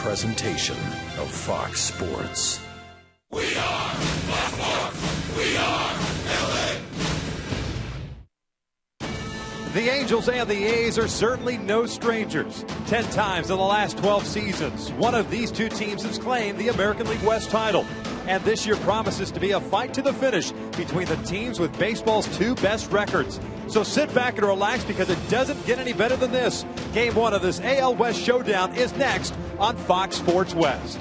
presentation of Fox Sports. We are Baltimore. We are LA. The Angels and the A's are certainly no strangers. 10 times in the last 12 seasons, one of these two teams has claimed the American League West title. And this year promises to be a fight to the finish between the teams with baseball's two best records. So sit back and relax because it doesn't get any better than this. Game one of this AL West showdown is next on Fox Sports West.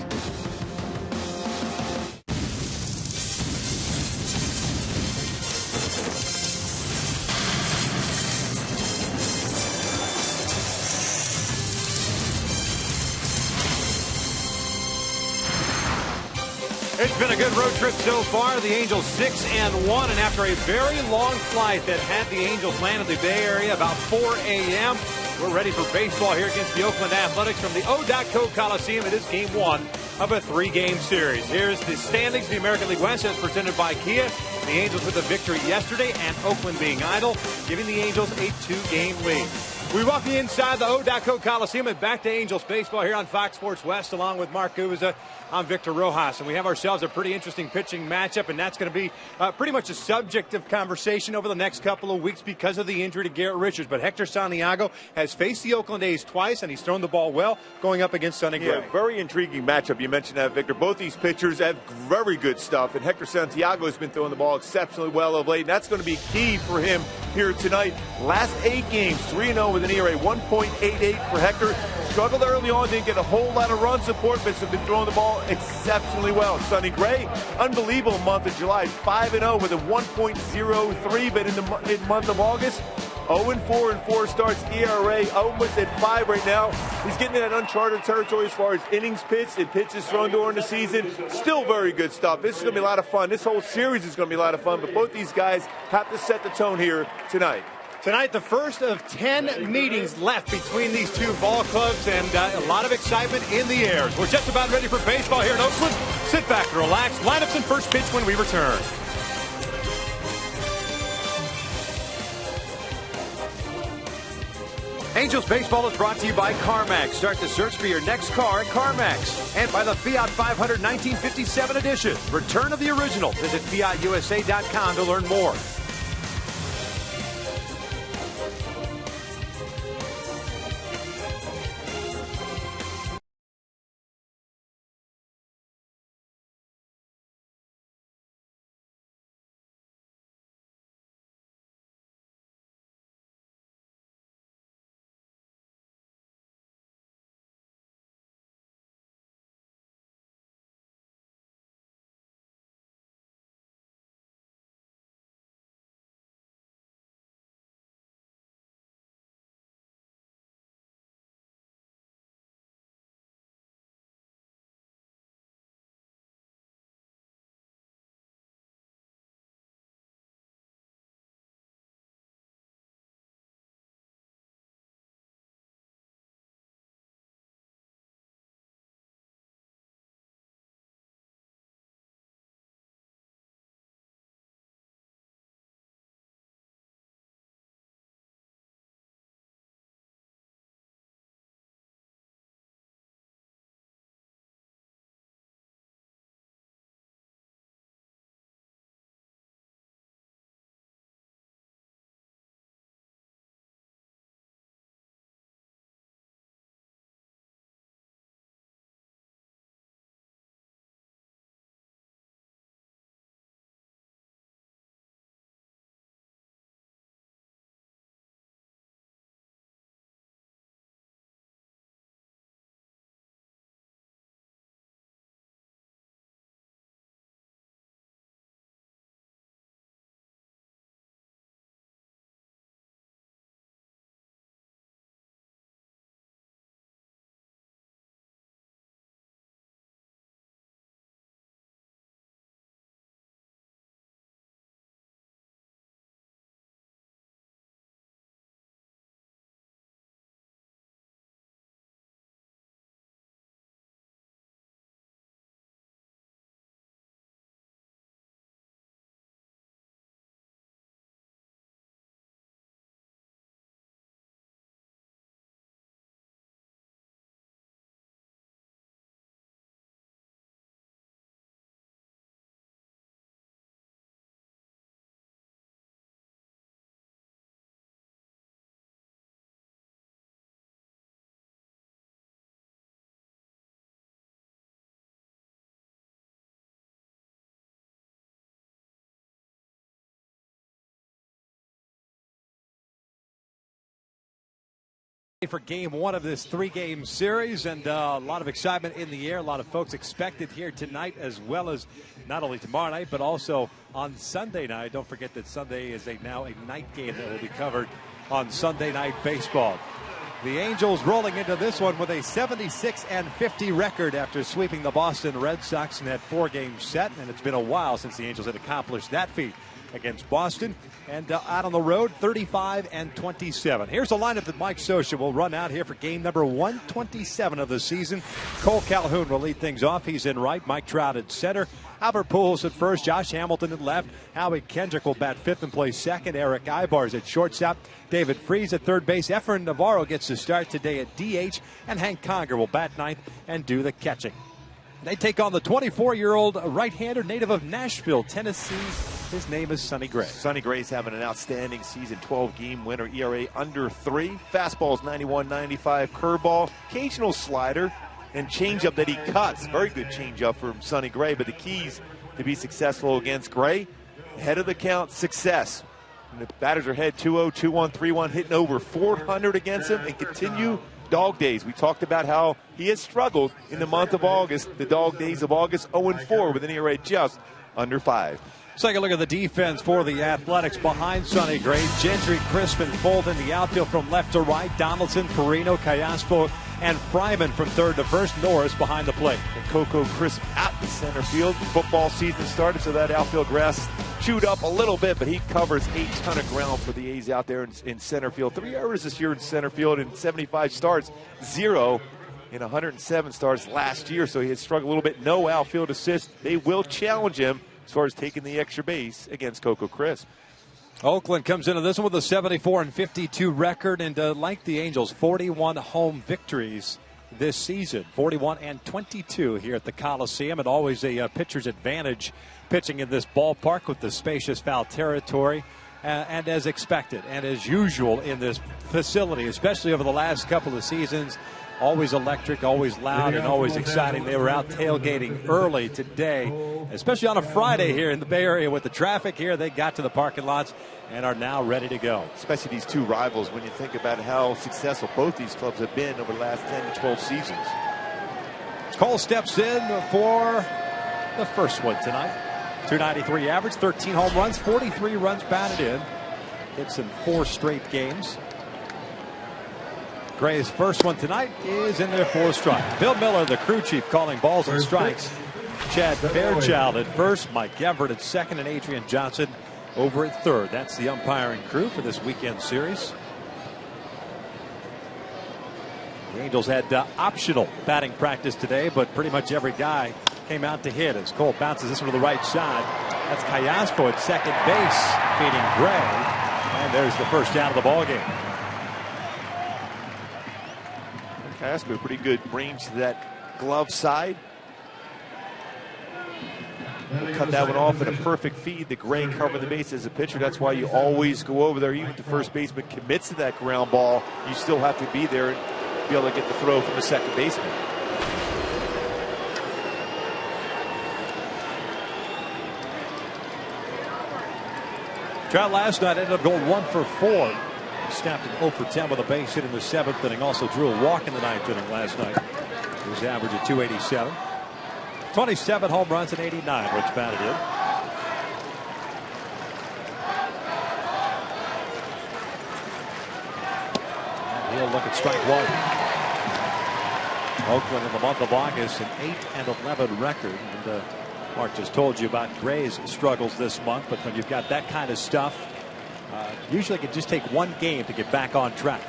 It's been a good road trip so far. The Angels 6-1, and after a very long flight that had the Angels land in the Bay Area about 4 a.m., we're ready for baseball here against the Oakland Athletics from the O.co Coliseum. It is game one of a three-game series. Here's the standings of the American League West as presented by Kia. The Angels with a victory yesterday and Oakland being idle, giving the Angels a two-game lead. We walk you inside the O.co Coliseum and back to Angels baseball here on Fox Sports West along with Mark Gubza. I'm Victor Rojas, and we have ourselves a pretty interesting pitching matchup, and that's going to be pretty much a subject of conversation over the next couple of weeks because of the injury to Garrett Richards. But Hector Santiago has faced the Oakland A's twice, and he's thrown the ball well going up against Sonny Gray. Yeah, very intriguing matchup. You mentioned that, Victor. Both these pitchers have very good stuff, and Hector Santiago has been throwing the ball exceptionally well of late, and that's going to be key for him here tonight. Last 8 games, 3-0 with an ERA 1.88 for Hector. Struggled early on, didn't get a whole lot of run support, but has been throwing the ball exceptionally well. Sonny Gray, unbelievable month of July, 5-0 with a 1.03, but in the mid-month of August, 0-4 in 4 starts, ERA almost at 5 right now. He's getting in that uncharted territory as far as innings pitched and pitches thrown during the season. Still very good stuff. This is going to be a lot of fun. This whole series is going to be a lot of fun, but both these guys have to set the tone here tonight. Tonight, the first of 10 meetings left between these two ball clubs, and a lot of excitement in the air. We're just about ready for baseball here in Oakland. Sit back and relax. Lineups and first pitch when we return. Angels Baseball is brought to you by CarMax. Start the search for your next car at CarMax. And by the Fiat 500 1957 edition. Return of the original. Visit FiatUSA.com to learn more. For game one of this three-game series, and a lot of excitement in the air. A lot of folks expected here tonight, as well as not only tomorrow night, but also on Sunday night. Don't forget that Sunday is now a night game that will be covered on Sunday Night Baseball. The Angels rolling into this one with a 76-50 record after sweeping the Boston Red Sox in that four-game set, and it's been a while since the Angels had accomplished that feat against Boston. And out on the road, 35-27. Here's a lineup that Mike Scioscia will run out here for game number 127 of the season. Cole Calhoun will lead things off. He's in right. Mike Trout at center. Albert Pujols at first. Josh Hamilton at left. Howie Kendrick will bat fifth and play second. Eric Ibarz at shortstop. David Freese at third base. Efrain Navarro gets the start today at DH. And Hank Conger will bat ninth and do the catching. They take on the 24-year-old right-hander native of Nashville, Tennessee. His name is Sonny Gray. Sonny Gray's having an outstanding season, 12-game winner, ERA under 3. Fastball's 91-95, curveball, occasional slider, and changeup that he cuts. Very good changeup from Sonny Gray, but the keys to be successful against Gray, head of the count, success. And the batters are ahead 2-0, 2-1, 3-1, hitting over 400 against him and continue dog days. We talked about how he has struggled in the month of August, the dog days of August, 0-4 with an ERA just under 5. Let's take a look at the defense for the Athletics behind Sonny Gray. Gentry, Crisp, and Fold in the outfield from left to right. Donaldson, Perino, Callaspo, and Fryman from third to first. Norris behind the plate. And Coco Crisp out in center field. Football season started, so that outfield grass chewed up a little bit, but he covers a ton of ground for the A's out there in center field. 3 errors this year in center field in 75 starts, 0 in 107 starts last year, so he had struggled a little bit. No outfield assist. They will challenge him as far as taking the extra base against Coco Crisp. Oakland comes into this one with a 74-52 record, and like the Angels, 41 home victories this season. 41-22 here at the Coliseum, and always a pitcher's advantage pitching in this ballpark with the spacious foul territory. And as expected and as usual in this facility, especially over the last couple of seasons, always electric, always loud, and always exciting. They were out tailgating early today, especially on a Friday here in the Bay Area with the traffic here. They got to the parking lots and are now ready to go. Especially these two rivals when you think about how successful both these clubs have been over the last 10 to 12 seasons. Cole steps in for the first one tonight. 293 average, 13 home runs, 43 runs batted in. Hits in 4 straight games. Gray's first one tonight is in there for a strike. Bill Miller, the crew chief, calling balls and strikes. Chad Fairchild at first, Mike Everett at second, and Adrian Johnson over at third. That's the umpiring crew for this weekend series. The Angels had optional batting practice today, but pretty much every guy came out to hit as Cole bounces this one to the right side. That's Callaspo at second base, feeding Gray, and there's the first out of the ball game. Callaspo, pretty good range to that glove side. We'll cut that one off in a perfect feed. The Gray cover the base as a pitcher. That's why you always go over there. Even if the first baseman commits to that ground ball, you still have to be there and be able to get the throw from the second baseman. Trout last night ended up going 1 for 4. He snapped an 0 for 10 with a base hit in the 7th inning. Also drew a walk in the 9th inning last night. His average at 287. 27 home runs and 89 runs batted in. And he'll look at strike one. Oakland in the month of August, an 8-11 record. And Mark just told you about Gray's struggles this month, but when you've got that kind of stuff, usually it can just take one game to get back on track.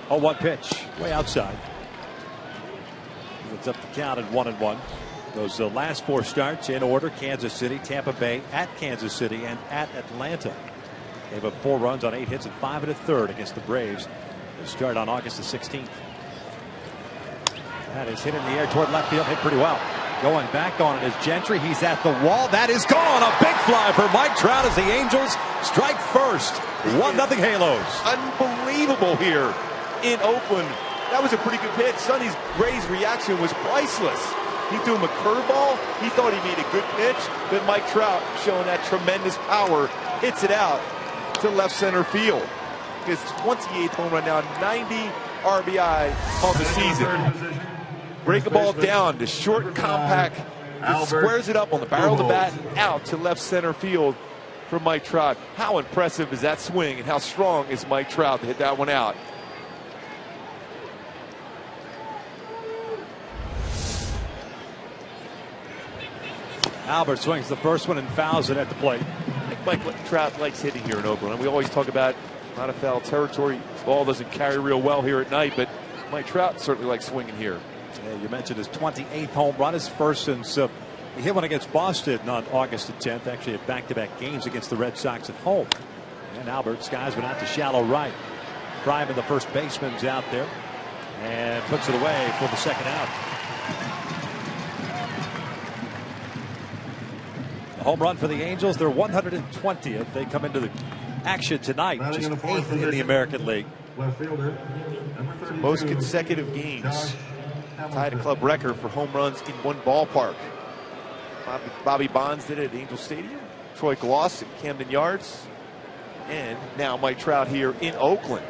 0-1 pitch, way outside. It's up the count at 1-1. Those last 4 starts in order: Kansas City, Tampa Bay, at Kansas City, and at Atlanta. Gave up 4 runs on 8 hits and 5 1/3 against the Braves. They start on August the 16th. That is hit in the air toward left field, hit pretty well. Going back on it is Gentry. He's at the wall. That is gone. A big fly for Mike Trout as the Angels strike first. 1-0 Halos. Unbelievable here in Oakland. That was a pretty good pitch. Sonny Gray's reaction was priceless. He threw him a curveball. He thought he made a good pitch. But Mike Trout, showing that tremendous power, hits it out to left center field. His 28th home run now, 90 RBI on the season. Break the ball down to short and compact. It squares it up on the barrel of the bat and out to left center field for Mike Trout. How impressive is that swing, and how strong is Mike Trout to hit that one out? Albert swings the first one and fouls it at the plate. I think Mike Trout likes hitting here in Oakland. We always talk about not a foul territory. His ball doesn't carry real well here at night, but Mike Trout certainly likes swinging here. Yeah, you mentioned his 28th home run, his first since he hit one against Boston on August the 10th. Actually, had back-to-back games against the Red Sox at home. And Albert skies went out to shallow right. Fryman, the first baseman's out there, and puts it away for the second out. A home run for the Angels. They're 120th. They come into the action tonight, just 8th in the American League. Most consecutive games. Tied a club record for home runs in one ballpark. Bobby Bonds did it at Angel Stadium. Troy Glaus at Camden Yards. And now Mike Trout here in Oakland.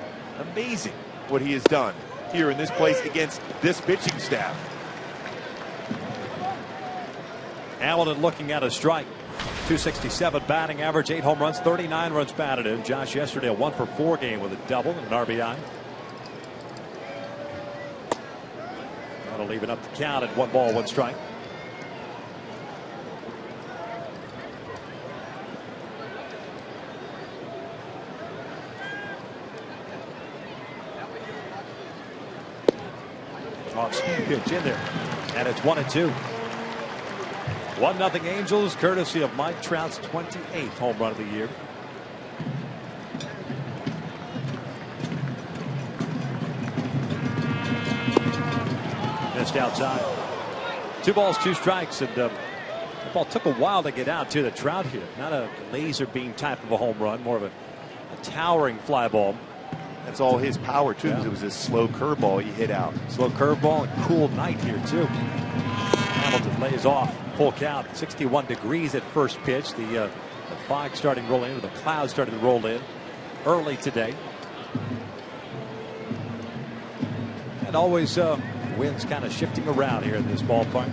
Amazing what he has done here in this place against this pitching staff. Hamilton looking at a strike. 267 batting average, 8 home runs, 39 runs batted in. Josh yesterday a 1-for-4 game with a double and an RBI. That'll leave it up to count at 1 ball, 1 strike. Off speed pitch in there, and it's 1-2. 1-0 Angels, courtesy of Mike Trout's 28th home run of the year. Missed outside. 2 balls, 2 strikes, and the ball took a while to get out to the Trout here. Not a laser beam type of a home run, more of a towering fly ball. That's all his power too, because it was a slow curveball he hit out. Slow curveball and cool night here too. Hamilton lays off. Full count, 61 degrees at first pitch. The fog starting to roll in, or the clouds starting to roll in early today. And always winds kind of shifting around here in this ballpark.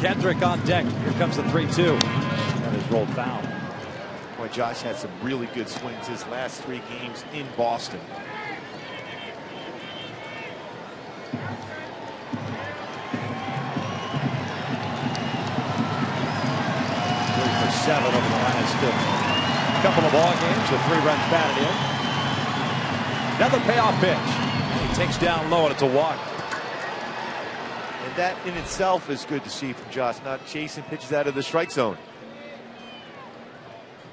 Kendrick on deck. Here comes the 3-2. That is rolled foul. Boy, Josh had some really good swings his last 3 games in Boston. 7 over the last couple of ball games with 3 runs batted in. Another payoff pitch. He takes down low, and it's a walk. And that in itself is good to see from Josh, not chasing pitches out of the strike zone.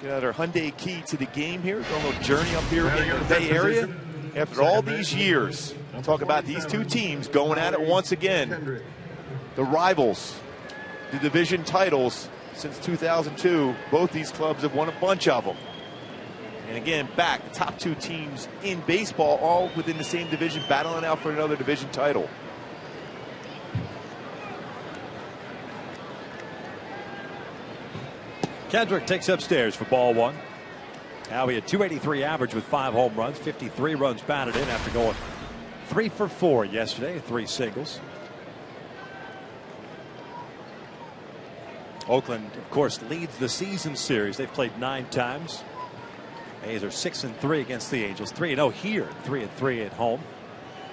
Get another Hyundai key to the game here. Going a little journey up here in the Bay Area. After all these years, we'll talk about these 2 teams going at it once again. The rivals, the division titles. Since 2002, both these clubs have won a bunch of them. And again, back, the top 2 teams in baseball, all within the same division, battling out for another division title. Kendrick takes upstairs for ball 1. Now he had 283 average with 5 home runs, 53 runs batted in after going 3 for 4 yesterday, 3 singles. Oakland, of course, leads the season series. They've played 9 times. A's are 6-3 against the Angels. 3-0 here, 3-3 at home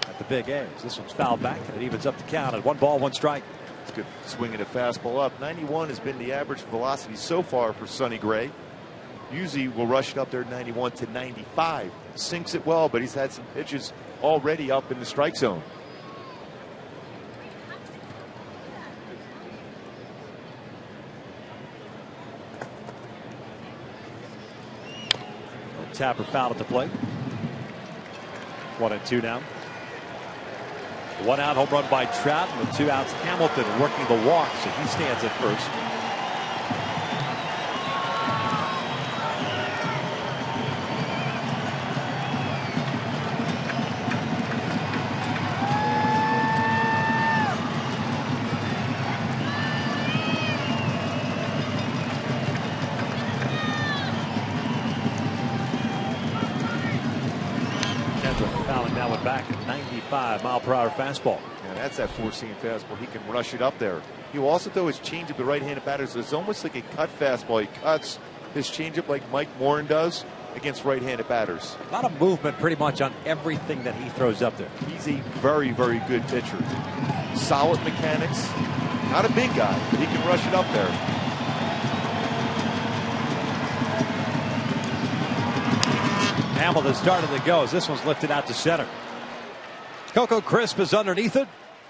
at the Big A's. This one's fouled back, and it evens up the count at 1 ball, 1 strike. It's good swinging a fastball up. 91 has been the average velocity so far for Sonny Gray. Usually will rush it up there 91 to 95. Sinks it well, but he's had some pitches already up in the strike zone. Tapper foul at the plate. 1-2 now. 1 out, home run by Trout, and with 2 outs, Hamilton working the walk, so he stands at first. back at 95-mile-per-hour fastball. Yeah, that's that four-seam fastball. He can rush it up there. He will also throw his changeup to right-handed batters. It's almost like a cut fastball. He cuts his changeup like Mike Morin does against right-handed batters. A lot of movement pretty much on everything that he throws up there. He's a very, very good pitcher. Solid mechanics. Not a big guy, but he can rush it up there. Hamilton started to go as this one's lifted out to center. Coco Crisp is underneath it.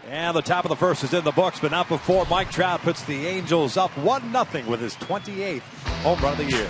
And the top of the first is in the books, but not before Mike Trout puts the Angels up 1-0 with his 28th home run of the year.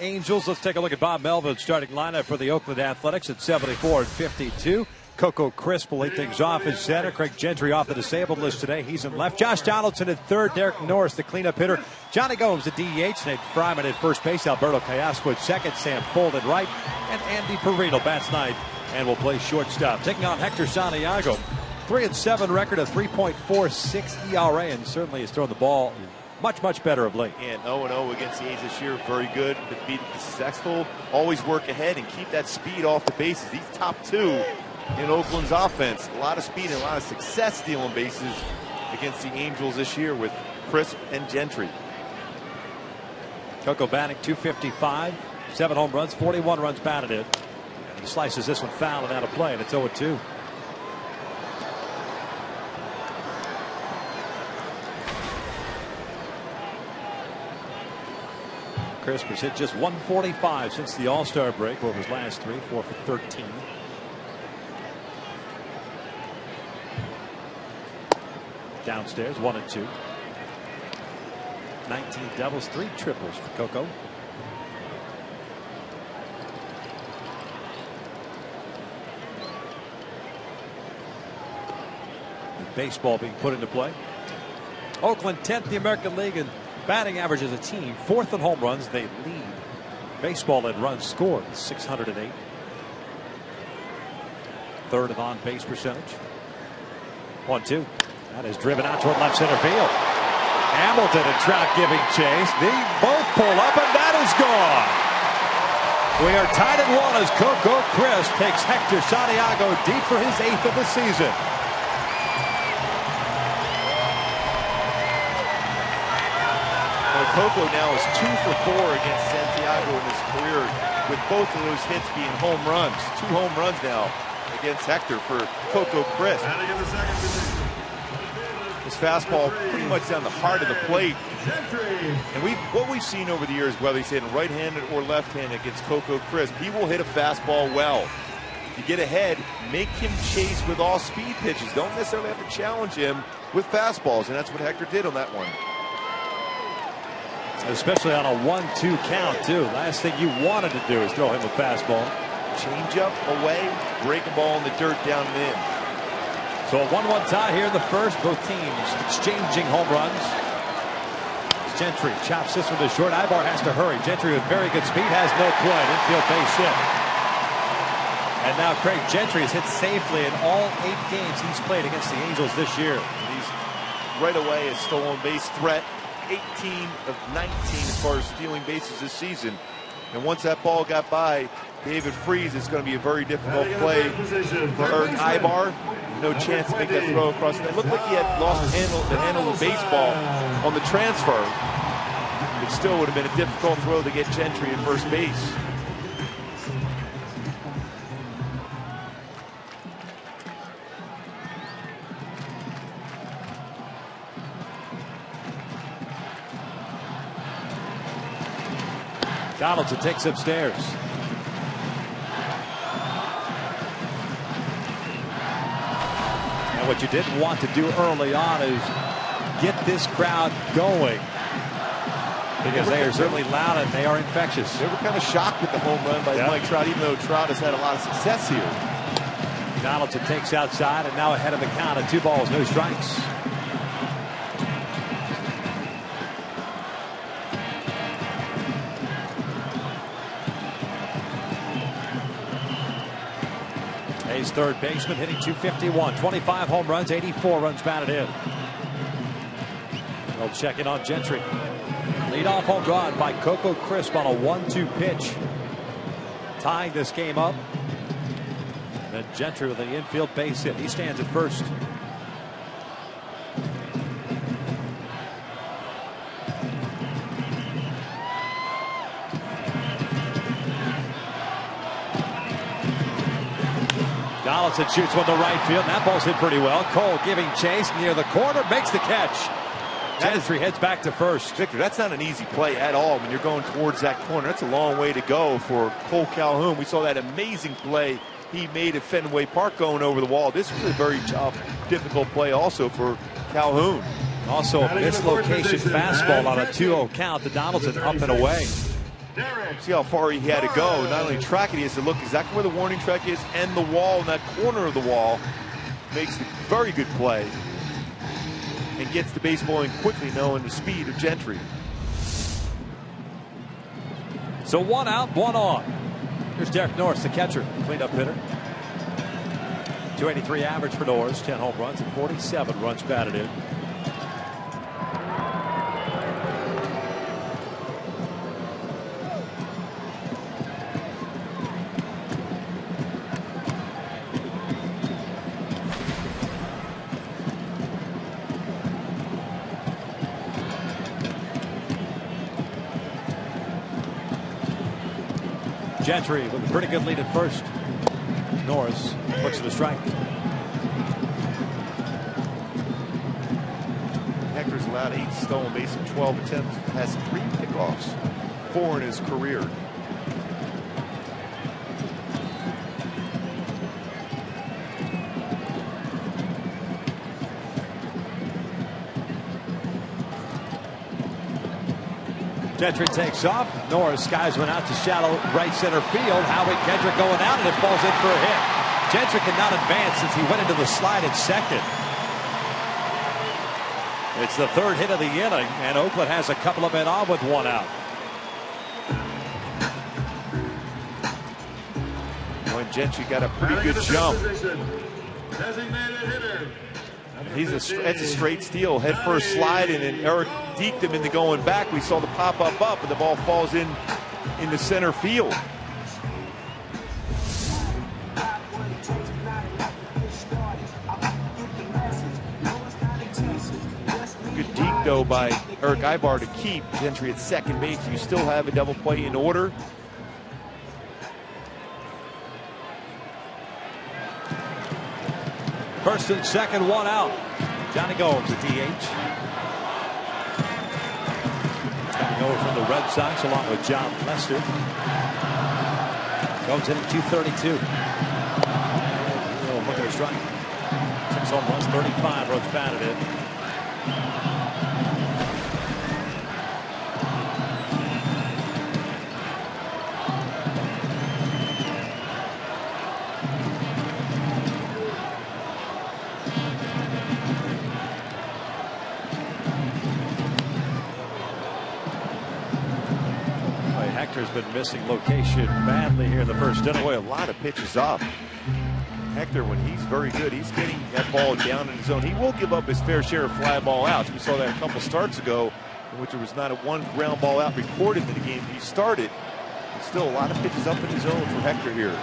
Angels. Let's take a look at Bob Melvin's starting lineup for the Oakland Athletics at 74 and 52. Coco Crisp will lead things off in center. Craig Gentry off the disabled list today. He's in left. Josh Donaldson at third. Derek Norris, the cleanup hitter. Johnny Gomes at DH. Nate Fryman at first base. Alberto Callasco at second. Sam Fold at right. And Andy Perino bats ninth and will play shortstop. Taking on Hector Santiago. 3-7 record, a 3.46 ERA, and certainly has thrown the ball much better of late. And 0-0 against the A's this year, very good. But to be successful, always work ahead and keep that speed off the bases. He's top two in Oakland's offense. A lot of speed and a lot of success stealing bases against the Angels this year with Crisp and Gentry. Coco batting .255, 7 home runs, 41 runs batted in. And he slices this one foul and out of play, and it's 0-2. Crisp has hit just 145 since the All-Star break. What was last three, 4 for 13. Downstairs, 1 and 2. 19 doubles, 3 triples for Coco. And baseball being put into play. Oakland 10th in the American League in batting average as a team, 4th in home runs. They lead baseball in runs scored, 608. 3rd in on-base percentage. 1-2. That is driven out toward left center field. Hamilton and Trout giving chase. They both pull up, and that is gone. We are tied at 1 as Coco Crisp takes Hector Santiago deep for his 8th of the season. Coco now is 2 for 4 against Santiago in his career, with both of those hits being home runs. 2 home runs now against Hector for Coco Crisp. His fastball pretty much down the heart of the plate. And what we've seen over the years, whether he's hitting right-handed or left-handed against Coco Crisp, he will hit a fastball well. If you get ahead, make him chase with all speed pitches. Don't necessarily have to challenge him with fastballs, and that's what Hector did on that one. Especially on a 1-2 count, too. Last thing you wanted to do is throw him a fastball. Change up away, break a ball in the dirt down and in. So a 1-1 tie here in the first. Both teams exchanging home runs. Gentry chops this with a short. Ibar has to hurry. Gentry with very good speed has no play. Infield base hit. And now Craig Gentry has hit safely in all 8 games he's played against the Angels this year. He's right away a stolen base threat. 18 of 19 as far as stealing bases this season. And once that ball got by David Freese, it's going to be a very difficult play for Eric Ibar. No chance to make that throw across. It looked like he had lost the handle of the baseball on the transfer. It still would have been a difficult throw to get Gentry at first base. Donaldson takes upstairs. And what you didn't want to do early on is get this crowd going, because they are certainly loud and they are infectious. They were kind of shocked with the home run by Mike Trout, even though Trout has had a lot of success here. Donaldson takes outside and now ahead of the count at 2 balls, no strikes. Hayes, third baseman, hitting .251, 25 home runs, 84 runs batted in. They'll check in on Gentry. Leadoff home run by Coco Crisp on a 1-2 pitch, tying this game up. And then Gentry with the infield base hit. He stands at first. Donaldson shoots one to right field, and that ball's hit pretty well. Cole giving chase near the corner, makes the catch. Gentry heads back to first. Victor, that's not an easy play at all when you're going towards that corner. That's a long way to go for Cole Calhoun. We saw that amazing play he made at Fenway Park going over the wall. This was a very tough, difficult play also for Calhoun. Also a mislocation fastball on a 2-0 count to Donaldson, up and away. See how far he had to go. Not only track it, he has to look exactly where the warning track is and the wall, and that corner of the wall makes a very good play and gets the baseball in quickly, knowing the speed of Gentry. So 1 out, 1 on. Here's Derek Norris, the catcher, cleanup hitter. .283 average for Norris, 10 home runs and 47 runs batted in. Gentry with a pretty good lead at first. Norris looks for the strike. Hector's allowed 8 stolen bases in 12 attempts. Has 3 pickoffs, 4 in his career. Gentry takes off. Norris skies one out to shallow right center field. Howie Kendrick going out, and it falls in for a hit. Gentry cannot advance since he went into the slide at second. It's the 3rd hit of the inning, and Oakland has a couple of men on with 1 out. When Gentry got a pretty good jump. That's a straight steal, head first slide, and then Eric deked him into going back. We saw the pop up, and the ball falls in the center field. Good deke though by Eric Ibar to keep Gentry at second base. You still have a double play in order. First and second, 1 out. Johnny Gomes, the DH. Coming over from the Red Sox along with John Lester. Gomes hitting .232. Look at the strike. 6 home runs, 35 runs batted in. Hector's been missing location badly here in the first inning. Boy, a lot of pitches up. Hector, when he's very good, he's getting that ball down in the zone. He will give up his fair share of fly ball outs. We saw that a couple starts ago, in which there was not a one ground ball out recorded in the game he started. But still a lot of pitches up in the zone for Hector here.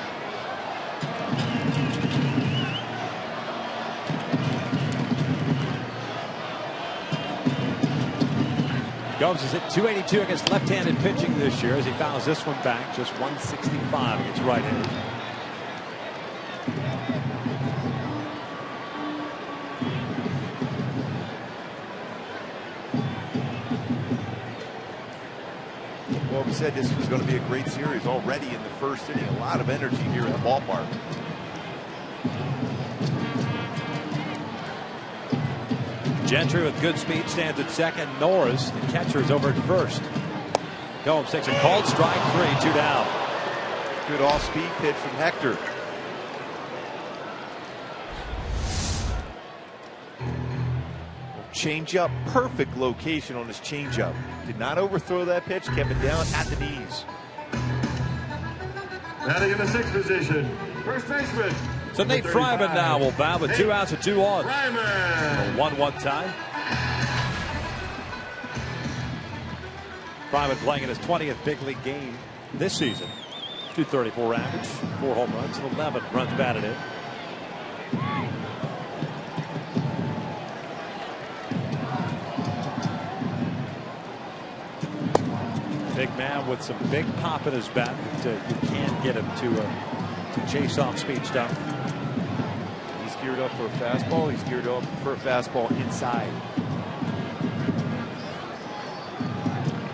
Gomes is hit .282 against left-handed pitching this year as he fouls this one back. Just .165 against right-handed. Well, we said this was going to be a great series already in the first inning. A lot of energy here in the ballpark. Gentry with good speed stands at second. Norris, the catcher, is over at first. Gomes takes a called strike, 3-2 down. Good off-speed pitch from Hector. Change-up, perfect location on his change-up. Did not overthrow that pitch, kept it down at the knees. Batting in the sixth position, first baseman. So Nate Fryman now will bat with 2 outs and 2 on. Fryman. 1-1 tie. Fryman playing in his 20th big league game this season. .234 average, 4 home runs, and 11 runs batted in. Big man with some big pop in his bat, but you can't get him to chase off speed stuff. He's geared up for a fastball. He's geared up for a fastball inside.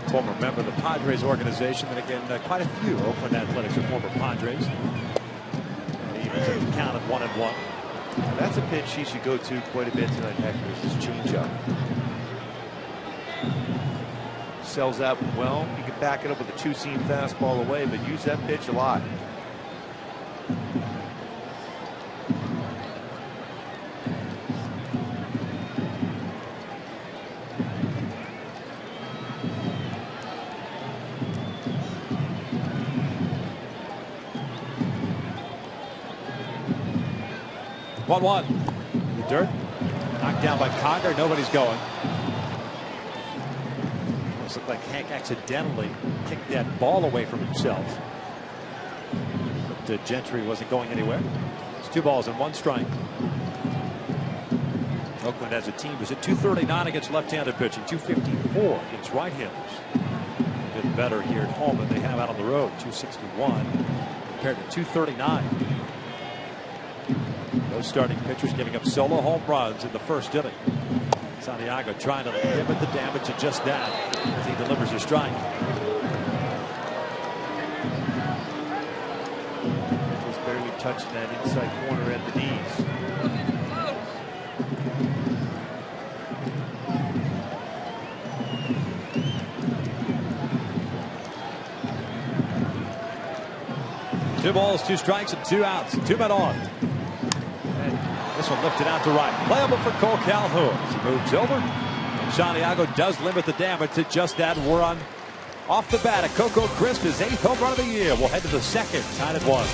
Former member of the Padres organization, and again, quite a few Oakland Athletics are former Padres. And he even took the count of 1-1. Now that's a pitch he should go to quite a bit tonight, Hector. His changeup. Sells that one well. He can back it up with a two-seam fastball away, but use that pitch a lot. One. The dirt. Knocked down by Conger. Nobody's going. Almost looked like Hank accidentally kicked that ball away from himself. But Gentry wasn't going anywhere. It's 2 balls and 1 strike. Oakland as a team was at .239 against left-handed pitching, .254 against right-handers. A bit better here at home than they have out on the road. .261 compared to .239. Those starting pitchers giving up solo home runs in the first inning. Santiago trying to limit the damage to just that as he delivers a strike. Just barely touching that inside corner at the knees. Two balls, 2 strikes, and 2 outs. 2 men on. This one lifted out to right. Playable for Cole Calhoun as he moves over. And Santiago does limit the damage to just that run off the bat of Coco Crisp, his 8th home run of the year. We'll head to the second, tied at 1.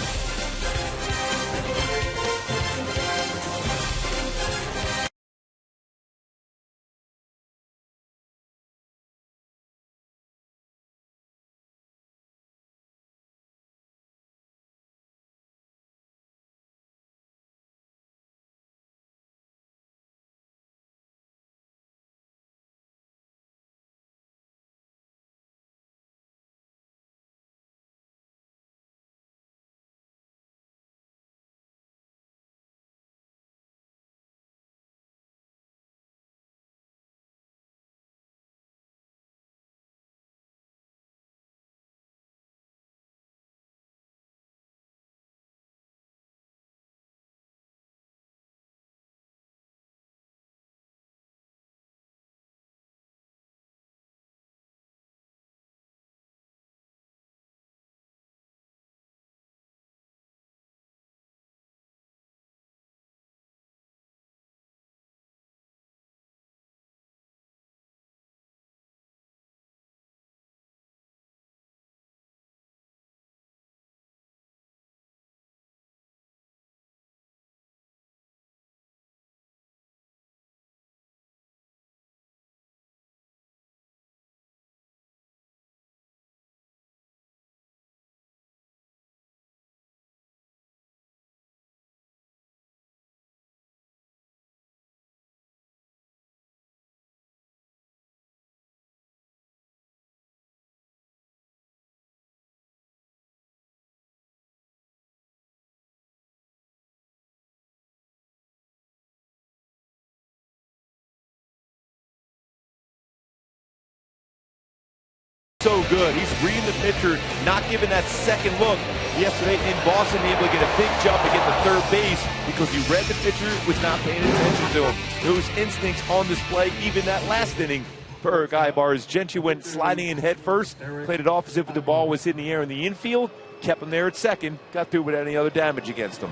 so good. He's reading the pitcher, not giving that second look. Yesterday in Boston, able to get a big jump and get to third base because he read the pitcher, was not paying attention to him. Those instincts on display, even that last inning for Ibar, as Gentry went sliding in head first, played it off as if the ball was in the air in the infield, kept him there at second, got through without any other damage against him.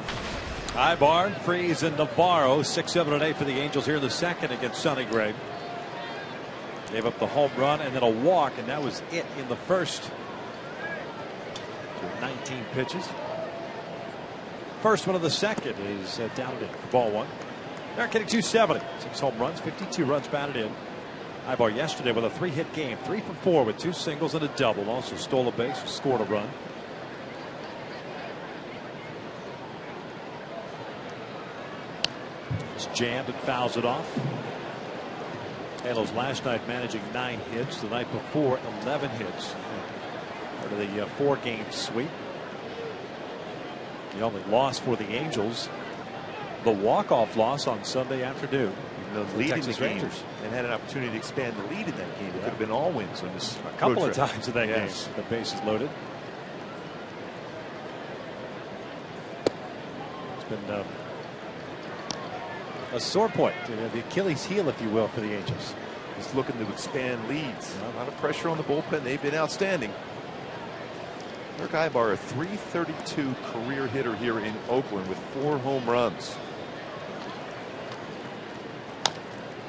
Ibar, Freese, and Navarro, 6, 7, and 8 for the Angels here in the second against Sonny Gray. Gave up the home run and then a walk, and that was it in the first. 19 pitches. First one of the second is down in for ball one. They're getting 270. 6 home runs, 52 runs batted in. Ibar yesterday with a 3-hit game, 3 for 4 with 2 singles and a double. Also stole a base, scored a run. It's jammed and fouls it off. Halos last night managing 9 hits. The night before 11 hits. Part of the 4-game sweep. The only loss for the Angels, the walk-off loss on Sunday afternoon. The lead in the game, and had an opportunity to expand the lead in that game. It could have been all wins on this. A couple of times in that game. The base is loaded. It's been a sore point, the Achilles heel, if you will, for the Angels. Just looking to expand leads. A lot of pressure on the bullpen. They've been outstanding. Kirk Ibar, a .332 career hitter here in Oakland with 4 home runs.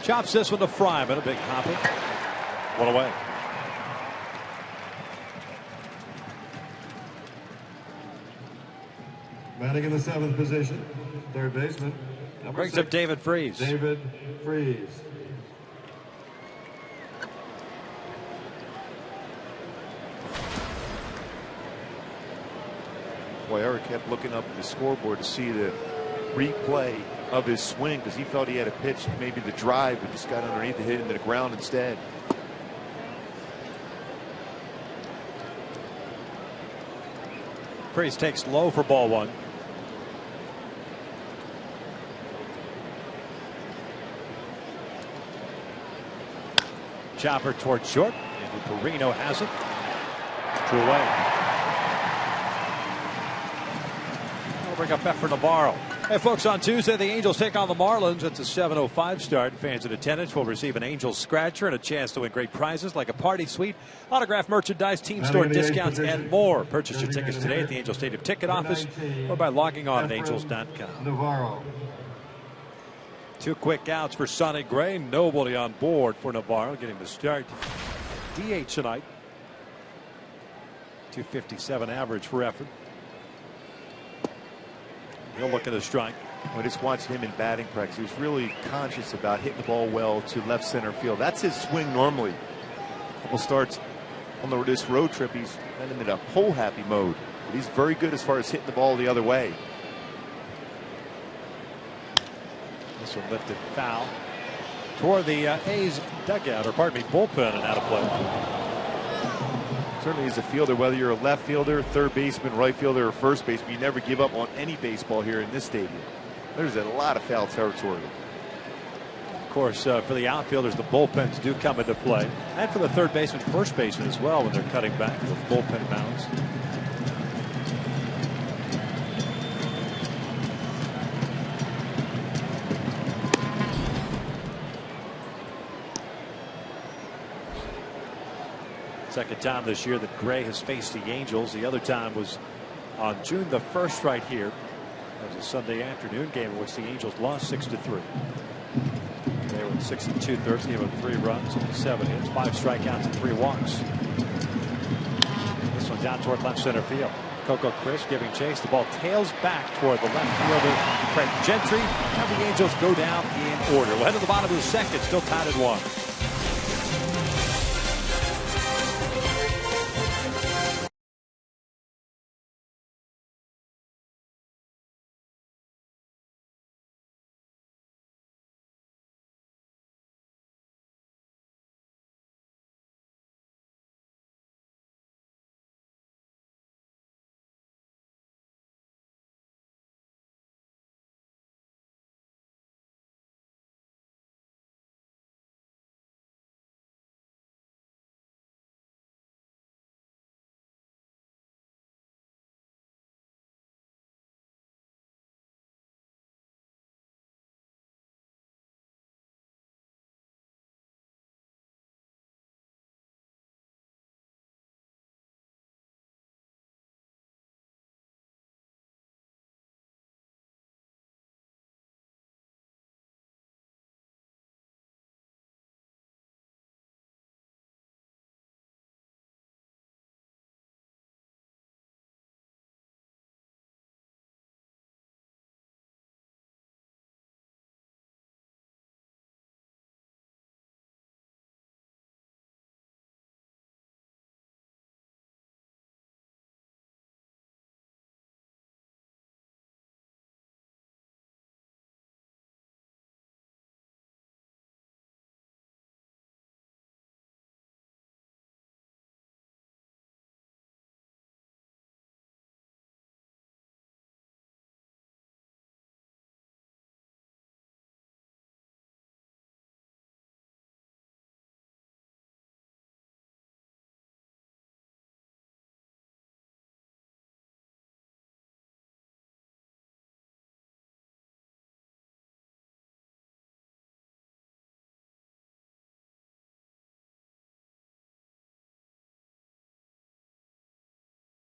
Chops this one to Fryman, a big hopper. One away. Batting in the 7th position, third baseman. Brings up David Freese. David Freese. Boy, Eric kept looking up at the scoreboard to see the replay of his swing because he felt he had a pitch, maybe the drive, but just got underneath the hit into the ground instead. Freese takes low for ball one. Chopper towards short. And Perino has it. 2 away. We'll bring up Efren Navarro. Hey, folks, on Tuesday, the Angels take on the Marlins. It's a 7:05 start. Fans in attendance will receive an Angels scratcher and a chance to win great prizes like a party suite, autographed merchandise, team store discounts, and more. Purchase your tickets today at the Angels Stadium ticket office or by logging on at angels.com. Navarro. 2 quick outs for Sonny Gray. Nobody on board for Navarro getting the start. DH tonight. .257 average for Efren. He'll look at a strike. I just watched him in batting practice. He was really conscious about hitting the ball well to left center field. That's his swing normally. A couple starts on this road trip, he's kind of in a hole happy mode. But he's very good as far as hitting the ball the other way. This one lifted foul toward the A's dugout, or pardon me, bullpen, and out of play. Certainly as a fielder, whether you're a left fielder, third baseman, right fielder, or first baseman, you never give up on any baseball here in this stadium. There's a lot of foul territory. Of course, for the outfielders, the bullpens do come into play. And for the third baseman, first baseman as well when they're cutting back with bullpen mounds. Second time this year that Gray has faced the Angels. The other time was on June the 1st right here. That was a Sunday afternoon game in which the Angels lost 6-3. They were 6 2/3, gave up 3 runs and 7 hits, 5 strikeouts and 3 walks. This one down toward left center field. Coco Chris giving chase. The ball tails back toward the left fielder, Craig Gentry. Now the Angels go down in order. We'll head to the bottom of the second, still tied at 1.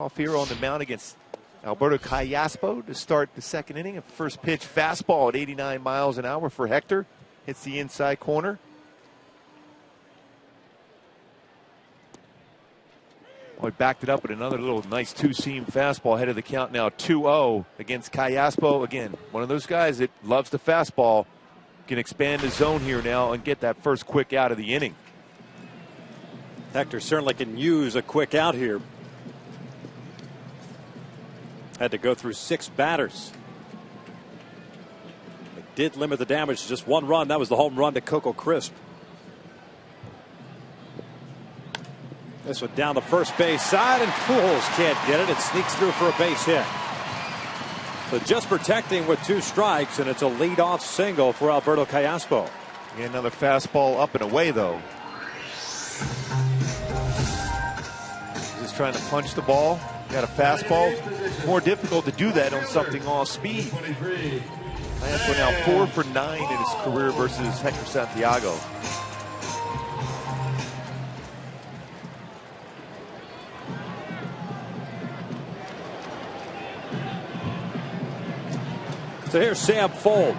Off here on the mound against Alberto Callaspo to start the second inning. A first pitch fastball at 89 miles an hour for Hector. Hits the inside corner. Well, he backed it up with another little nice two-seam fastball ahead of the count now 2-0 against Callaspo. Again, one of those guys that loves the fastball. Can expand the zone here now and get that first quick out of the inning. Hector certainly can use a quick out here. Had to go through 6 batters. It did limit the damage to just 1 run. That was the home run to Coco Crisp. This one down the first base side, and Pujols can't get it. It sneaks through for a base hit. So just protecting with 2 strikes, and it's a leadoff single for Alberto Callaspo. And another fastball up and away, though. Just trying to punch the ball. Got a fastball. More difficult to do that on something off speed. Callaspo now 4 for 9 in his career versus Hector Santiago. So here's Sam Fuld,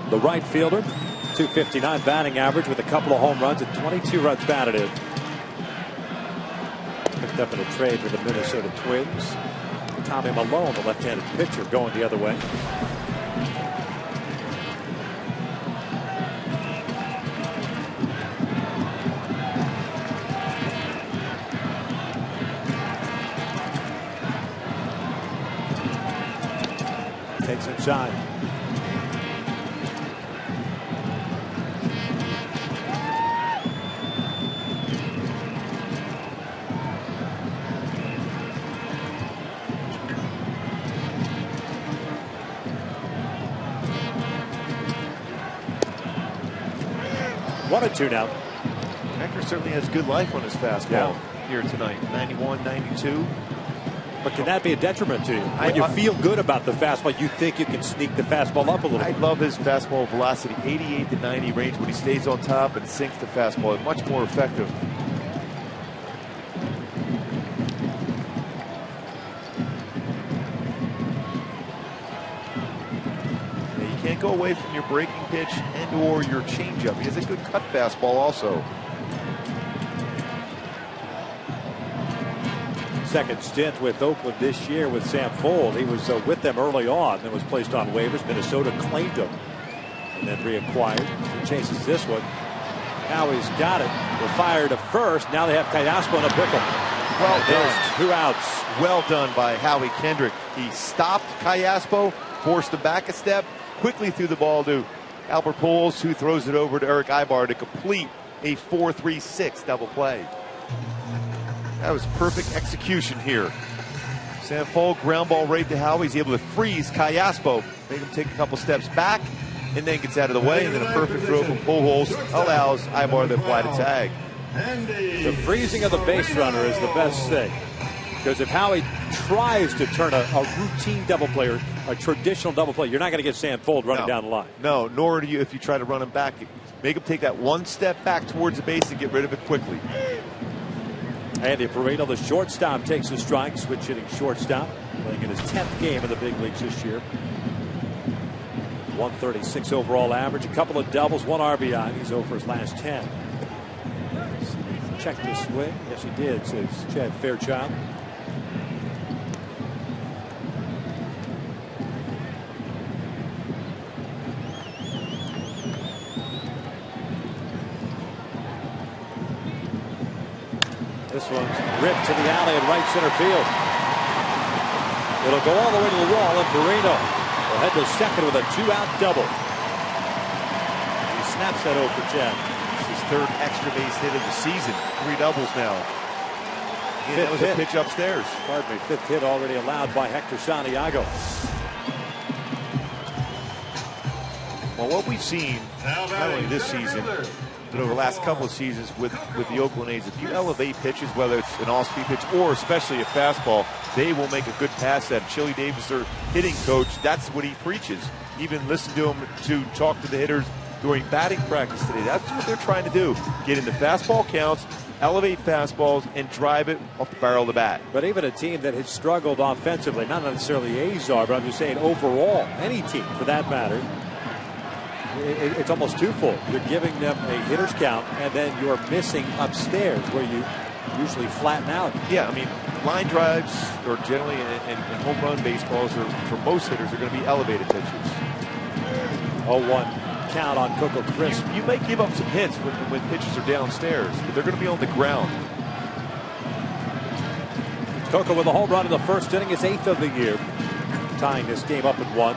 the right fielder, .259 batting average with a couple of home runs and 22 runs batted in. Picked up in a trade with the Minnesota Twins. Tommy Malone, the left-handed pitcher, going the other way. Takes inside. One and 2 now. Hector certainly has good life on his fastball here tonight. 91, 92. But can that be a detriment to you? When you feel good about the fastball, you think you can sneak the fastball up a little bit. I love his fastball velocity, 88 to 90 range when he stays on top and sinks the fastball. Much more effective. You can't go away from your breaking pitch and or your changeup. He has a good cut fastball also. Second stint with Oakland this year with Sam Fuld. He was with them early on, then was placed on waivers. Minnesota claimed him and then reacquired. He chases this one. Now he's got it. We're fired to first. Now they have Callaspo in a pickle. Well done. 2 outs. Well done by Howie Kendrick. He stopped Callaspo, forced him back a step, quickly threw the ball to Albert Pujols, who throws it over to Eric Ibar to complete a 4-3-6 double play. That was perfect execution here. Sam Fuld, ground ball right to Howie. He's able to freeze Callaspo, make him take a couple steps back, and then gets out of the way. And then a perfect throw from Pujols allows Ibar to apply the tag. The freezing of the base runner is the best thing. Because if Howie tries to turn a routine double play or a traditional double play, you're not going to get Sam Fuld running down the line. No, nor do you if you try to run him back. Make him take that one step back towards the base and get rid of it quickly. Andy Perino, the shortstop, takes a strike. Switch hitting shortstop. Playing in his 10th game in the big leagues this year. 136 overall average. A couple of doubles, 1 RBI. He's over his last 10. Check the swing. Yes, he did, says Chad Fairchild. This one's ripped to the alley in right center field. It'll go all the way to the wall, and Perino will head to second with a 2-out double. He snaps that 0 for 10. It's his 3rd extra base hit of the season. 3 doubles now. Yeah, that was a pitch upstairs. Pardon me, 5th hit already allowed by Hector Santiago. Well, what we've seen, not only this season, but over the last couple of seasons with the Oakland A's, if you elevate pitches, whether it's an all-speed pitch or especially a fastball, they will make a good pass at. Chili Davis, their hitting coach, that's what he preaches. Even listen to him to talk to the hitters during batting practice today. That's what they're trying to do. Get into fastball counts, elevate fastballs and drive it off the barrel of the bat. But even a team that has struggled offensively, not necessarily Azar, but I'm just saying overall, any team for that matter, it's almost twofold. You're giving them a hitter's count, and then you're missing upstairs where you usually flatten out. Yeah, I mean, line drives or generally in home run baseballs are, for most hitters, are going to be elevated pitches. 0-1 count on Coco Crisp. You may give up some hits when pitches are downstairs, but they're going to be on the ground. Coco with a home run in the first inning, his 8th of the year, tying this game up at 1.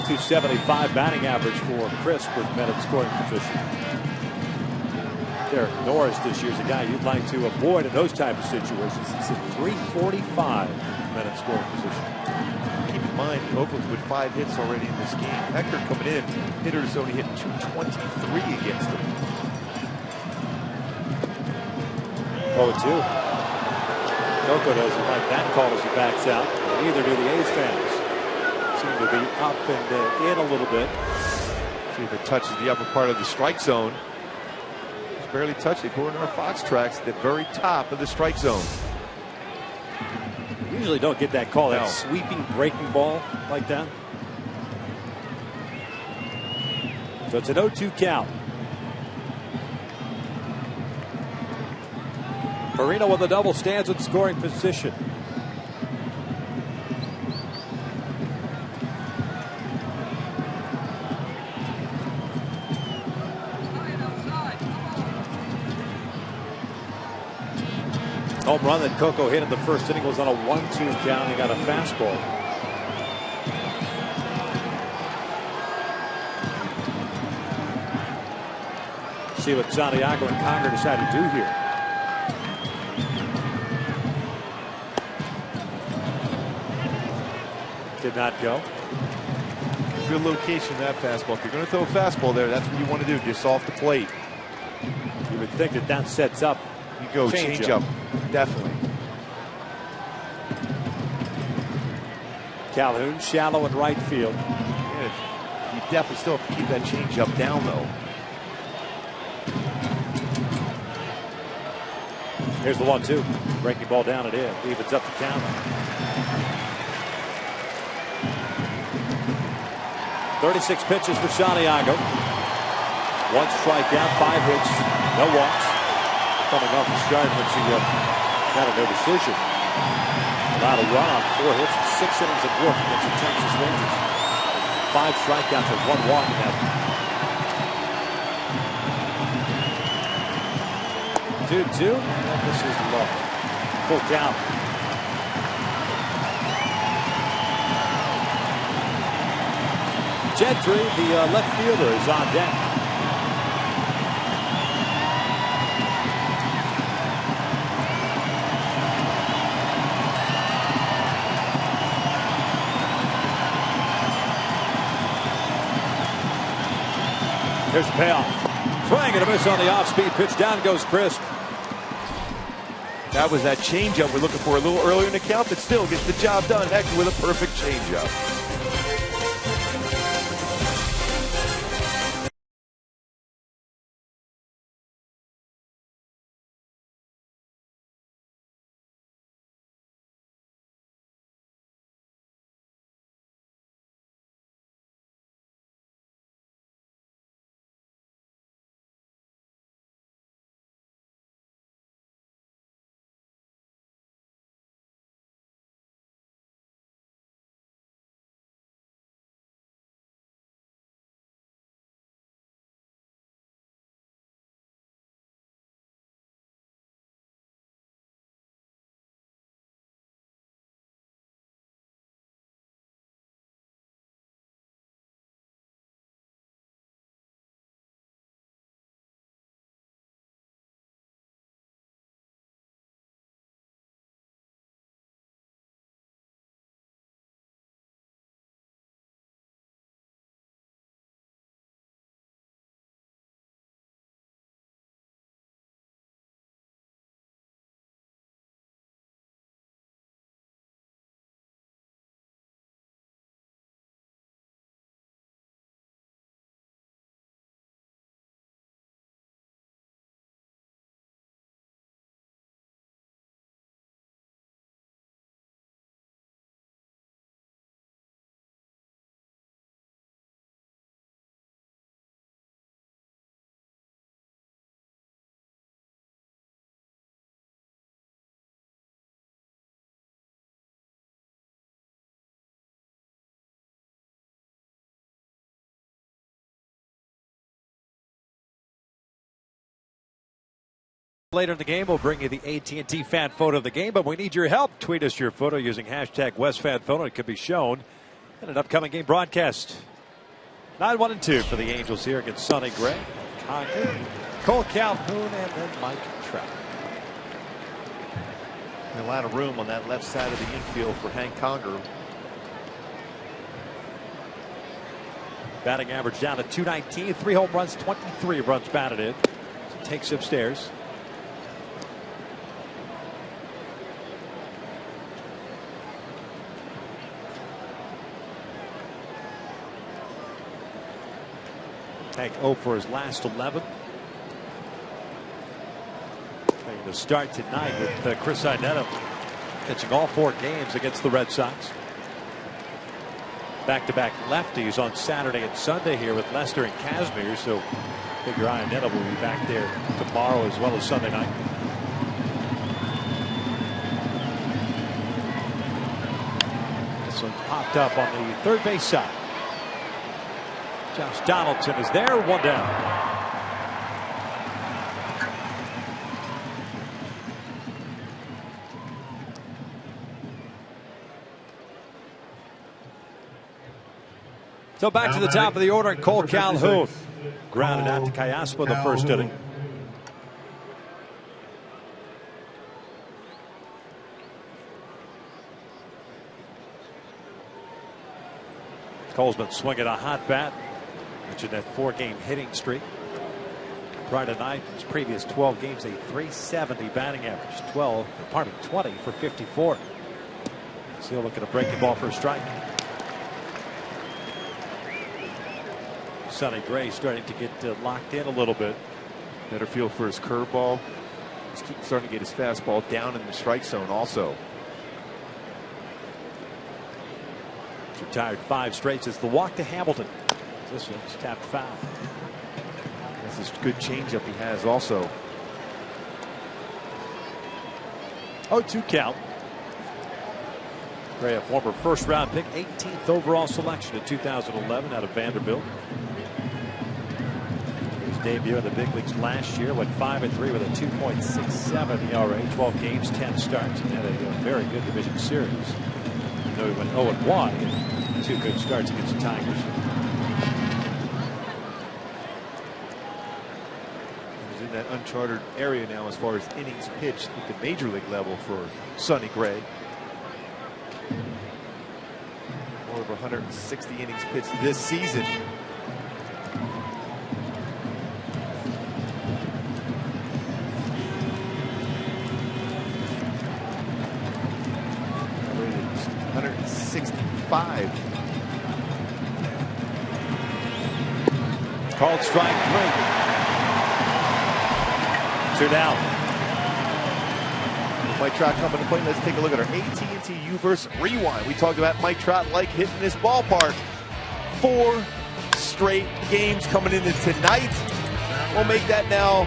275 batting average for Crisp with men at scoring position. Derek Norris this year's a guy you'd like to avoid in those type of situations. He's at 345 men at scoring position. Keep in mind, Oakland with 5 hits already in this game. Hector coming in, hitters only hit 223 against him. 0-2. Coco doesn't like that call as he backs out. Neither do the A's fans. Seem to be up and in a little bit. See if it touches the upper part of the strike zone. It's barely touched it. According to our Fox tracks, at the very top of the strike zone. You usually don't get that call, No. that sweeping breaking ball like that. So it's an 0-2 count. Perino with a double stands in scoring position. Home run that Coco hit in the first inning was on a 1-2 count. He got a fastball. See what Santiago and Conger decide to do here. Did not go. Good location, that fastball. If you're going to throw a fastball there, that's what you want to do, just off the plate. You would think that that sets up. You go change up. Definitely. Calhoun shallow in right field. Yeah, you definitely still have to keep that change up down, though. Here's the 1-2. Breaking ball down and in. Evens up the count. 36 pitches for Santiago. 1 strikeout, 5 hits, no walks. Coming off the start when she got a no decision. Allowed a run on 4 hits, 6 innings of work against the Texas Rangers. 5 strikeouts and 1 walk in that. 2-2. And this is low. Full count. Gentry, the left fielder, is on deck. Here's the payoff. Swing and a miss on the off-speed pitch. Down goes Crisp. That was that changeup we're looking for a little earlier in the count, but still gets the job done. Hector with a perfect changeup. Later in the game, we'll bring you the AT&T fan photo of the game, but we need your help. Tweet us your photo using hashtag WestFanPhoto. It could be shown in an upcoming game broadcast. 9-1-2 for the Angels here against Sonny Gray, Conger, Cole Calhoun, and then Mike Trout. A lot of room on that left side of the infield for Hank Conger. Batting average down to .219, 3 home runs, 23 runs batted in. So takes upstairs. Hank 0 for his last 11. Making the start tonight with Chris Iannetta pitching all 4 games against the Red Sox. Back-to-back lefties on Saturday and Sunday here with Lester and Kazmir, so figure Iannetta will be back there tomorrow as well as Sunday night. This one popped up on the third base side. Josh Donaldson is there, 1 down. So back to the top of the order, and Cole Calhoun grounded out to Callaspo the first inning. Cole's been swinging a hot bat. Mentioned that 4-game hitting streak. Prior to night, his previous 12 games, a .370 batting average. 20 for 54. Still looking at a breaking ball for a strike. Sonny Gray starting to get locked in a little bit. Better feel for his curveball. He's starting to get his fastball down in the strike zone also. He's retired 5 straight since the walk to Hamilton. This one's tapped foul. That's this good changeup he has also. 0-2 count. Gray, a former first-round pick, 18th overall selection in 2011 out of Vanderbilt. His debut in the big leagues last year went 5-3 with a 2.67 ERA, 12 games, 10 starts, and had a very good division series. Though he went 0-1 in 2 good starts against the Tigers. He's in that uncharted area now as far as innings pitched at the major league level for Sonny Gray. More over 160 innings pitched this season. Rated 165. Called strike 3. 2 down. Mike Trout coming to play. Let's take a look at our AT&T U-verse rewind. We talked about Mike Trout like hitting this ballpark. 4 straight games coming into tonight. We'll make that now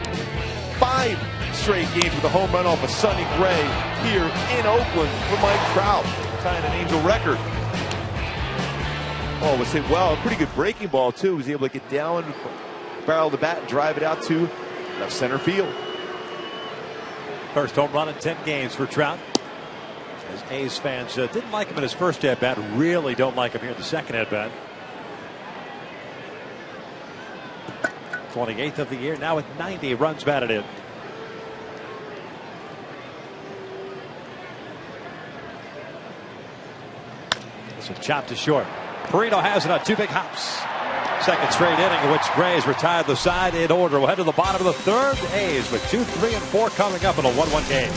5 straight games with a home run off of Sonny Gray here in Oakland for Mike Trout, tying an Angel record. Oh, was hit well. A pretty good breaking ball too. He was able to get down, barrel the bat, and drive it out to left center field. First home run in 10 games for Trout. As A's fans didn't like him in his first at bat, really don't like him here in the second at bat. 28th of the year, now with 90 runs batted in. This one chopped to short. Perino has it on 2 big hops. Second straight inning in which Gray has retired the side in order. We'll head to the bottom of the third. A's with 2, 3, and 4 coming up in a 1-1 game.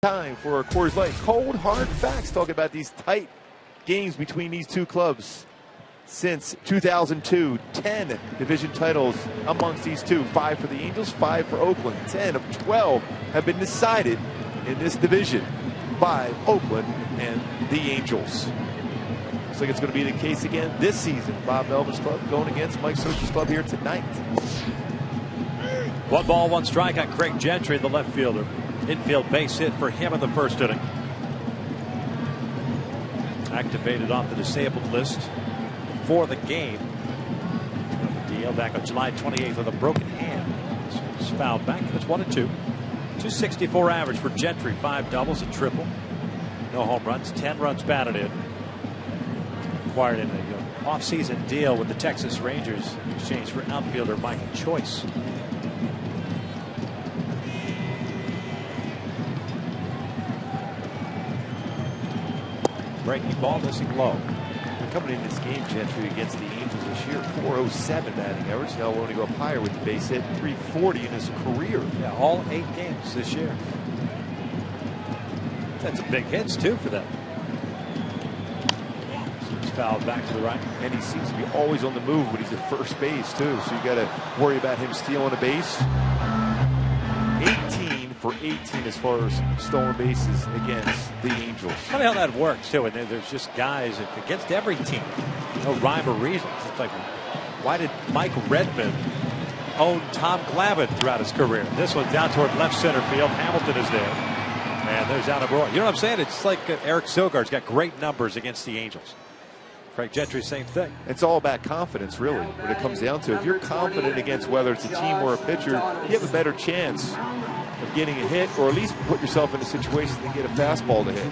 Time for a Coors Light cold hard facts, talking about these tight games between these two clubs. Since 2002, 10 division titles amongst these two. 5 for the Angels, 5 for Oakland. 10 of 12 have been decided in this division by Oakland and the Angels. Looks like it's going to be the case again this season. Bob Melvin's club going against Mike Scioscia's club here tonight. 1 ball, 1 strike on Craig Gentry, the left fielder. Infield base hit for him in the first inning. Activated off the disabled list for the game. DL back on July 28th with a broken hand. This was fouled back. It's 1-2. 264 average for Gentry. 5 doubles, a triple. No home runs. 10 runs batted in. Acquired in an offseason deal with the Texas Rangers in exchange for outfielder Michael Choice. Breaking ball, missing low. Coming in this game, Gentry, against the Angels this year, 407 batting average. Now willing to go up higher with the base hit, 340 in his career. Yeah, all 8 games this year. That's a big hits too for them. He's fouled back to the right. And he seems to be always on the move when he's at first base too. So you got to worry about him stealing a base. 18 for 18 as far as stolen bases against the Angels. Funny how that works too. And there's just guys against every team. No rhyme or reason. It's like, why did Mike Redmond own Tom Glavine throughout his career? This one's down toward left center field. Hamilton is there. And there's Alabroa. You know what I'm saying? It's like Eric Sogard's got great numbers against the Angels. Craig Gentry, same thing. It's all about confidence, really, when it comes down to it. If you're confident against whether it's a team or a pitcher, you have a better chance of getting a hit, or at least put yourself in a situation to get a fastball to hit.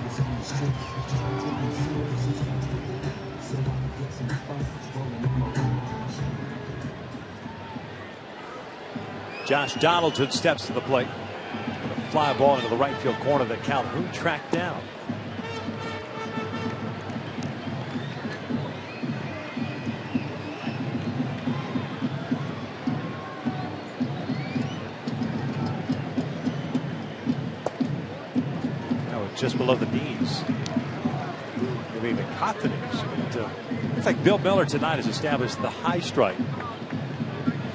Josh Donaldson steps to the plate. A fly ball into the right field corner that Calhoun tracked down. Just below the knees. Maybe even caught the knees. Looks like Bill Miller tonight has established the high strike.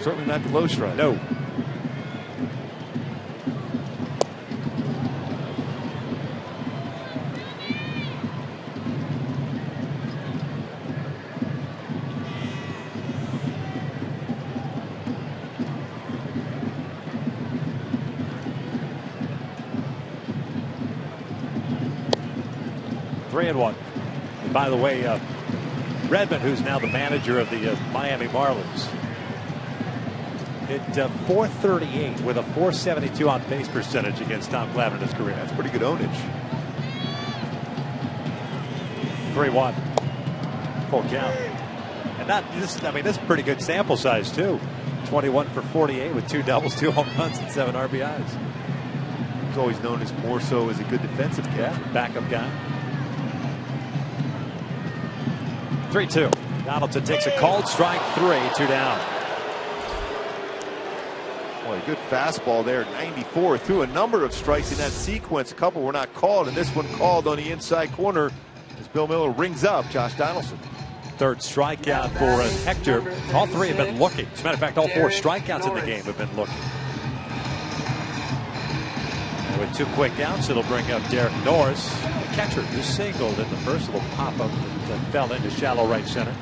Certainly not the low strike. No. And 1. And by the way, Redmond, who's now the manager of the Miami Marlins, hit .438 with a .472 on base percentage against Tom Glavine in his career. That's pretty good ownage. 3-1. Full count. And not this. I mean, this is a pretty good sample size too. 21 for 48 with 2 doubles, 2 home runs, and 7 RBIs. He's always known as more so as a good defensive catcher. Yeah, backup guy. 3-2. Donaldson takes a called strike, 3, 2 down. Boy, good fastball there, 94. Threw a number of strikes in that sequence. A couple were not called, and this one called on the inside corner as Bill Miller rings up Josh Donaldson. 3rd strikeout for Hector. All 3 have been looking. As a matter of fact, all 4 strikeouts in the game have been looking. And with 2 quick outs, it'll bring up Derek Norris, the catcher, who singled in the first little pop-up that fell into shallow right center.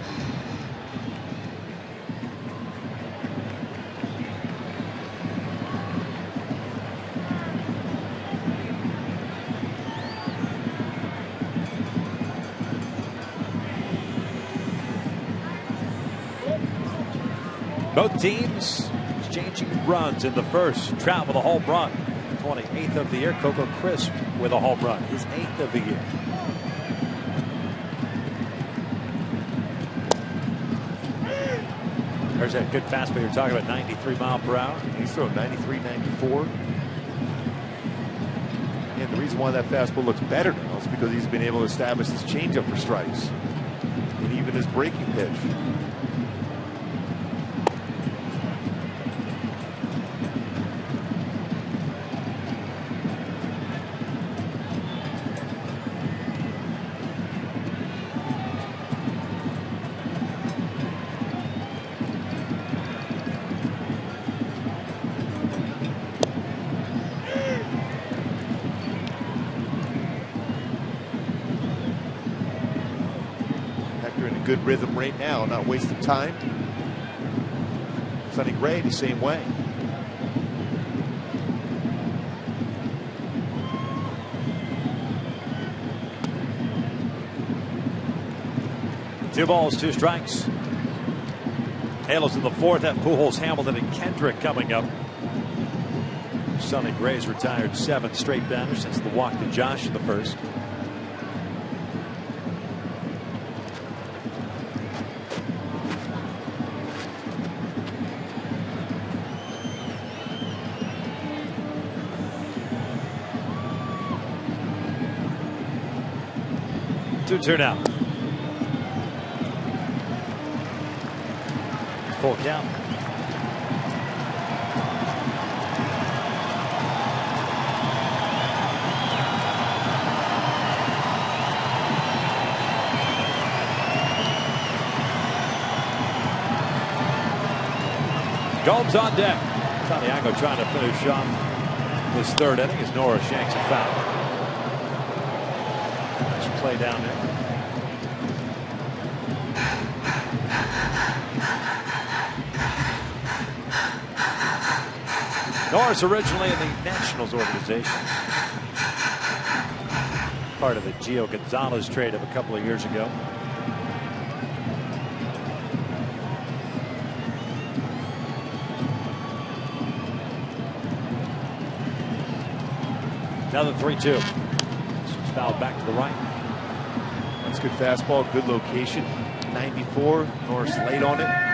Both teams exchanging runs in the first. Trout with a home run. 28th of the year. Coco Crisp with a home run. His 8th of the year. There's that good fastball you're talking about, 93 mile per hour. He's throwing 93, 94. And the reason why that fastball looks better now is because he's been able to establish his changeup for strikes. And even his breaking pitch. in good rhythm right now, not wasting time. Sonny Gray the same way. 2 balls, 2 strikes. Halos in the 4th. Have Pujols, Hamilton, and Kendrick coming up. Sonny Gray's retired 7 straight batters since the walk to Josh in the 1st. Two now. Full count. Gomes on deck. Santiago trying to finish off this 3rd inning as Nora shanks a foul. Nice play down there. Norris originally in the Nationals organization. Part of the Gio Gonzalez trade of a couple of years ago. Another 3-2. This one's fouled back to the right. That's good fastball, good location. 94. Norris late on it.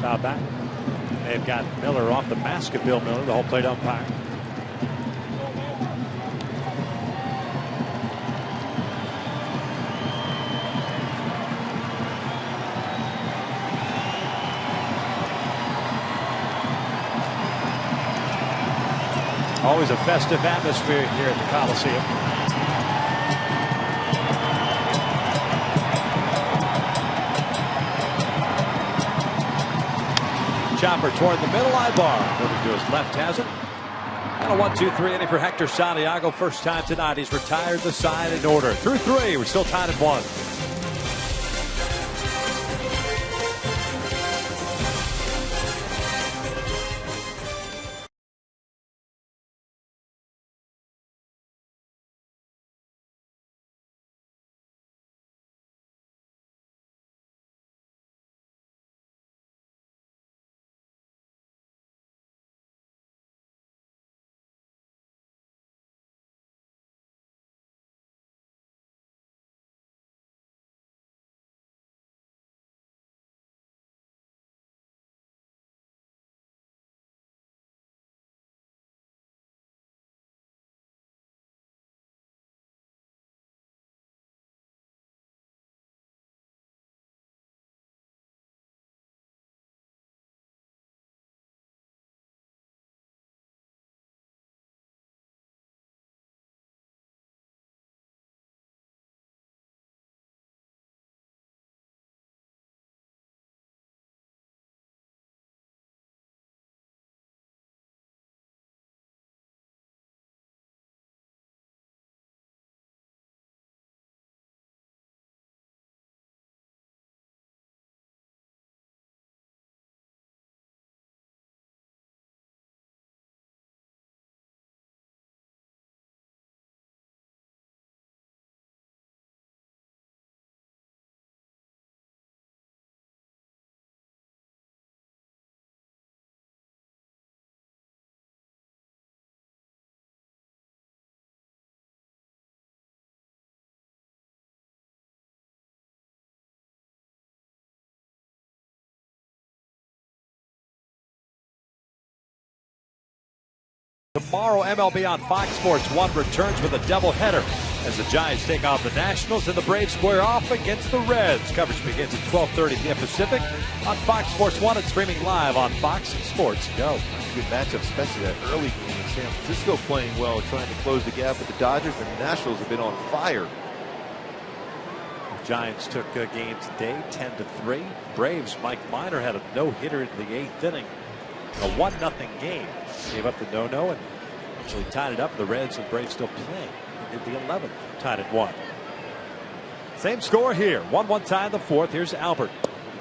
Foul back. They've got Miller off the mask of Bill Miller, the home plate umpire. Always a festive atmosphere here at the Coliseum. Chopper toward the middle, Ibar. Moving to his left, has it. And a 1-2-3 inning for Hector Santiago. First time tonight he's retired the side in order. Through 3, we're still tied at 1. Tomorrow, MLB on Fox Sports 1 returns with a doubleheader as the Giants take on the Nationals and the Braves square off against the Reds. Coverage begins at 12:30 p.m. Pacific on Fox Sports 1 and streaming live on Fox Sports Go. Good matchup, especially that early game. San Francisco playing well, trying to close the gap with the Dodgers, and the Nationals have been on fire. The Giants took a game today, 10-3. Braves, Mike Minor had a no-hitter in the 8th inning. A 1-0 game. Gave up the no-no and actually tied it up. The Reds and Braves still playing. They did the 11th, tied at 1. Same score here. 1-1 tie in the 4th. Here's Albert.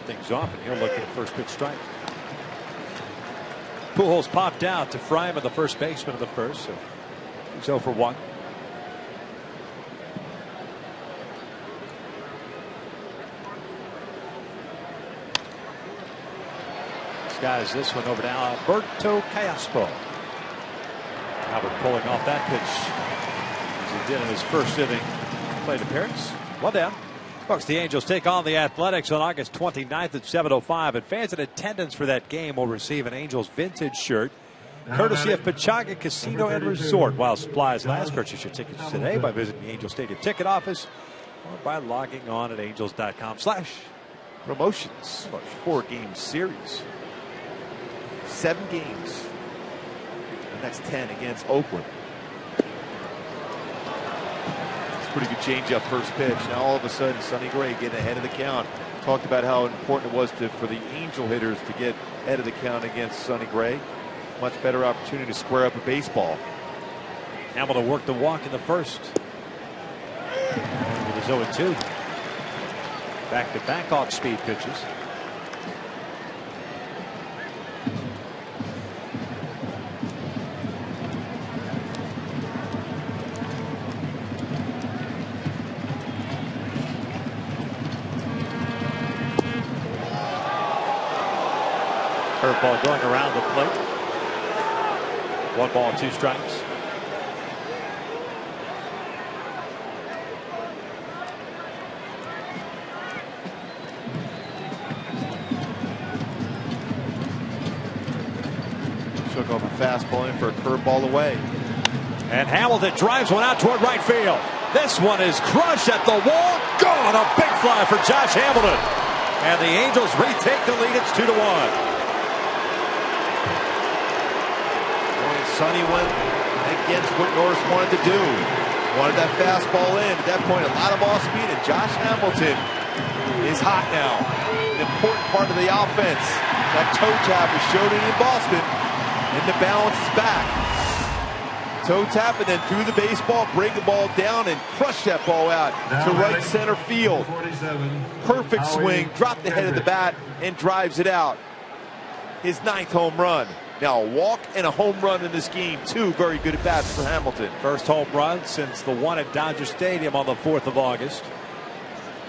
Things off, and he'll look at the first pitch strike. Pujols popped out to Fryman, the first baseman of the first. So he's 0 for 1. Skies this one over to Alberto Callaspo. Albert pulling off that pitch as he did in his first inning plate appearance. Well down. Folks, the Angels take on the Athletics on August 29th at 7:05. And fans in attendance for that game will receive an Angels vintage shirt courtesy of Pechanga Casino and Resort while supplies last. Purchase your tickets today by visiting the Angel Stadium ticket office or by logging on at angels.com/promotions. 4-game series. 7 games. The next 10 against Oakland. It's a pretty good changeup first pitch. Now all of a sudden, Sonny Gray getting ahead of the count. Talked about how important it was for the Angel hitters to get ahead of the count against Sonny Gray. Much better opportunity to square up a baseball. Hamilton worked the walk in the first. It was 0-2. Back-to-back off-speed pitches. Curveball going around the plate. 1 ball, 2 strikes. Shook off a fastball in for a curveball away. And Hamilton drives one out toward right field. This one is crushed at the wall. Gone. A big fly for Josh Hamilton. And the Angels retake the lead. It's 2-1. Sonny went against what Norris wanted to do. Wanted that fastball in. At that point, a lot of off speed, and Josh Hamilton is hot now. An important part of the offense. That toe tap is showed it in Boston, and the balance is back. Toe tap and then threw the baseball, bring the ball down, and crush that ball out to right center field. Perfect swing, dropped the head of the bat, and drives it out. His 9th home run. Now a walk and a home run in this game. 2 very good at-bats for Hamilton. First home run since the one at Dodger Stadium on the 4th of August.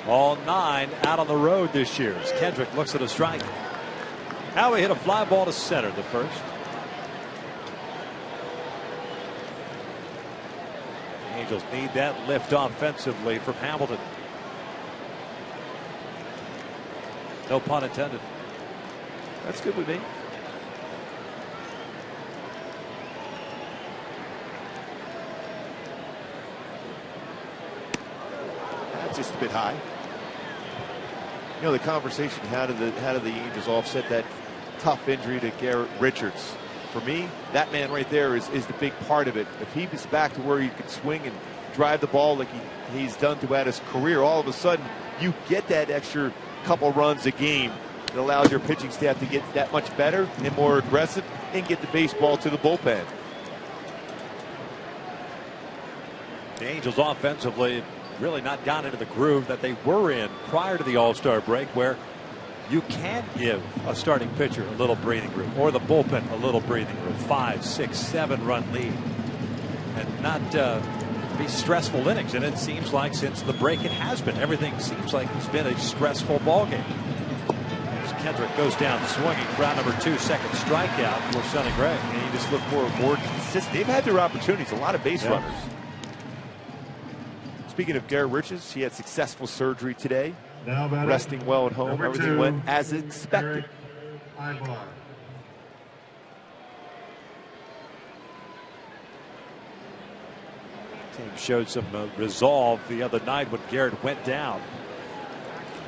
All 9 out on the road this year as Kendrick looks at a strike. Howie hit a fly ball to center the first. The Angels need that lift offensively from Hamilton. No pun intended. That's good with me. Just a bit high. You know, the conversation, how did the Angels offset that tough injury to Garrett Richards? For me, that man right there is the big part of it. If he was back to where he could swing and drive the ball like he's done throughout his career, all of a sudden you get that extra couple runs a game. It allows your pitching staff to get that much better and more aggressive and get the baseball to the bullpen. The Angels offensively really not gotten into the groove that they were in prior to the All-Star break, where you can give a starting pitcher a little breathing room or the bullpen a little breathing room, 5, 6, 7 run lead, and not be stressful innings. And it seems like since the break it has been. Everything seems like it's been a stressful ball game. As Kendrick goes down swinging, round number 2, second strikeout for Sonny Gray. And you just look for more consistent. They've had their opportunities, a lot of base runners. Speaking of Garrett Richards, he had successful surgery today. Resting well at home. Everything went as expected. Game showed some resolve the other night when Garrett went down.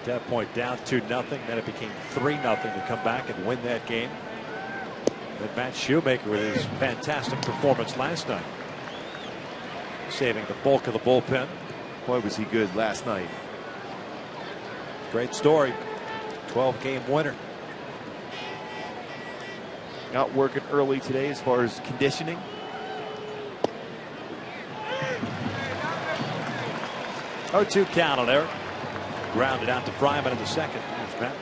At that point, down 2-0. Then it became 3-0 to come back and win that game. Then Matt Shoemaker with his fantastic performance last night, saving the bulk of the bullpen. Boy, was he good last night. Great story. 12-game winner. Out working early today as far as conditioning. Oh, 2 count on Eric. Grounded out to Fryman in the second. There's Matt.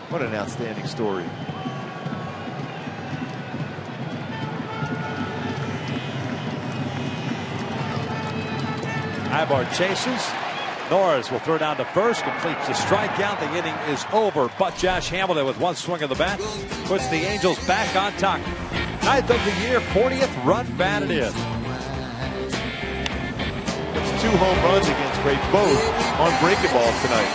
What an outstanding story. Ibar chases. Norris will throw down to first, completes the strikeout. The inning is over, but Josh Hamilton with one swing of the bat puts the Angels back on top. 9th of the year, 40th run batted in. That's 2 home runs against Ray, both on breaking balls tonight.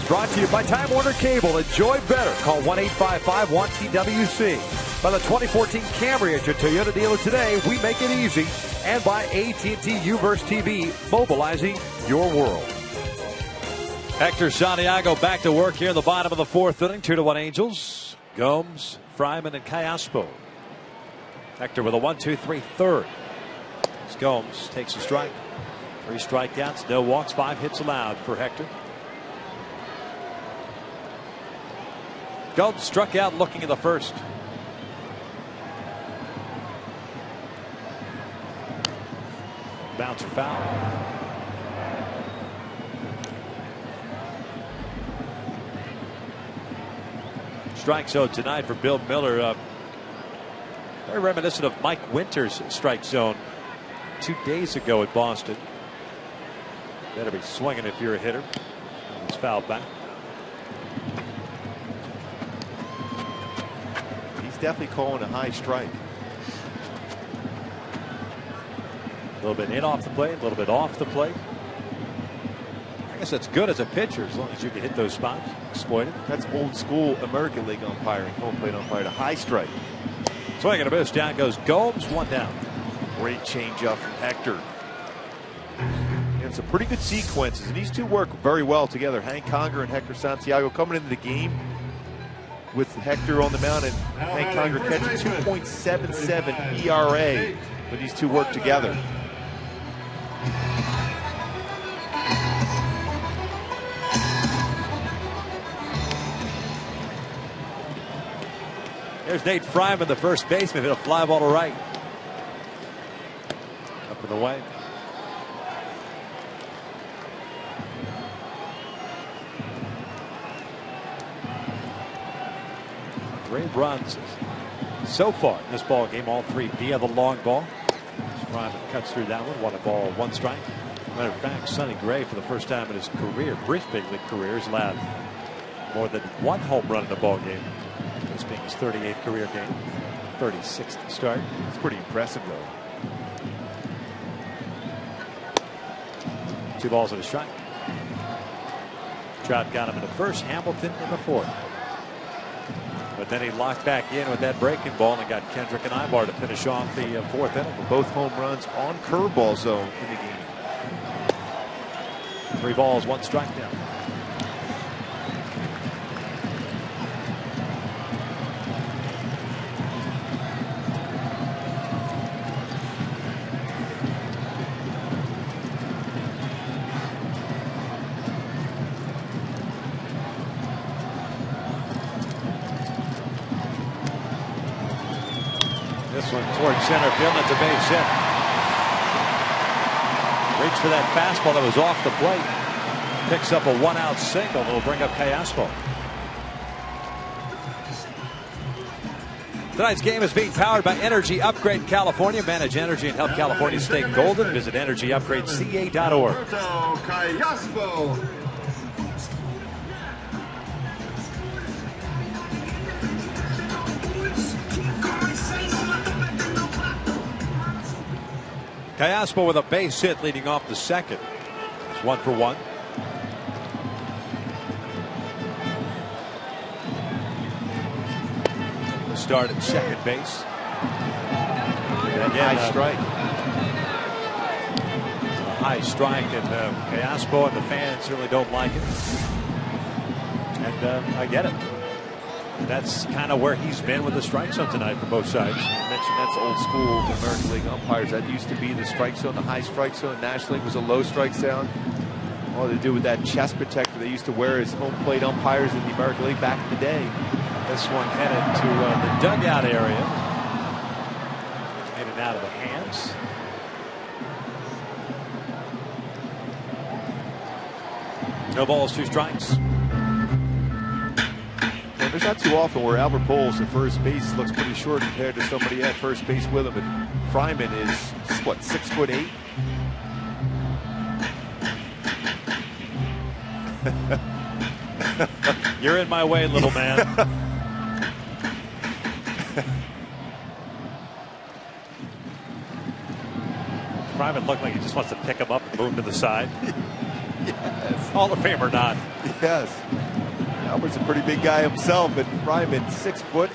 Brought to you by Time Warner Cable. Enjoy better. Call 1-855-1-TWC. By the 2014 Camry at your Toyota dealer today. We make it easy. And by AT&T Uverse TV, mobilizing your world. Hector Santiago back to work here in the bottom of the 4th inning. 2-1 Angels. Gomes, Fryman, and Callaspo. Hector with a 1-2-3 third. As Gomes takes a strike. 3 strikeouts, no walks, 5 hits allowed for Hector. Gomes struck out looking in the first. Bouncer foul. Strike zone tonight for Bill Miller. Very reminiscent of Mike Winter's strike zone 2 days ago at Boston. Better be swinging if you're a hitter. It's fouled back. Definitely calling a high strike. A little bit in off the plate, a little bit off the plate. I guess that's good as a pitcher as long as you can hit those spots, exploit it. That's old school American League umpiring, home plate umpire, a high strike. Swing and a miss. Down goes Gomes, 1 down. Great changeup from Hector. And some pretty good sequences, and these two work very well together. Hank Conger and Hector Santiago coming into the game with Hector on the mound and Hank Conger catching 2.77 ERA when these two work together. There's Nate Fryman, the first baseman, hit a fly ball to right. Up and away. Three runs so far in this ball game, all 3 via the long ball. Fryman cuts through that one. 1 strike. Matter of fact, Sonny Gray, for the first time in his career, brief big league career, has allowed more than 1 home run in the ball game. This being his 38th career game, 36th start. It's pretty impressive, though. 2 balls and a strike. Trout got him in the first, Hamilton in the 4th. But then he locked back in with that breaking ball and got Kendrick and Ibar to finish off the 4th inning. Both home runs on curveball zone in the game. 3 balls, 1 strike now. This one towards center field. That's a base hit. Reach for that fastball that was off the plate. Picks up a 1-out single that will bring up Callaspo. Tonight's game is being powered by Energy Upgrade California. Manage energy and help California stay golden. Visit energyupgradeca.org. Roberto Callaspo. Callaspo with a base hit leading off the 2nd. It's 1 for 1. Start at second base. And again, high strike. A high strike, and Callaspo and the fans certainly don't like it. And I get it. That's kind of where he's been with the strike zone tonight for both sides. You mentioned that's old school American League umpires. That used to be the strike zone, the high strike zone. National League was a low strike zone. All they do with that chest protector they used to wear as home plate umpires in the American League back in the day. This one headed to the dugout area. In and out of the hands. No balls, 2 strikes. Well, there's not too often where Albert Pujols at first base looks pretty short compared to somebody at first base with him. But Fryman is, what, 6'8"? You're in my way, little man. Fryman looked like he just wants to pick him up and move him to the side. Yes. Hall of Fame or not. Yes. Albert's a pretty big guy himself, but Fryman 6'8".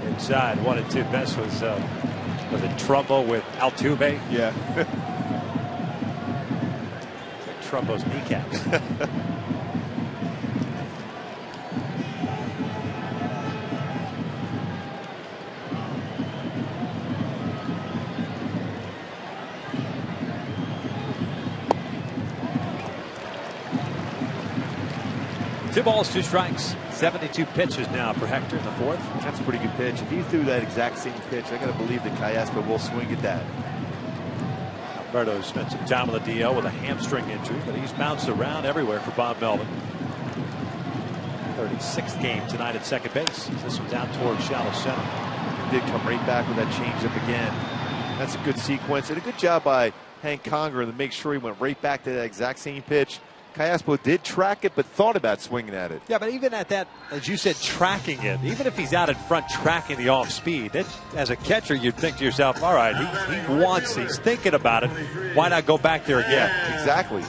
Inside, 1-2 best was it Trumbo with Altuve? Yeah. Trumbo's kneecaps. Two balls, 2 strikes. 72 pitches now for Hector in the 4th. That's a pretty good pitch. If he threw that exact same pitch, I got to believe that Callaspo will swing at that. Alberto spent some time on the DL with a hamstring injury, but he's bounced around everywhere for Bob Melvin. 36th game tonight at second base. This one's out towards shallow center. He did come right back with that changeup again. That's a good sequence and a good job by Hank Conger to make sure he went right back to that exact same pitch. Callaspo did track it, but thought about swinging at it. Yeah, but even at that, as you said, tracking it, even if he's out in front tracking the off speed, as a catcher, you'd think to yourself, all right, he's thinking about it. Why not go back there again? Yeah, exactly.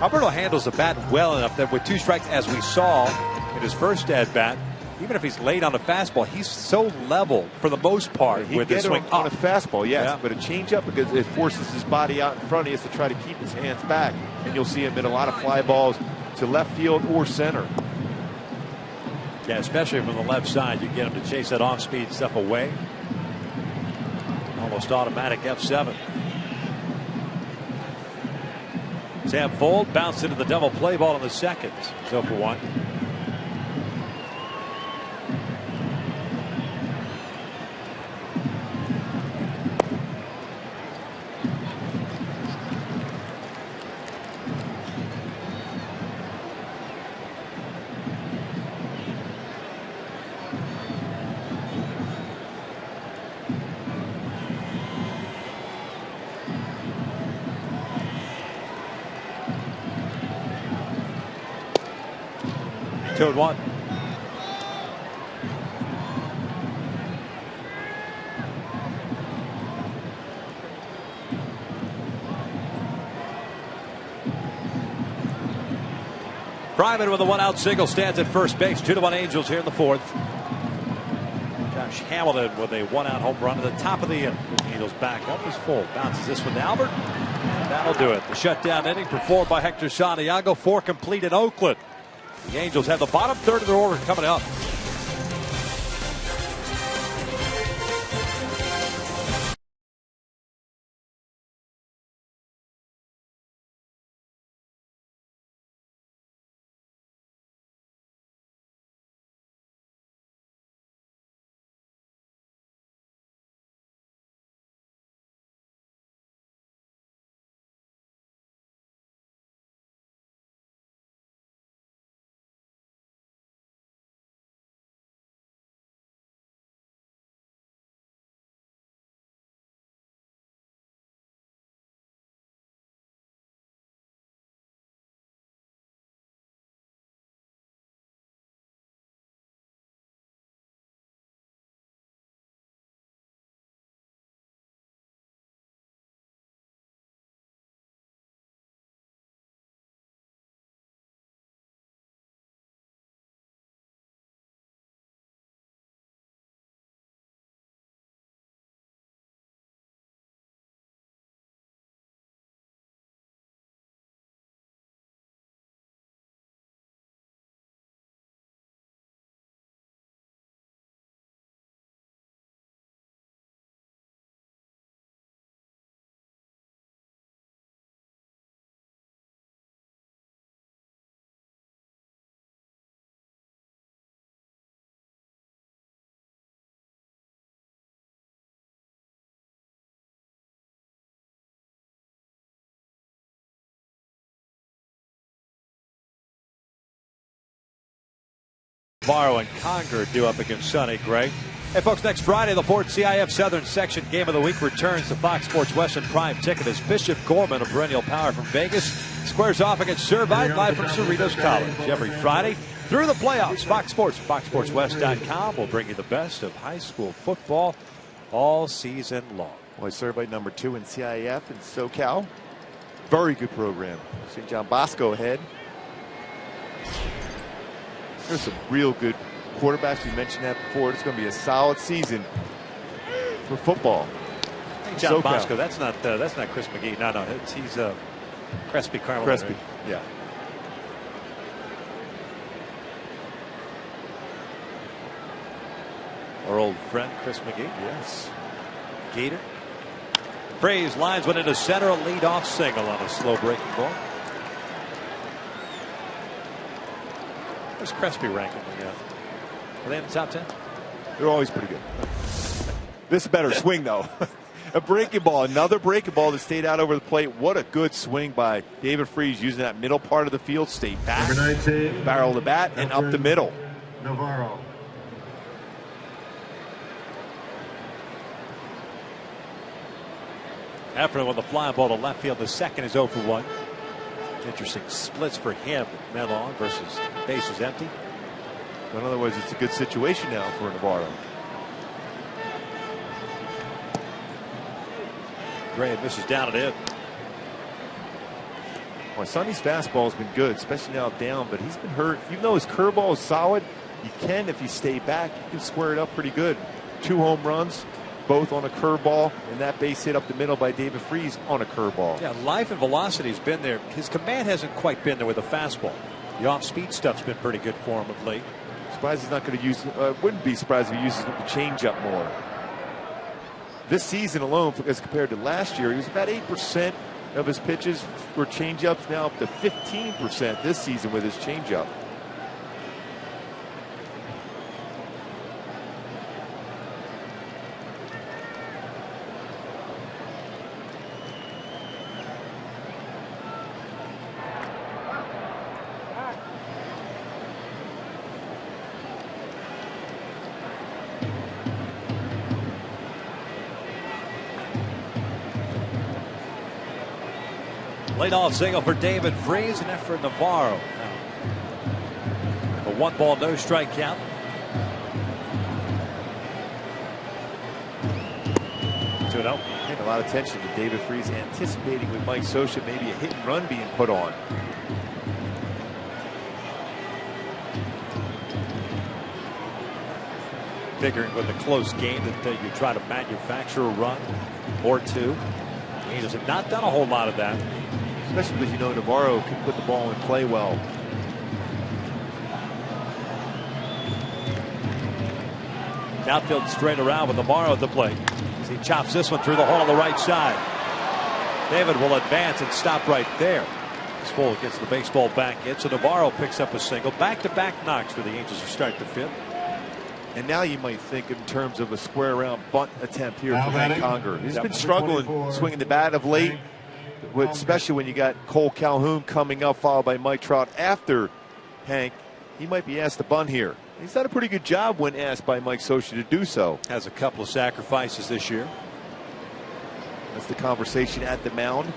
Alberto handles the bat well enough that with 2 strikes, as we saw in his first at bat, even if he's late on a fastball, he's so level for the most part with his swing on a fastball, yes, but a changeup because it forces his body out in front. He has to try to keep his hands back, and you'll see him hit a lot of fly balls to left field or center. Yeah, especially from the left side, you get him to chase that off-speed stuff away. Almost automatic F7. Sam Fold bounced into the double play ball in the 2nd. 0 for 1. 2-1. Fryman with a 1-out single stands at first base. 2-1 Angels here in the fourth. Josh Hamilton with a 1-out home run at the top of the inning. Angels back up is full. Bounces this one to Albert. And that'll do it. The shutdown inning performed by Hector Santiago. 4 complete in Oakland. The Angels have the bottom third of their order coming up. Navarro and Conger due up against Sonny Gray. Hey folks, next Friday the Ford CIF Southern Section Game of the Week returns to Fox Sports Western Prime Ticket as Bishop Gorman of Perennial Power from Vegas squares off against Servite live from Cerritos College. Every Friday through the playoffs, Fox Sports, FoxSportsWest.com will bring you the best of high school football all season long. Boy, Servite number 2 in CIF and SoCal. Very good program. St. John Bosco ahead. There's some real good quarterbacks. We mentioned that before. It's going to be a solid season for football. John Bosco, that's not Chris McGee. No, he's Crespi Carmel. Crespi, right? yeah. Our old friend Chris McGee. Yes. Gator. Fraze lines one into center, a leadoff single on a slow breaking ball. Where's Crespi ranking? Are they in the top 10? They're always pretty good. This is a better swing, though. A breaking ball, another breaking ball that stayed out over the plate. What a good swing by David Freese using that middle part of the field. Stayed back, barrel the bat, and up the middle. Navarro. After with a fly ball to left field, the second is 0 for 1. Interesting splits for him. Men on versus bases empty. In other words, it's a good situation now for Navarro. Gray misses down and in. Well, Sonny's fastball has been good, especially now down, but he's been hurt. Even though his curveball is solid, you can, if you stay back, you can square it up pretty good. 2 home runs, both on a curveball, and that base hit up the middle by David Freese on a curveball. Yeah, life and velocity has been there. His command hasn't quite been there with a fastball. The off-speed stuff's been pretty good for him of late. Surprised he's not going to use. Wouldn't be surprised if he uses the changeup more. This season alone, as compared to last year, he was about 8% of his pitches were changeups. Now up to 15% this season with his changeup. Leadoff single for David Freese and Efren Navarro. A 1 ball, no strike count. Paying a lot of attention to David Freese, anticipating with Mike Scioscia maybe a hit and run being put on. Figuring with a close game that you try to manufacture a run or two. The Angels have not done a whole lot of that. Especially because, you know, Navarro can put the ball in play well. Outfield straight around with Navarro at the plate. As he chops this one through the hole on the right side. David will advance and stop right there. This Full gets the baseball back in, so Navarro picks up a single. Back-to-back knocks for the Angels to start the 5th. And now you might think in terms of a square around bunt attempt here for Hank Conger. He's been struggling swinging the bat of late, especially when you got Cole Calhoun coming up, followed by Mike Trout after Hank. He might be asked to bunt here. He's done a pretty good job when asked by Mike Scioscia to do so. Has a couple of sacrifices this year. That's the conversation at the mound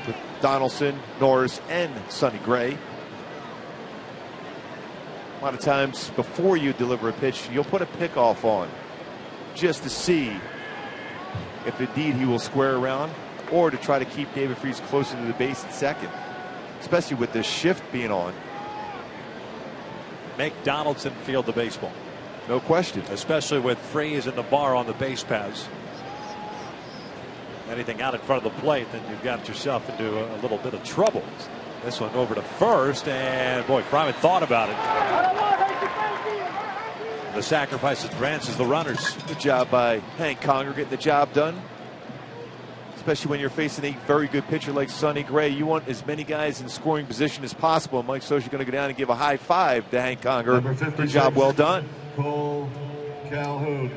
with Donaldson, Norris, and Sonny Gray. A lot of times before you deliver a pitch, you'll put a pickoff on just to see if indeed he will square around, or to try to keep David Freese closer to the base at second, especially with this shift being on. Make Donaldson field the baseball. No question. Especially with Freese and Navarro on the base paths. Anything out in front of the plate, then you've got yourself into a little bit of trouble. This one over to first, and boy, Fryman thought about it. The sacrifice advances the runners. Good job by Hank Conger getting the job done. Especially when you're facing a very good pitcher like Sonny Gray. You want as many guys in scoring position as possible. Mike Scioscia going to go down and give a high five to Hank Conger. Good job, well done. Cole Calhoun.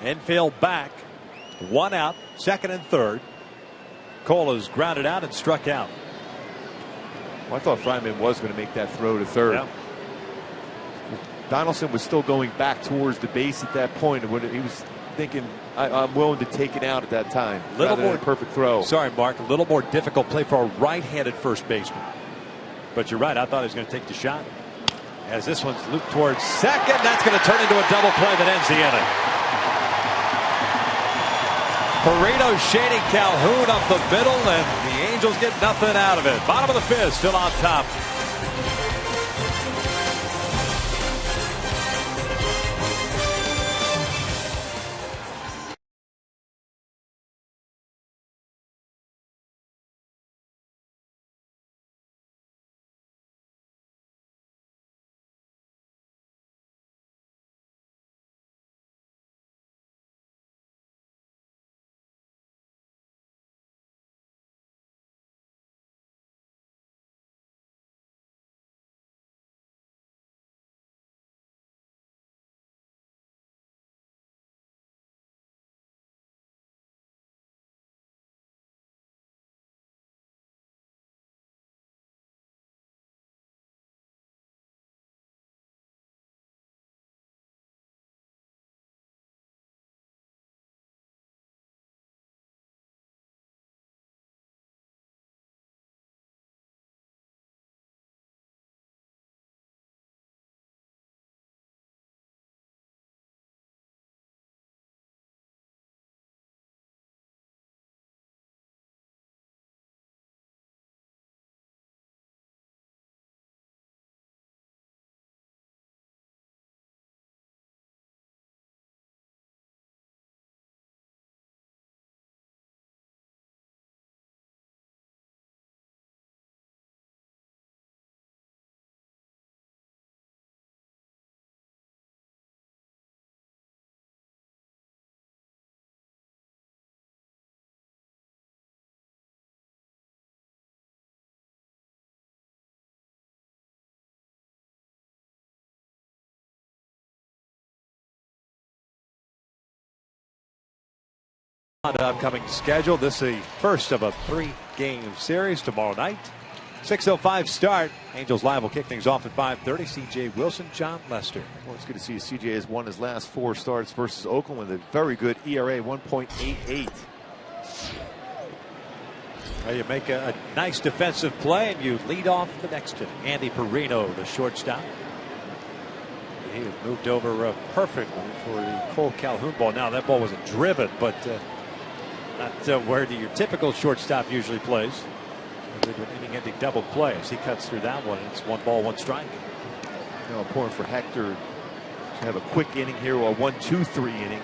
Infield back. 1 out, 2nd and 3rd. Cole is grounded out and struck out. Well, I thought Fryman was going to make that throw to third. Yeah. Donaldson was still going back towards the base at that point. He was thinking, I'm willing to take it out at that time. Little more perfect throw. Sorry, Mark. A little more difficult play for a right-handed first baseman. But you're right. I thought he was going to take the shot. As this one's looped towards second, that's going to turn into a double play that ends the inning. Perino shading Calhoun up the middle, and the Angels get nothing out of it. Bottom of the 5th, still on top. On the upcoming schedule, this is the first of a 3-game series tomorrow night. 6:05 start. Angels Live will kick things off at 5:30. C.J. Wilson, John Lester. Well, it's good to see C.J. has won his last 4 starts versus Oakland with a very good ERA, 1.88. Well, you make a nice defensive play and you lead off the next inning. Andy Perino, the shortstop. He had moved over perfectly for the Cole Calhoun ball. Now that ball wasn't driven, but not where your typical shortstop usually plays. They do an inning-ending double play as he cuts through that one. It's 1 ball, 1 strike. You know, important for Hector to have a quick inning here, a 1-2-3 inning.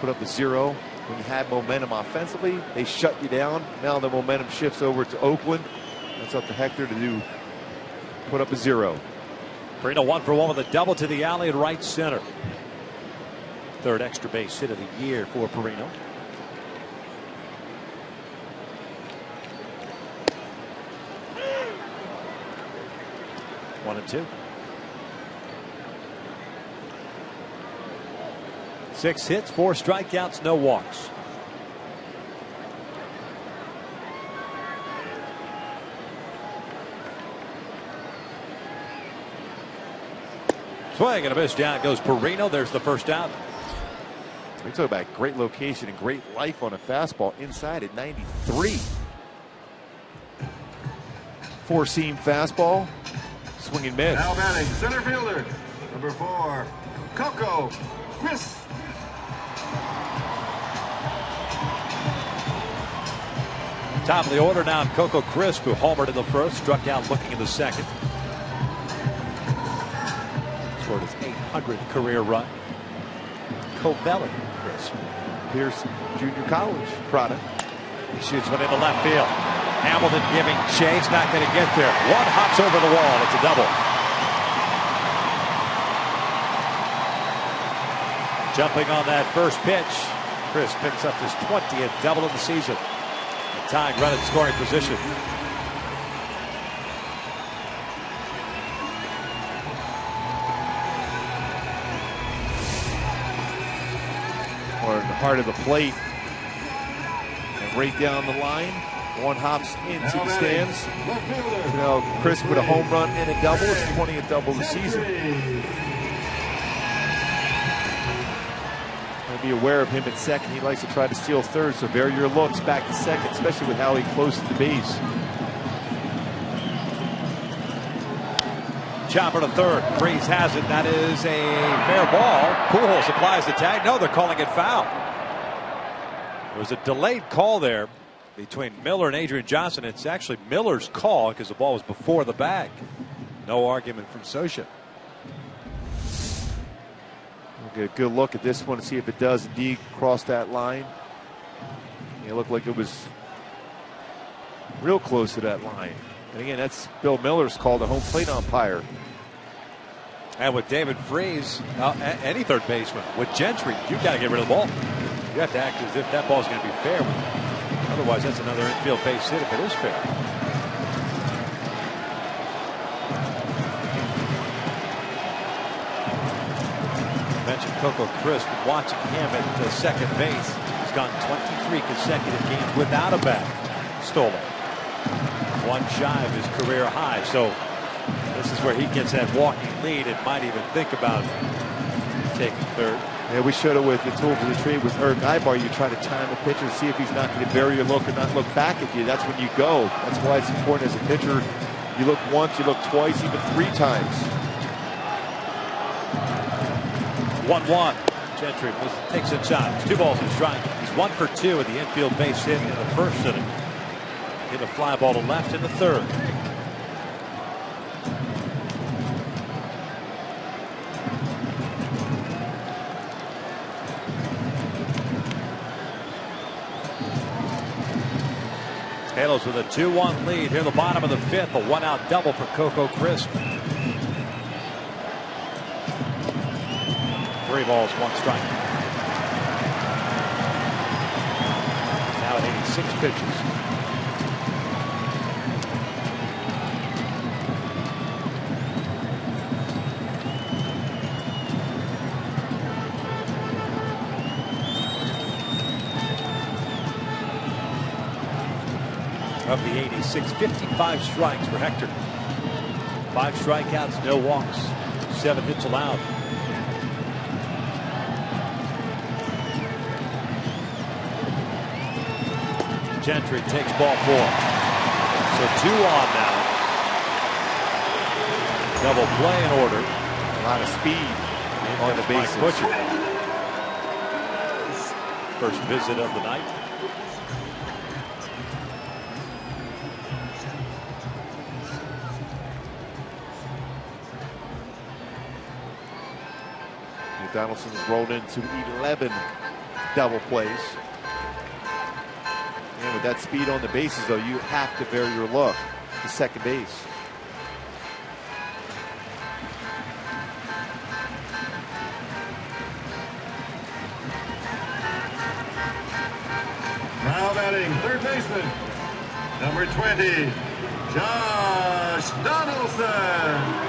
Put up a 0. When you have momentum offensively, they shut you down. Now the momentum shifts over to Oakland. That's up to Hector to put up a 0. Perino 1 for 1 with a double to the alley at right center. 3rd extra base hit of the year for Perino. One and 2. 6 hits, 4 strikeouts, no walks. Swing and a miss. Down goes Perino. There's the first out. We talk about great location and great life on a fastball inside at 93. 4-seam fastball. Swing and miss. Now batting, center fielder, number 4, Coco Crisp. Top of the order now, Coco Crisp, who homered in the first, struck out looking in the second. Scored his 800th career run. Covelli Crisp, Pierce Junior College product. He shoots one into left field. Hamilton giving chase, not going to get there. One hops over the wall. It's a double. Jumping on that first pitch, Chris picks up his 20th double of the season. A tying run in scoring position. Or in the heart of the plate. And right down the line. One hops into the stands. Now Chris with a home run and a double. It's 20th double of the season. Be aware of him at second. He likes to try to steal third, so vary your looks back to second, especially with how he closes the base. Chopper to third. Freeze has it. That is a fair ball. Pujols applies the tag. No, they're calling it foul. There was a delayed call there between Miller and Adrian Johnson. It's actually Miller's call because the ball was before the bag. No argument from Scioscia. We'll get a good look at this one to see if it does indeed cross that line. It looked like it was real close to that line. And again, that's Bill Miller's call, the home plate umpire. And with David Freese, any third baseman, with Gentry, you've got to get rid of the ball. You have to act as if that ball's going to be fair. Otherwise, that's another infield base hit if it is fair. Mentioned Coco Crisp, watching him at second base. He's gone 23 consecutive games without a bag stolen. One shy of his career high. So this is where he gets that walking lead and might even think about taking third. Yeah, we showed it with the tool for the trade with Eric Ibar. You try to time a pitcher and see if he's not going to bury your look or not look back at you. That's when you go. That's why it's important as a pitcher. You look once, you look twice, even 3 times. 1-1. Gentry takes it shot. 2 balls and strike. He's 1 for 2 at the infield base hit in the first inning. Hit a fly ball to left in the third. Halos with a 2-1 lead here in the bottom of the 5th. A 1-out double for Coco Crisp. 3 balls, 1 strike. Now at 86 pitches. Of the 86, 55 strikes for Hector. 5 strikeouts, no walks, 7 hits allowed. Gentry takes ball 4. So 2 on now. Double play in order. A lot of speed on the bases. First visit of the night. Donaldson's rolled into 11 double plays. And with that speed on the bases, though, you have to vary your look to second base. Now batting, third baseman, number 20, Josh Donaldson.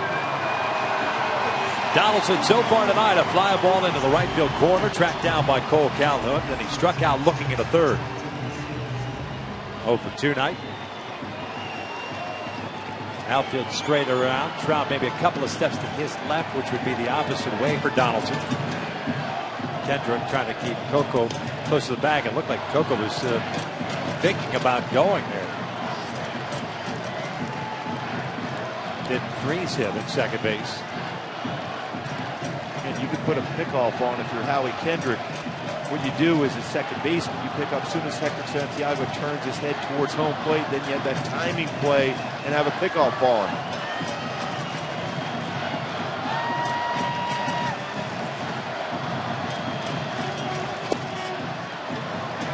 Donaldson so far tonight, a fly ball into the right field corner, tracked down by Cole Calhoun. Then he struck out looking at a third. 0 for 2 night. Outfield straight around. Trout maybe a couple of steps to his left, which would be the opposite way for Donaldson. Kendrick trying to keep Coco close to the bag. It looked like Coco was thinking about going there. Didn't freeze him at second base. And you could put a pickoff on if you're Howie Kendrick. What you do is, at second base, you pick up as soon as Hector Santiago turns his head towards home plate, then you have that timing play and have a pickoff on.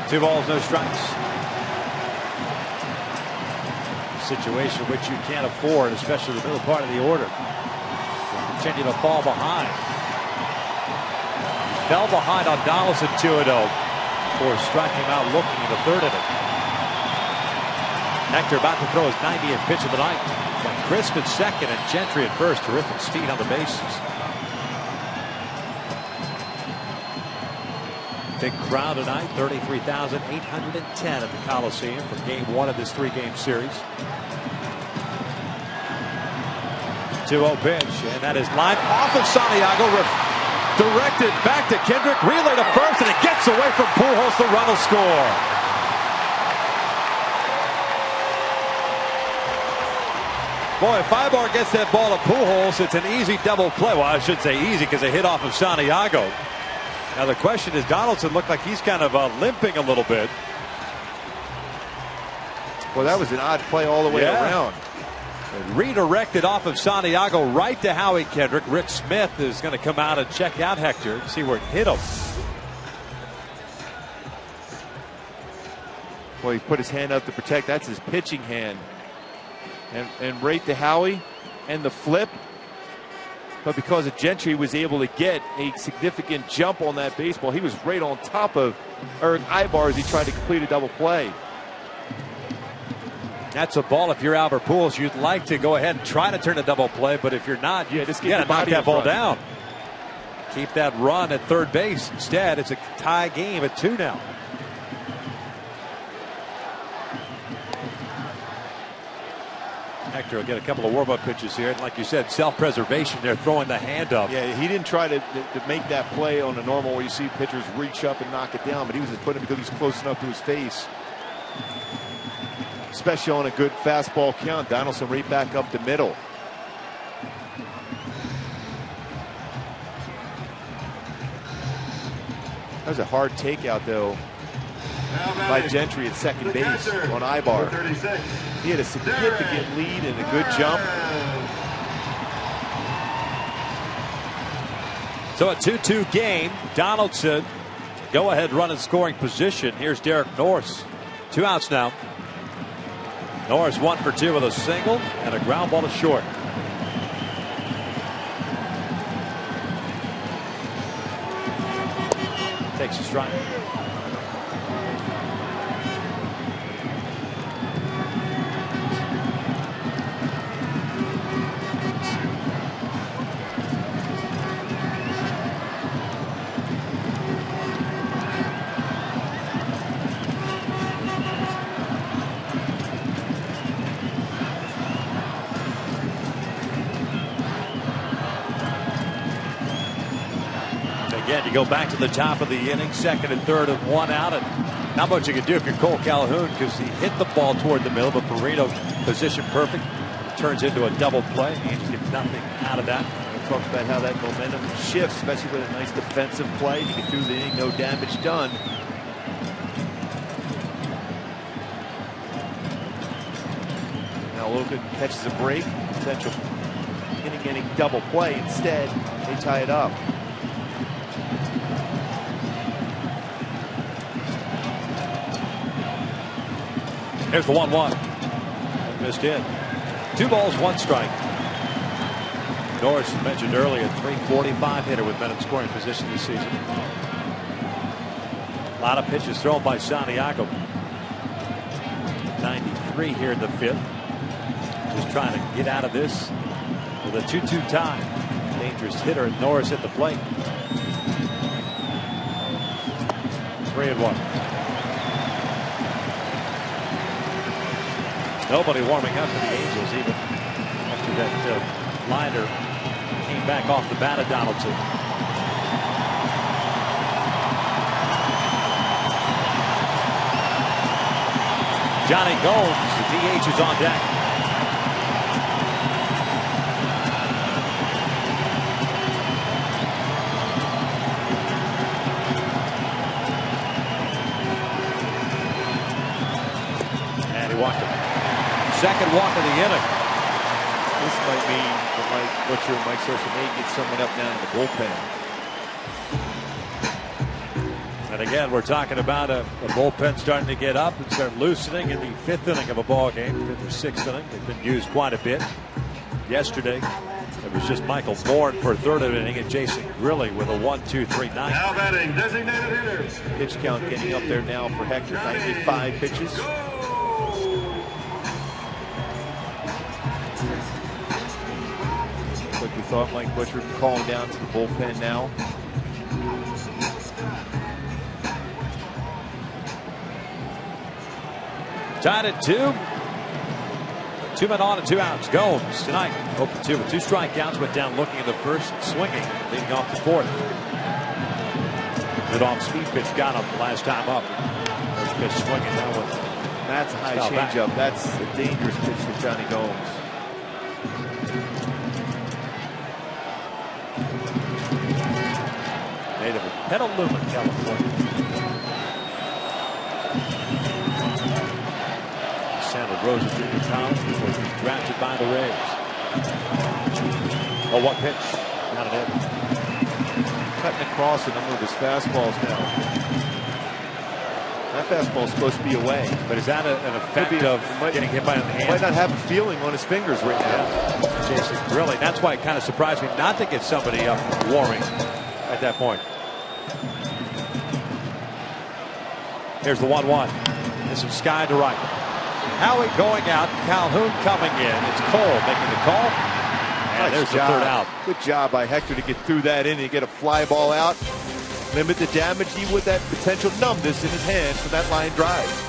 2 balls, no strikes. Situation which you can't afford, especially the middle part of the order. Continue to fall behind. Fell behind on Donaldson 2-0 before striking him out looking in the third inning. Hector about to throw his 90th pitch of the night. Crisp at second and Gentry at first. Terrific speed on the bases. Big crowd tonight, 33,810 at the Coliseum for game 1 of this 3-game series. 2-0 pitch, and that is line off of Santiago. Directed back to Kendrick, relay to first, and it gets away from Pujols. The run will score. Boy, if Ibar gets that ball to Pujols, it's an easy double play. Well, I should say easy because they hit off of Santiago. Now the question is, Donaldson looked like he's kind of limping a little bit. Well, that was an odd play all the way around. Redirected off of Santiago right to Howie Kendrick. Rick Smith is going to come out and check out Hector and see where it hit him. Well, he put his hand up to protect. That's his pitching hand. And right to Howie and the flip. But because of Gentry was able to get a significant jump on that baseball, he was right on top of Eric Ibar as he tried to complete a double play. That's a ball. If you're Albert Pujols, you'd like to go ahead and try to turn a double play, but if you're not, you just got to knock that ball down. Keep that run at third base. Instead, it's a tie game at 2 now. Hector will get a couple of warm-up pitches here. And like you said, self-preservation there, throwing the hand up. Yeah, he didn't try to make that play on a normal where you see pitchers reach up and knock it down, but he was just putting it because he was close enough to his face. Especially on a good fastball count. Donaldson right back up the middle. That was a hard takeout, though, by Gentry at second base on Ibar. He had a significant lead and a good jump. So a 2-2 game. Donaldson, go ahead run in scoring position. Here's Derek Norris. 2 outs now. Norris 1 for 2 with a single and a ground ball to short. Takes a strike. Again, you go back to the top of the inning, second and third and 1 out, and not much you can do if you're Cole Calhoun because he hit the ball toward the middle, but Perino position perfect. Turns into a double play. The Angels get nothing out of that. We talked about how that momentum shifts, especially with a nice defensive play. You get through the inning, no damage done. Now Oakland catches a break, potential inning double play. Instead, they tie it up. Here's the 1-1. Missed in. 2 balls, 1 strike. Norris, as mentioned earlier, 345 hitter with men in scoring position this season. A lot of pitches thrown by Santiago. 93 here in the 5th. Just trying to get out of this with a 2-2 tie. Dangerous hitter, and Norris at the plate. 3-1. Nobody warming up for the Angels even after that liner came back off the bat of Donaldson. Johnny Gomes, the DH is on deck. And he walked him. Second walk of the inning. This might mean that Mike Butcher and Mike Scherzer may get someone up now in the bullpen. And again, we're talking about a bullpen starting to get up and start loosening in the 5th inning of a ball game, 5th or 6th inning. They've been used quite a bit. Yesterday, it was just Michael Bourne for a 3rd inning and Jason Grilli with a 1-2-3-9. Now batting designated hitters. Pitch count getting up there now for Hector. 95 pitches. Like we thought, Mike Butcher calling down to the bullpen now. Tied at 2. 2 men on and 2 outs. Gomes tonight 0-2 with 2 strikeouts. Went down looking in the 1st, swinging, leading off the 4th. Good off speed pitch got him last time up. First pitch swinging that one. That's a high changeup. That's a dangerous pitch for Johnny Gomes. Native of Petaluma, California. Santa Rosa Junior College before he was drafted by the Rays. Oh, what pitch? Not an hit. Cutting across a number of his fastballs now. That fastball's supposed to be away. But is that an effect of getting hit by the hand? Might not have a feeling on his fingers right now. Jason Grilli. That's why it kind of surprised me not to get somebody up warming at that point. Here's the 1-1. This is Sky to right. Howie going out. Calhoun coming in. It's Cole making the call. And there's the 3rd out. Good job by Hector to get through that inning, get a fly ball out, limit the damage, even with that potential numbness in his hand for that line drive.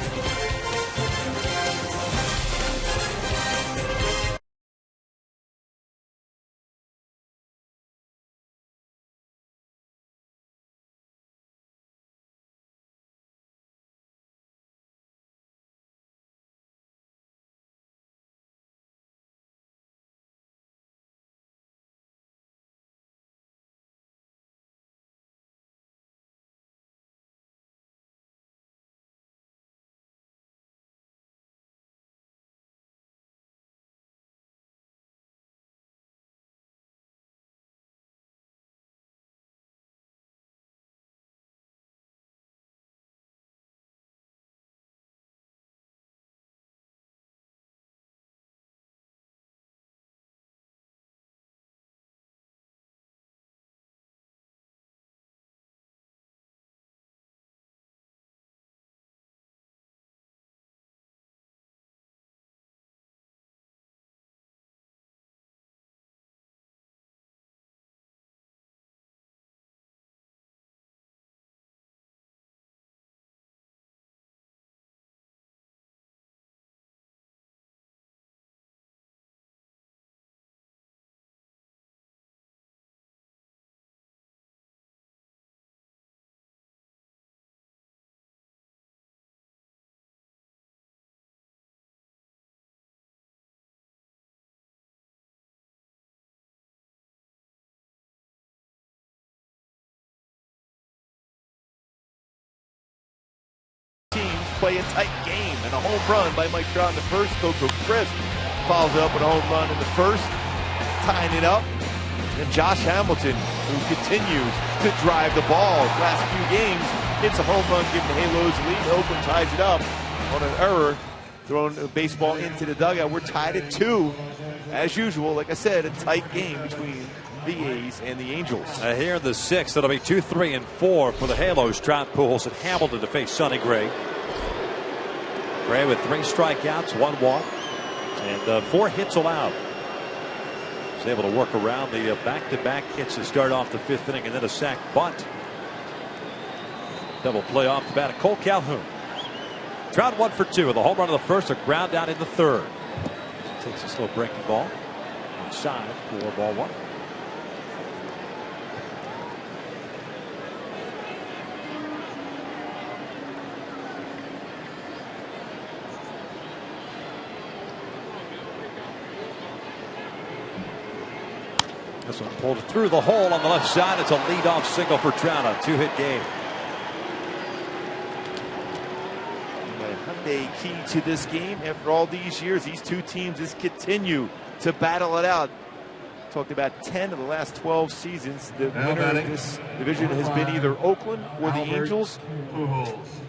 play a tight game, and a home run by Mike Trout in the first. Coco Crisp follows up with a home run in the first, tying it up. And Josh Hamilton, who continues to drive the ball last few games, hits a home run, giving the Halos the lead. Oakland ties it up on an error, throwing a baseball into the dugout. We're tied at 2. As usual, like I said, a tight game between the A's and the Angels. Here in the 6th, it'll be 2, 3, and 4 for the Halos. Trout, Pujols, and Hamilton to face Sonny Gray. Gray with 3 strikeouts, 1 walk, and 4 hits allowed. Was able to work around the back-to-back hits to start off the 5th inning, and then a sac bunt. Double play off the bat of Cole Calhoun. Trout 1 for 2 with a home run in the first, a ground out in the 3rd. Takes a slow breaking ball inside for ball 1. This one pulled through the hole on the left side. It's a leadoff single for Trout, a 2-hit game. The key to this game after all these years, these two teams just continue to battle it out. Talked about 10 of the last 12 seasons. The winner of this division has been either Oakland or the Angels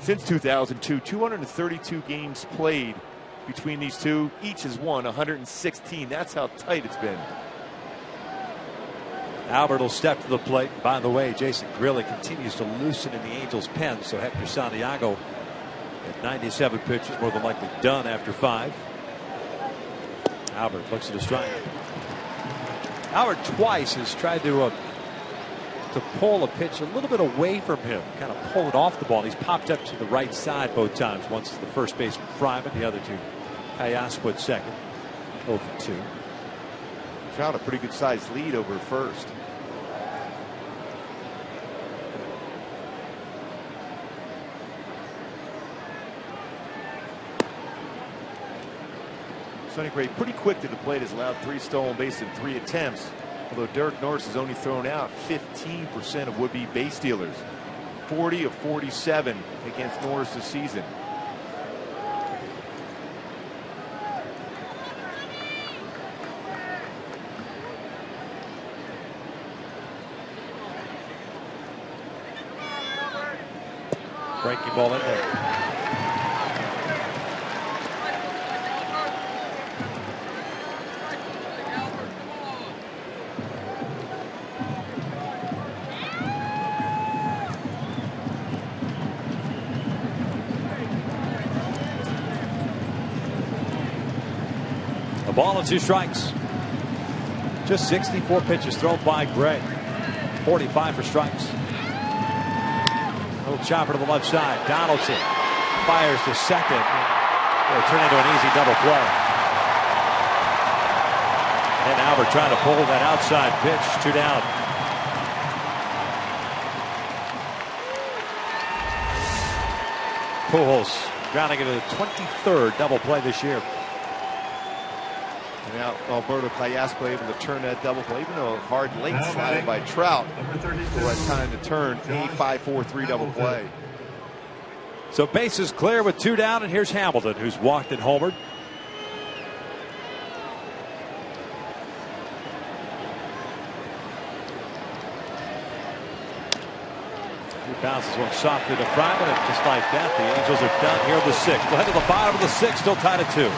since 2002. 232 games played between these two. Each has won 116. That's how tight it's been. Albert will step to the plate. By the way, Jason Grilli continues to loosen in the Angels' pen, so Hector Santiago at 97 pitches, more than likely done after 5. Albert looks at a strike. Albert twice has tried to pull a pitch a little bit away from him, kind of pull it off the ball. He's popped up to the right side both times. Once to the first baseman Fryman, the other to Kayaspo at second. 0 for 2. Trout a pretty good sized lead over first. Sonny Gray pretty quick to the plate, has allowed 3 stolen bases in 3 attempts. Although Derek Norris has only thrown out 15% of would-be base stealers. 40 of 47 against Norris this season. Breaking ball in there. A ball and 2 strikes. Just 64 pitches thrown by Gray. 45 for strikes. Little chopper to the left side. Donaldson fires to second. It'll turn into an easy double play. And Albert trying to pull that outside pitch. 2 down. Pujols grounding into the 23rd double play this year. And now Alberto Kayaspo able to turn that double play, even though a hard late slide by Trout, who had time to turn a 5-4-3 double play. So bases clear with 2 down, and here's Hamilton, who's walked and homered. He bounces one softly to Fryman, and just like that, the Angels are done here in the 6th. We'll head to the bottom of the 6th, still tied at 2.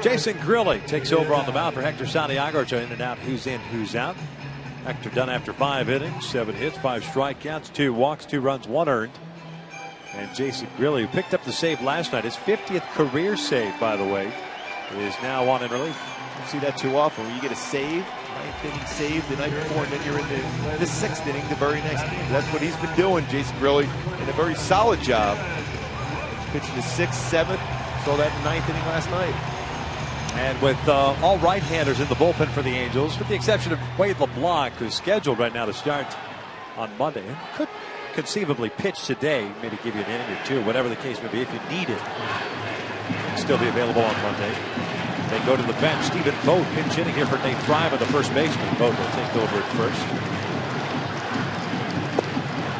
Jason Grilli takes over on the mound for Hector Santiago. In and out, who's in, who's out. Hector done after 5 innings, 7 hits, 5 strikeouts, 2 walks, 2 runs, 1 earned. And Jason Grilli, who picked up the save last night, his 50th career save, by the way, is now on in relief. You see that too often when you get a save, 9th inning save the night before, and then you're in the 6th inning the very next game. That's what he's been doing, Jason Grilli, and a very solid job. Pitching the 6th, 7th, saw that in the 9th inning last night. And with all right-handers in the bullpen for the Angels, with the exception of Wade LeBlanc, who's scheduled right now to start on Monday, and could conceivably pitch today, maybe give you an inning or 2, whatever the case may be, if you need it. Can still be available on Monday. They go to the bench. Stephen Vogt pinch hitting here for Nate Thrive, the first baseman. Vogt will take over at first.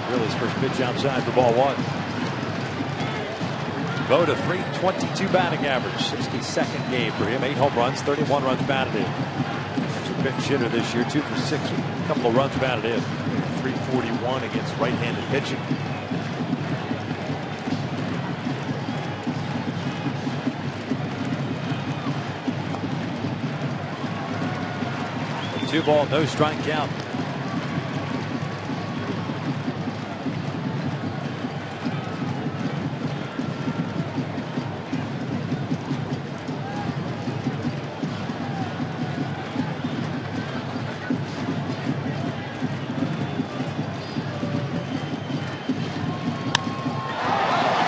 Grilli's first pitch outside for ball 1. Vogt a .322 batting average, 62nd game for him. 8 home runs, 31 runs batted in. He's a pinch hitter this year, 2 for 6, with a couple of runs batted in. .341 against right-handed pitching. A 2-ball, no strike count.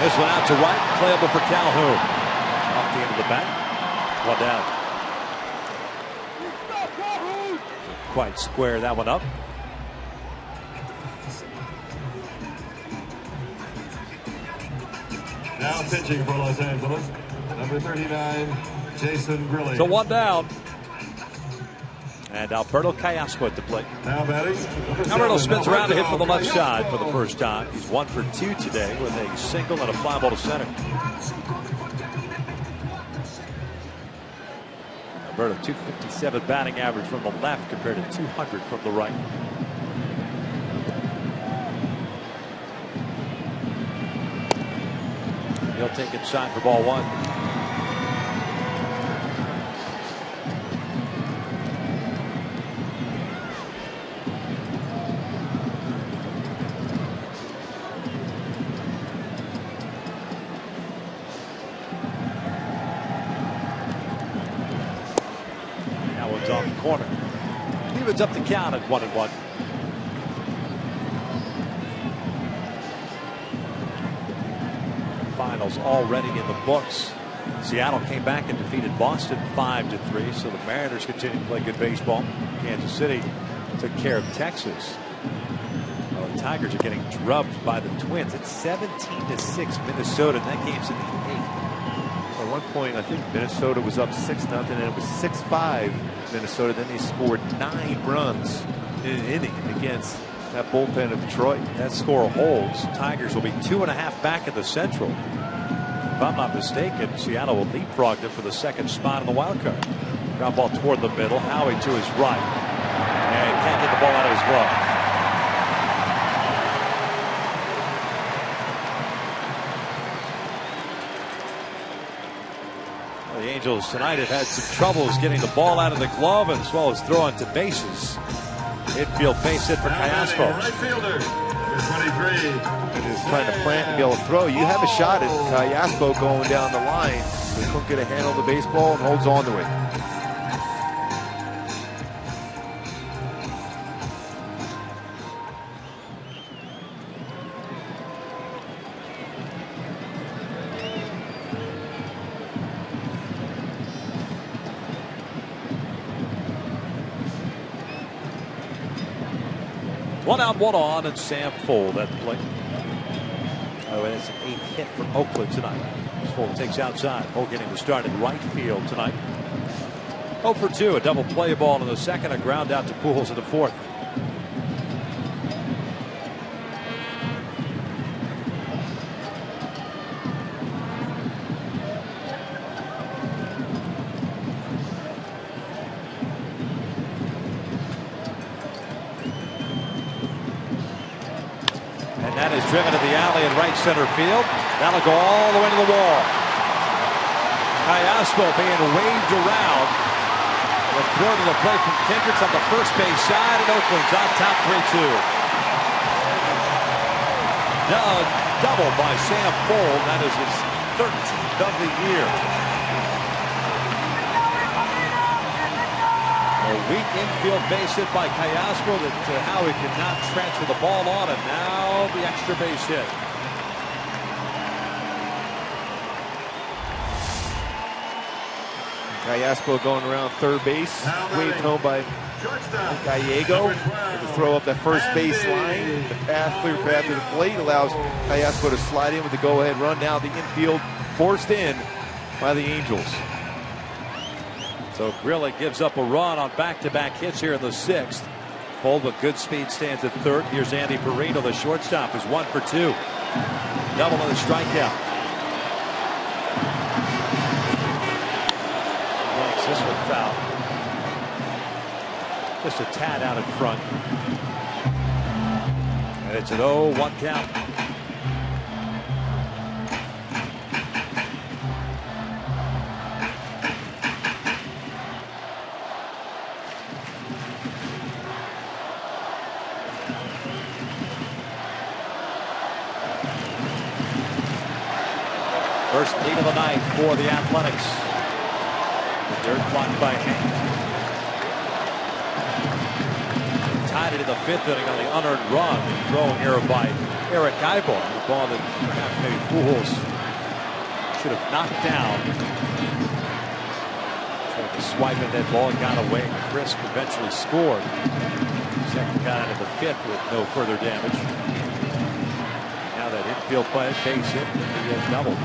This one out to right, playable for Calhoun. Off the end of the bat, 1 down. Quite square that one up. Now pitching for Los Angeles, number 39, Jason Grilli. So 1 down. And Alberto Callaspo at the plate. Now batting. Alberto spins around to hit from the left side for the first time. He's 1 for 2 today with a single and a fly ball to center. Alberto 257 batting average from the left compared to 200 from the right. He'll take inside for ball 1. On the corner. Evens up the count at 1-1. Finals already in the books. Seattle came back and defeated Boston 5-3. So the Mariners continue to play good baseball. Kansas City took care of Texas. Well, the Tigers are getting drubbed by the Twins. It's 17-6 Minnesota. And that game's in the 8th. At one point, I think Minnesota was up 6-0, and it was 6-5 Minnesota. Then they scored 9 runs in an inning against that bullpen of Detroit. That score holds. Tigers will be 2.5 back in the Central. If I'm not mistaken, Seattle will leapfrog them for the 2nd spot in the wild card. Ground ball toward the middle. Howie to his right. And can't get the ball out of his glove. The Angels tonight have had some troubles getting the ball out of the glove as well as throwing to bases. Infield base hit for Callaspo. Right fielder, number 23. And is trying to plant and be able to throw. You have a shot at Callaspo going down the line. He couldn't get a handle of the baseball and holds on to it. One out, 1 on, and Sam Fuld at the plate. Oh, and it's an 8th hit for Oakland tonight. Fuld takes outside. Fuld getting the start in right field tonight. 0 for 2, a double play ball in the 2nd, a ground out to Pujols in the 4th. That is driven to the alley in right center field. That'll go all the way to the wall. Callaspo being waved around. The throw to the plate from Kendricks on the first base side, and Oakland's on top 3-2. Double by Sam Fuld. That is his 13th of the year. A weak infield base hit by Callaspo that Howie could not transfer the ball on, and now the extra base hit. Callaspo going around third base, waved home by Gallego to throw up that first base line. The clear path to the plate allows Callaspo to slide in with the go-ahead run. Now the infield forced in by the Angels. So Grilla gives up a run on back-to-back hits here in the sixth. Fuld with good speed stands at third. Here's Andy Perino, the shortstop, is 1 for 2. Double and a strikeout. This one foul. Just a tad out in front. And it's an 0-1 count. First lead of the night for the Athletics. Third blocked by Hank. Tied it in the fifth inning on the unearned run. Throwing error by Eric Geibel. The ball that perhaps maybe Pujols should have knocked down. Tried to swipe at that ball and got away. Crisp eventually scored. Second got into the fifth with no further damage. Now that infield play, base hit, and he had doubled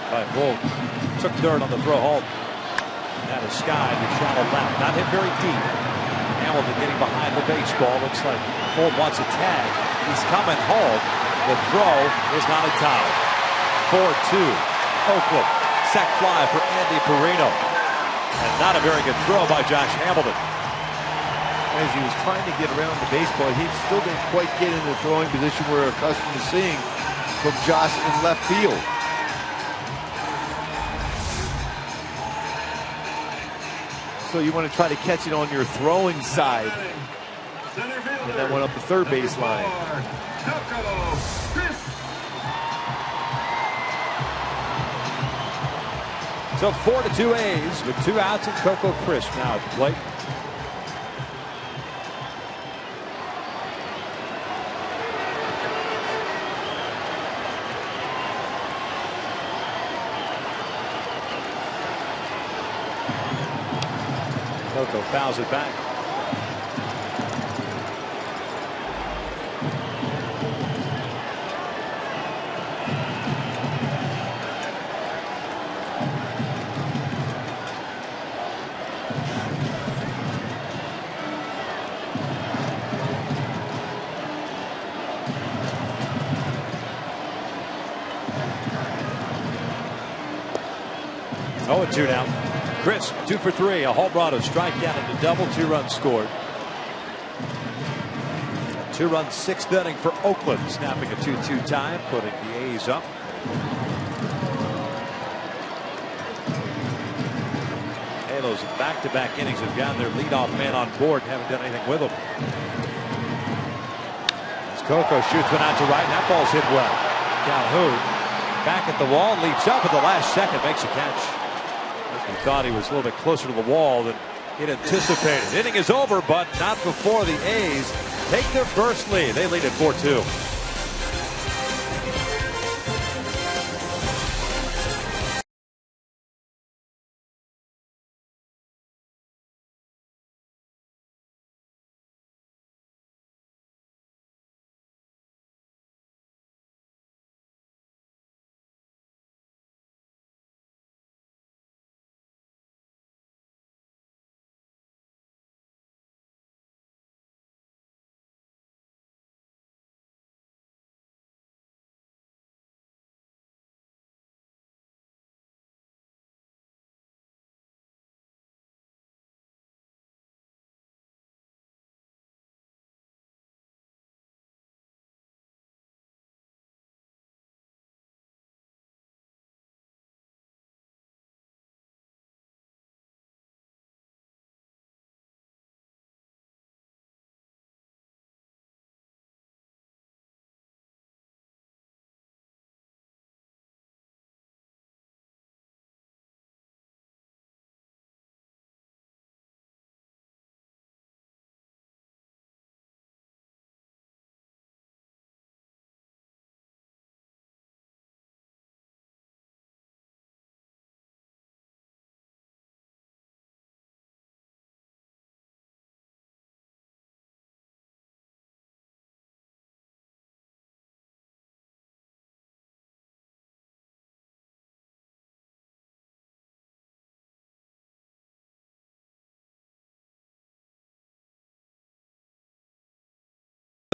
by Fuld. Took third on the throw home. That is Sky to shallow left. Not hit very deep. Hamilton getting behind the baseball. Looks like Fuld wants a tag. He's coming home. The throw is not in time. 4-2. Oakland. Sac fly for Andy Perino. And not a very good throw by Josh Hamilton. As he was trying to get around the baseball, he still didn't quite get in the throwing position we're accustomed to seeing from Josh in left field. So you want to try to catch it on your throwing side. And that went up the third base line. So 4-2 A's with 2 outs and Coco Crisp now at the plate. Coco fouls it back. Oh, 2 now. Crisp, 2 for 3, a home run, a strikeout, and a double, 2 runs scored. 2-run 6th inning for Oakland, snapping a 2-2 tie, putting the A's up. Halos back-to-back innings have gotten their leadoff man on board and haven't done anything with him. As Coco shoots one out to right, and that ball's hit well. Calhoun back at the wall, leaps up at the last second, makes a catch. He thought he was a little bit closer to the wall than he'd anticipated. Inning is over, but not before the A's take their first lead. They lead at 4-2.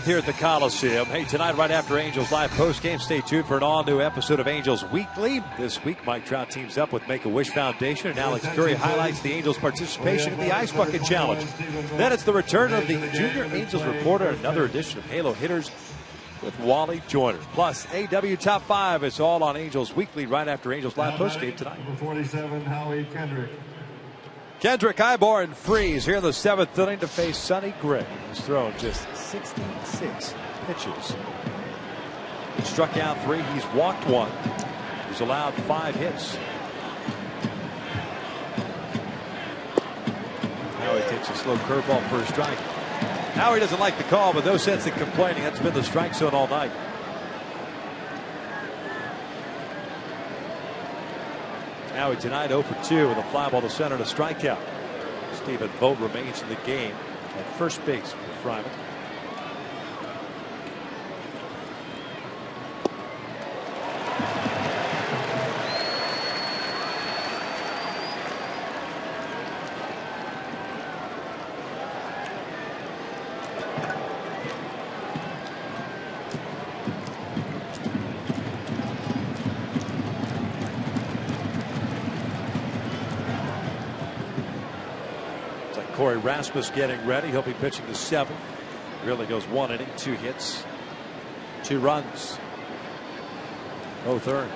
Here at the Coliseum. Hey, tonight right after Angels Live postgame, stay tuned for an all-new episode of Angels Weekly. This week, Mike Trout teams up with Make-A-Wish Foundation, and Alex Curry highlights the Angels' participation in the Ice Bucket Challenge. Then it's the return of the Junior Angels reporter, another edition of Halo Hitters with Wally Joyner. Plus, AW Top 5. It's all on Angels Weekly right after Angels Live postgame tonight. Number 47, Howie Kendrick. Kendrick Ivor and Freeze here in the 7th inning to face Sonny Gray. He's thrown just 66 pitches. He struck out 3. He's walked 1. He's allowed 5 hits. Now he takes a slow curveball for a strike. Now he doesn't like the call, but no sense in complaining. That's been the strike zone all night. Howie tonight 0 for 2 with a fly ball to center and a strikeout. Stephen Vogt remains in the game at first base for Fryman. Corey Rasmus getting ready. He'll be pitching the 7th. Really goes 1 inning, 2 hits, 2 runs. No third.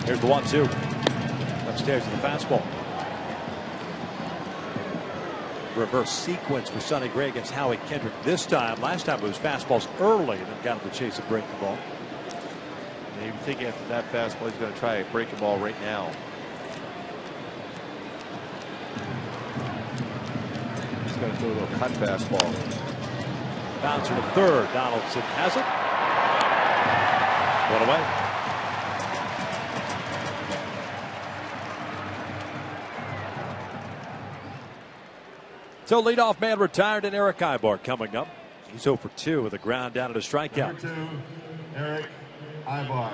Here's the 1-2. Upstairs to the fastball. Reverse sequence for Sonny Gray against Howie Kendrick this time. Last time it was fastballs early and then got him to chase a breaking ball. And you think after that fastball he's going to try a breaking ball right now. He's going to throw a little cut fastball. Bouncer to third. Donaldson has it. 1 away. So leadoff man retired, and Eric Ivor coming up. He's 0 for 2 with a ground down and a strikeout. Number 2, Eric Ivor.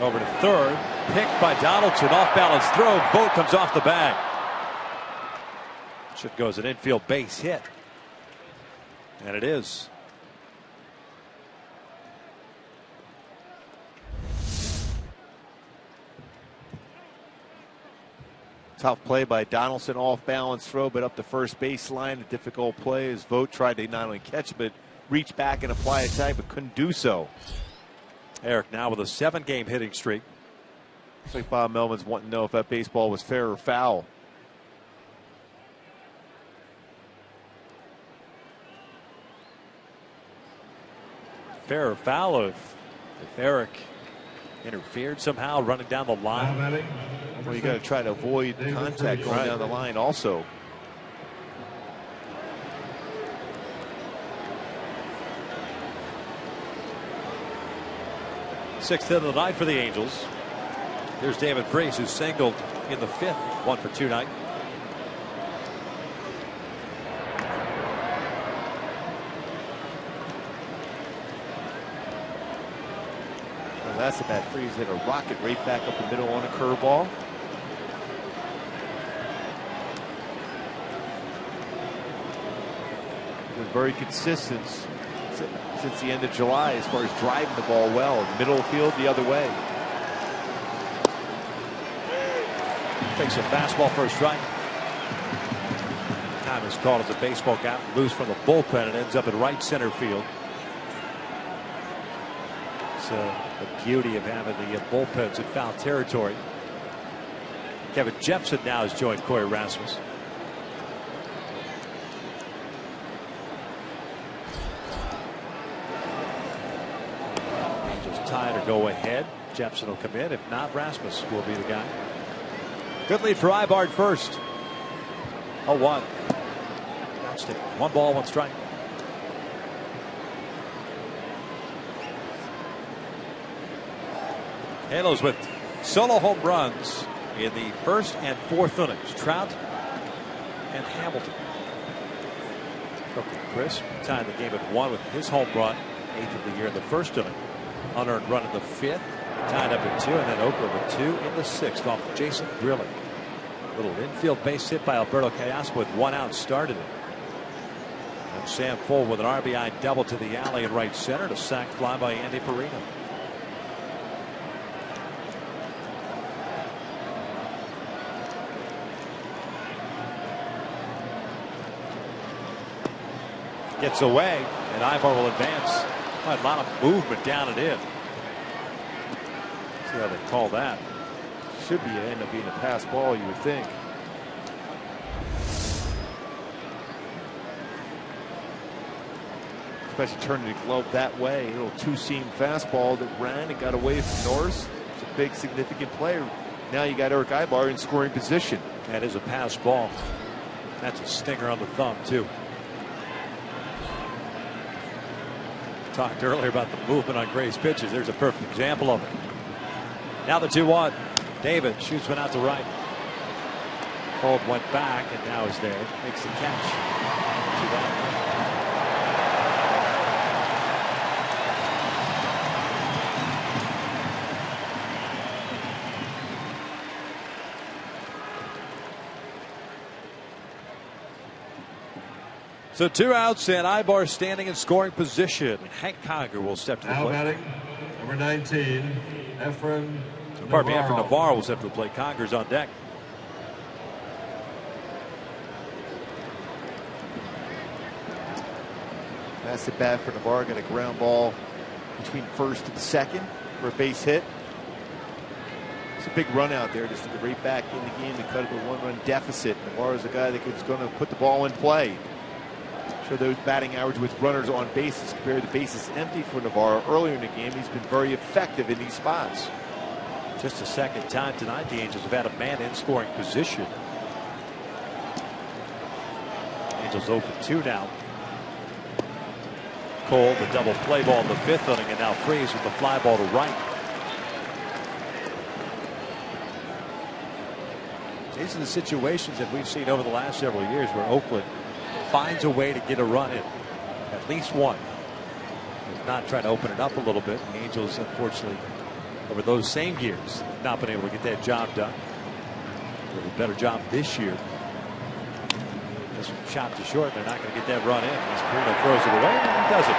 Over to third, picked by Donaldson, off balance throw. Vogt comes off the bag. Should go as an infield base hit, and it is. Tough play by Donaldson, off balance throw, but up the first baseline. A difficult play as Vogt tried to not only catch but reach back and apply a tag, but couldn't do so. Eric now with a 7-game hitting streak. Looks like Bob Melvin's wanting to know if that baseball was fair or foul. Fair or foul if Eric interfered somehow running down the line. Well, you got to try to avoid contact going down the line also. Sixth of the night for the Angels. Here's David Freese, who singled in the 5th, 1 for 2 night. Well, that's a bad Freese hit a rocket right back up the middle on a curveball. Been very consistent since the end of July as far as driving the ball well. Middle field the other way. Takes a fastball for a strike. Time is called as the baseball got loose from the bullpen and ends up in right center field. It's the beauty of having the bullpens in foul territory. Kevin Jepson now has joined Corey Rasmus. Angels tied or go ahead. Jepson will come in. If not, Rasmus will be the guy. Good lead for Ibar first. 0-1. Bounced it. 1 ball, 1 strike. Halos with solo home runs in the first and fourth innings. Trout and Hamilton. Chris tied the game at 1 with his home run, 8th of the year in the first inning. Unearned run in the 5th, tied up at 2, and then Oakland with 2 in the 6th off of Jason Grilling. Little infield base hit by Alberto Callaspo with 1 out started it. And Sam Full with an RBI double to the alley in right center to sac fly by Andy Perino. Gets away, and Ibar will advance. A lot of movement down and in. See how they call that. Should end up being a pass ball, you would think. Especially turning the glove that way. A little two-seam fastball that ran and got away from Norris. It's a big, significant player. Now you got Eric Ibar in scoring position. That is a pass ball. That's a stinger on the thumb, too. Talked earlier about the movement on Gray's pitches. There's a perfect example of it. Now the 2-1. David shoots one out to right. Fold went back and now is there. Makes the catch. So 2 outs and Ibar standing in scoring position. Hank Conger will step to the plate. Batting, number 19, Efren Navarro will step to the plate. Conger's on deck. That's the bat for Navarro. Got a ground ball between first and second for a base hit. It's a big run out there just to get right back in the game to cut it to a 1-run deficit. Navarro's a guy that's going to put the ball in play. Sure, those batting average with runners on bases compared to bases empty for Navarro earlier in the game. He's been very effective in these spots. Just a second time tonight the Angels have had a man in scoring position. Angels 0 for 2 now. Cole, the double play ball in the 5th inning, and now Freese with the fly ball to right. These are the situations that we've seen over the last several years where Oakland finds a way to get a run in. At least one. If not, trying to open it up a little bit. The Angels, unfortunately, over those same years, have not been able to get that job done. A little better job this year. This one chopped to short. They're not going to get that run in. As Perino throws it away, and he does it.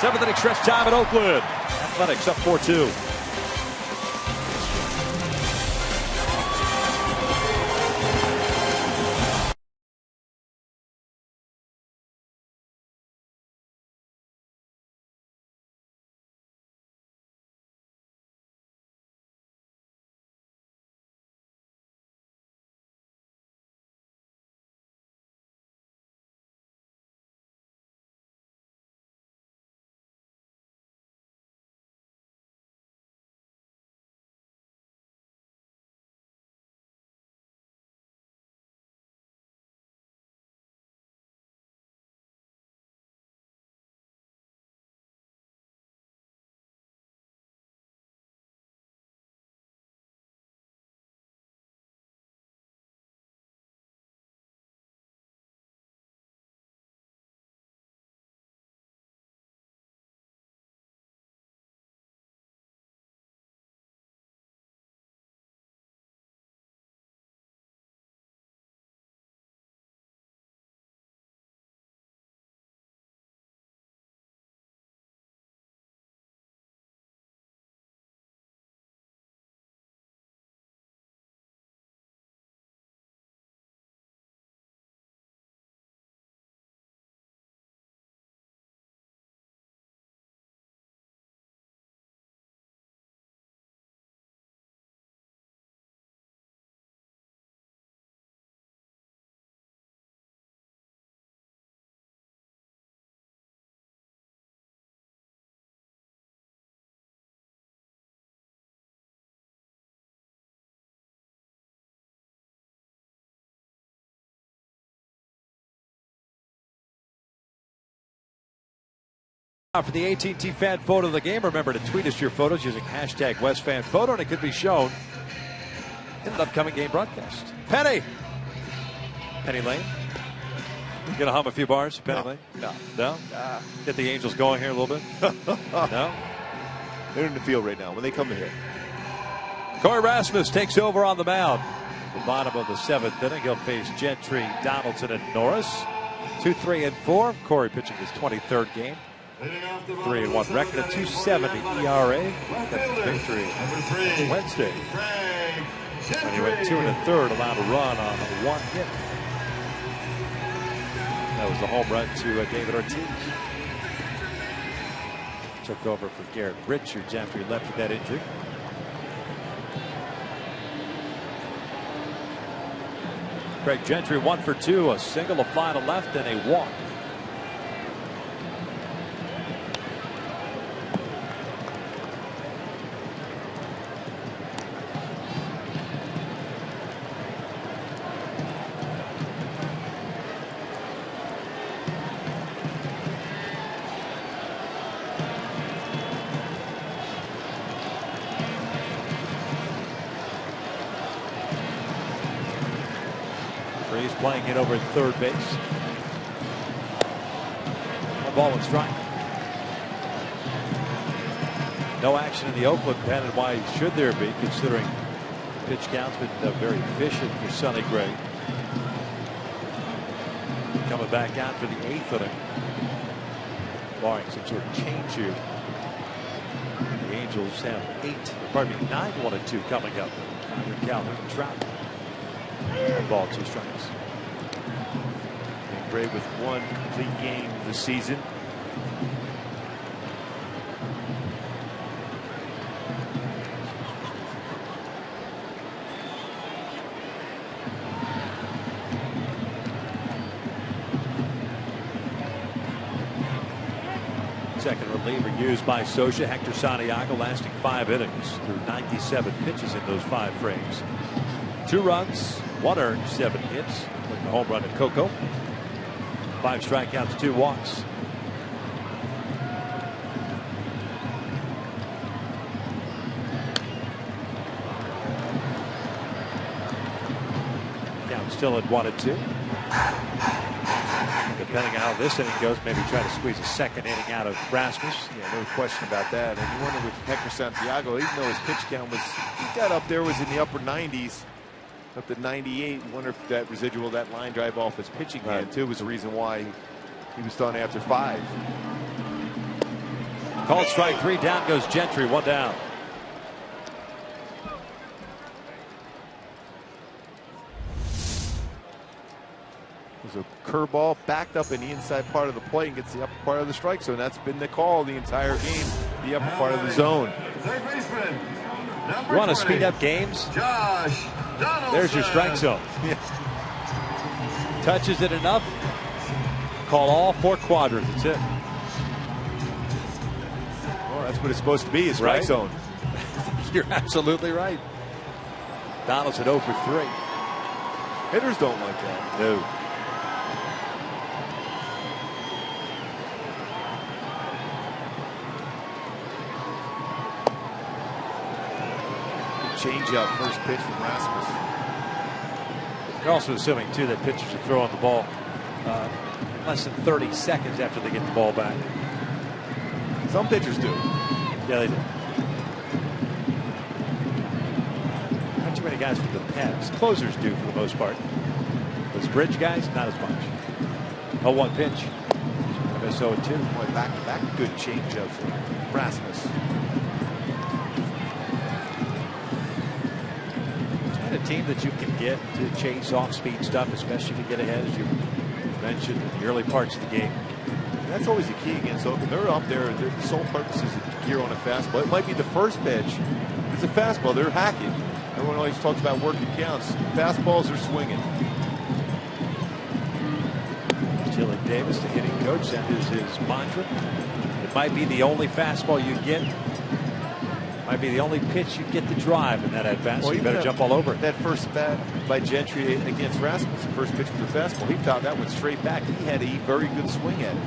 7th inning stretch time at Oakland. Athletics up 4-2. For the AT&T fan photo of the game, remember to tweet us your photos using hashtag WestFanPhoto, and it could be shown in an upcoming game broadcast. Penny Lane. You gonna hum a few bars, Penny Lane? No. Get the Angels going here a little bit. No. They're in the field right now when they come to hit. Corey Rasmus takes over on the mound. The bottom of the 7th inning, he'll face Gentry, Donaldson, and Norris. 2-3-4. Corey pitching his 23rd game. 3-1 record, a 2.70 ERA. Got the victory Wednesday when he went 2 1/3, allowed a run on one hit. That was the home run to David Ortiz. Took over for Garrett Richards after he left with that injury. Craig Gentry 1 for 2, a single, a fly to left, and a walk. He's playing it over at third base. 1-1 strike. No action in the Oakland pen, and why should there be, considering pitch count's been very efficient for Sonny Gray. Coming back out for the 8th inning, barring some sort of change here. The Angels have 9 1-2 coming up. Calhoun and Trout. 1-2 strikes. And Gray with 1 complete game this season. Second reliever used by Socha, Hector Santiago, lasting 5 innings through 97 pitches in those 5 frames. 2 runs, 1 earned, 7 hits. The home run to Coco. 5 strikeouts, 2 walks. Count still at 1-2. Depending on how this inning goes, maybe try to squeeze a second inning out of Rasmus. Yeah, no question about that. And you wonder with Hector Santiago, even though his pitch count he got up there, was in the upper 90s. Up to 98. Wonder if that residual, that line drive off his pitching hand too, was the reason why he was done after 5. Called strike 3. Down goes Gentry. 1 down. There's a curveball backed up in the inside part of the plate and gets the upper part of the strike zone. That's been the call the entire game. The upper part of the zone. Third baseman. You want to speed up games? Josh Donaldson. There's your strike zone. Touches it enough. Call all 4 quadrants. That's it. Well, that's what it's supposed to be, is strike zone. You're absolutely right. Donaldson 0 for 3. Hitters don't like that. No. Change up first pitch from Rasmus. You're also assuming too that pitchers are throwing the ball less than 30 seconds after they get the ball back. Some pitchers do. Yeah, they do. Not too many guys from the pens. Closers do for the most part. Those bridge guys, not as much. 0-1 pitch. MSO 2. Boy, back good change up from Rasmus. A team that you can get to chase off-speed stuff, especially if you get ahead, as you mentioned in the early parts of the game. And that's always the key against Oakland. They're up there. Their sole purpose is to gear on a fastball. It might be the first pitch. It's a fastball. They're hacking. Everyone always talks about working counts. Fastballs are swinging. Chili Davis, the hitting coach, that is his mantra. It might be the only fastball you get. Might be the only pitch you get to drive in that at-bat, so you better jump all over it. That first bat by Gentry against Rasmus, the first pitch with the fastball, he found that one straight back. He had a very good swing at it.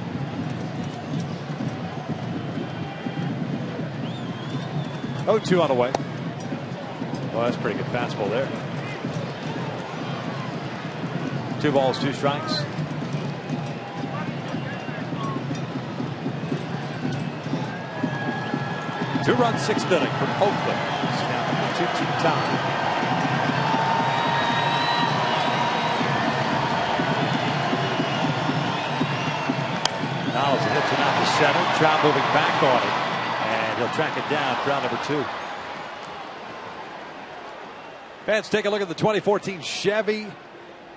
0-2 on the way. Well, that's a pretty good fastball there. 2 balls, 2 strikes. Two-run 6th inning from Oakland. It's now 2-2 tie. Now as it hits it out to center. Trout moving back on it. And he'll track it down for round number 2. Fans, take a look at the 2014 Chevy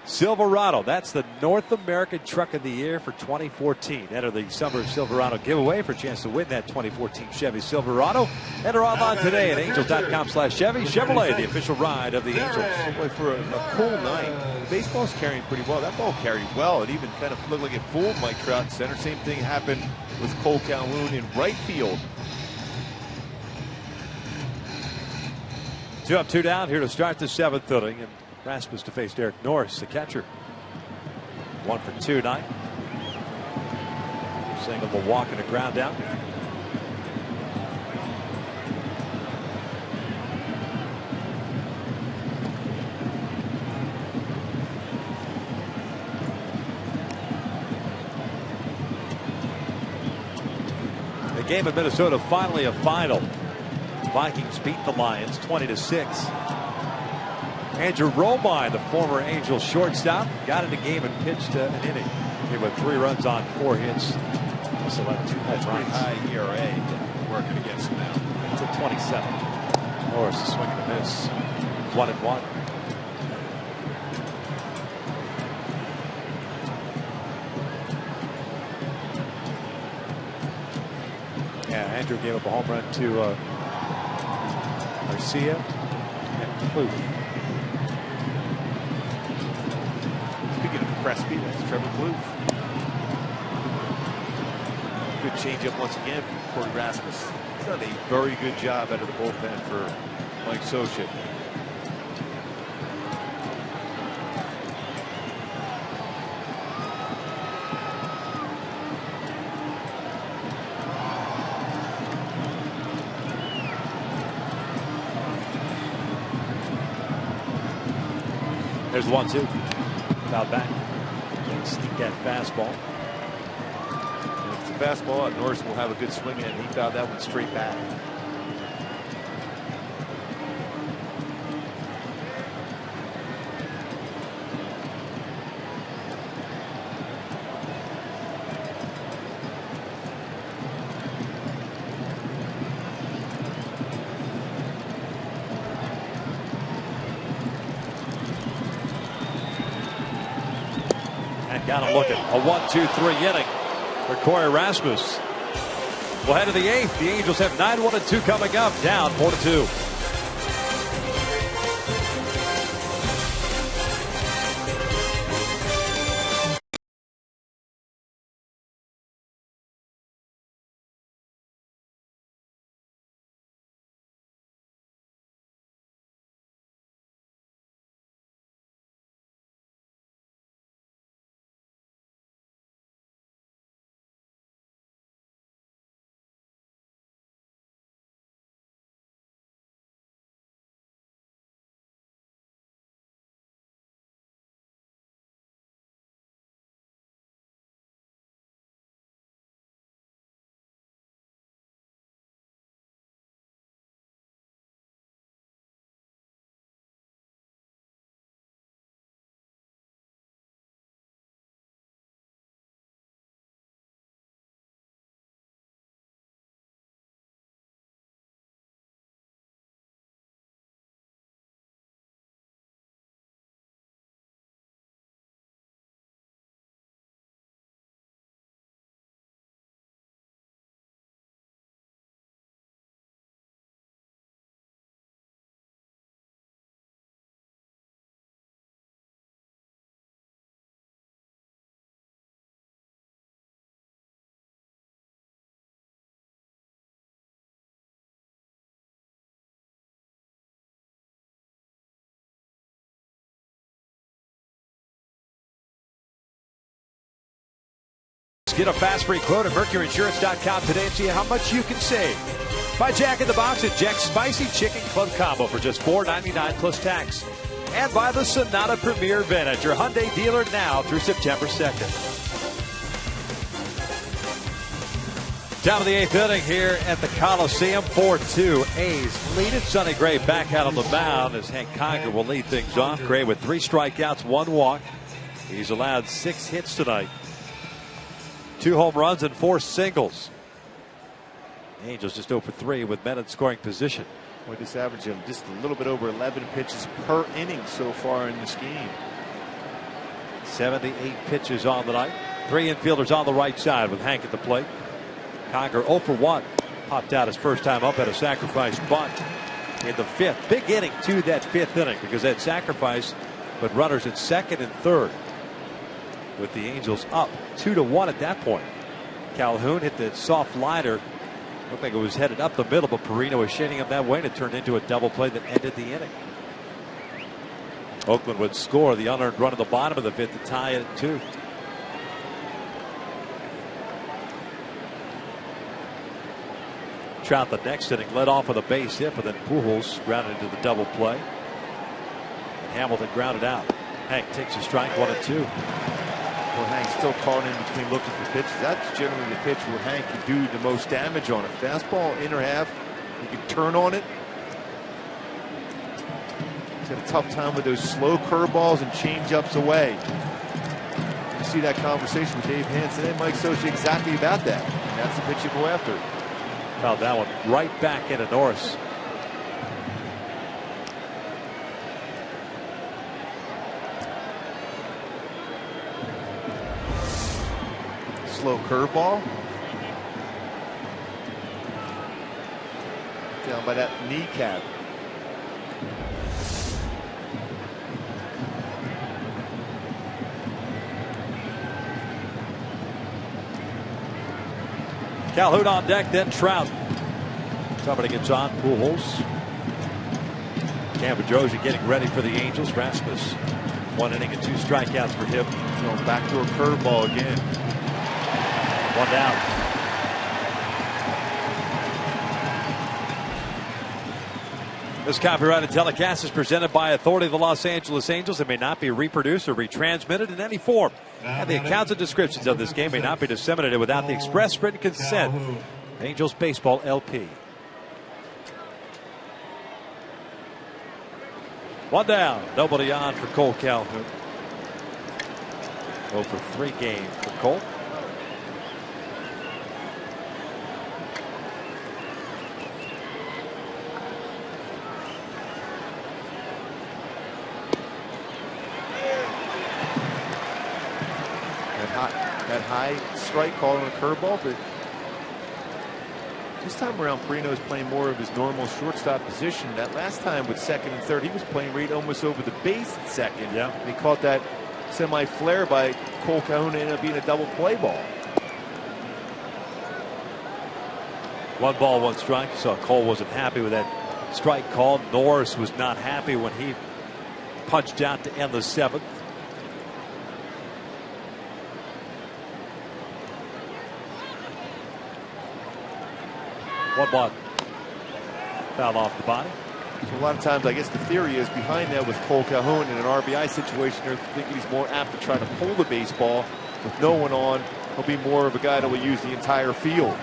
Silverado. That's the North American Truck of the Year for 2014. Enter the Summer Silverado giveaway for a chance to win that 2014 Chevy Silverado. Enter online today at angels.com/Chevy. Chevrolet, the official ride of the Angels. Boy, for a cool night, baseball's carrying pretty well. That ball carried well. It even kind of looked like it fooled Mike Trout in center. Same thing happened with Cole Calhoun in right field. 2 up, 2 down here to start the 7th inning. And Rasmus to face Derek Norris, the catcher. 1 for 2 tonight. Single will walk and a ground out. The game in Minnesota finally a final. Vikings beat the Lions 20-6. Andrew Romine, the former Angels shortstop, got in the game and pitched an inning. He went 3 runs on 4 hits. Also led 2 home runs. High ERA working against him now. It's at 27. Norris is swinging a miss. 1-1. Yeah, Andrew gave up a home run to Garcia and Plouffe. Speaking of Crespi, that's Trevor Plouffe. Good changeup once again from Corey Rasmus. He's done a very good job out of the bullpen for Mike Scioscia. There's the 1-2. Foul back. Can't sneak that fastball. And if it's a fastball, Norris will have a good swing in. He fouled that one straight back. Got him looking. A 1-2-3 inning for Corey Rasmus. We'll head to the 8th. The Angels have 9-1-2 coming up. Down 4-2. Get a fast free quote at mercuryinsurance.com today and see how much you can save. By Jack in the Box at Jack's Spicy Chicken Club Combo for just $4.99 plus tax. And by the Sonata Premier Event at your Hyundai dealer now through September 2nd. Down to the 8th inning here at the Coliseum. 4-2. A's lead it. Sonny Gray back out on the mound as Hank Conger will lead things off. Gray with 3 strikeouts, 1 walk. He's allowed 6 hits tonight. 2 home runs and 4 singles. Angels just 0 for 3 with men in scoring position. Boy, this average of just a little bit over 11 pitches per inning so far in this game. 78 pitches on the night. 3 infielders on the right side with Hank at the plate. Conger 0 for 1. Popped out his first time up at a sacrifice bunt in the 5th. Big inning to that 5th inning because that sacrifice put runners at 2nd and 3rd. With the Angels up 2-1 at that point. Calhoun hit the soft liner. Looked like it was headed up the middle, but Perino was shading him that way, and it turned into a double play that ended the inning. Oakland would score the unearned run at the bottom of the 5th to tie it at 2. Trout the next inning led off with a base hit, but then Pujols grounded into the double play. And Hamilton grounded out. Hank takes a strike, 1-2. Well, Hank's still caught in between looking for pitches. That's generally the pitch where Hank can do the most damage on it. Fastball, inner half, you can turn on it. He's had a tough time with those slow curveballs and change-ups away. You see that conversation with Dave Hansen and Mike Socha exactly about that. And that's the pitch you go after. Found that one right back into Norris. Slow curveball. Down by that kneecap. Calhoun on deck, then Trout. Somebody gets on. Pujols. Campodrozy getting ready for the Angels. Rasmus, 1 inning and 2 strikeouts for him. Going back to a curveball again. 1 down. This copyrighted telecast is presented by authority of the Los Angeles Angels. It may not be reproduced or retransmitted in any form. And the accounts and descriptions of this game may not be disseminated without the express written consent of Angels Baseball LP. 1 down. Nobody on for Cole Calhoun. 0 for 3 game for Cole. That high strike call on a curveball, but this time around Perino's playing more of his normal shortstop position. That last time with 2nd and 3rd, he was playing right almost over the base at 2nd. Yeah. And he caught that semi flare by Cole Calhoun, ended up being a double play ball. 1 ball, 1 strike. So Cole wasn't happy with that strike call. Norris was not happy when he punched out to end the 7th. 1-1. Foul off the body. So a lot of times, I guess the theory is behind that with Cole Calhoun in an RBI situation, they're thinking he's more apt to try to pull the baseball. With no one on, he'll be more of a guy that will use the entire field.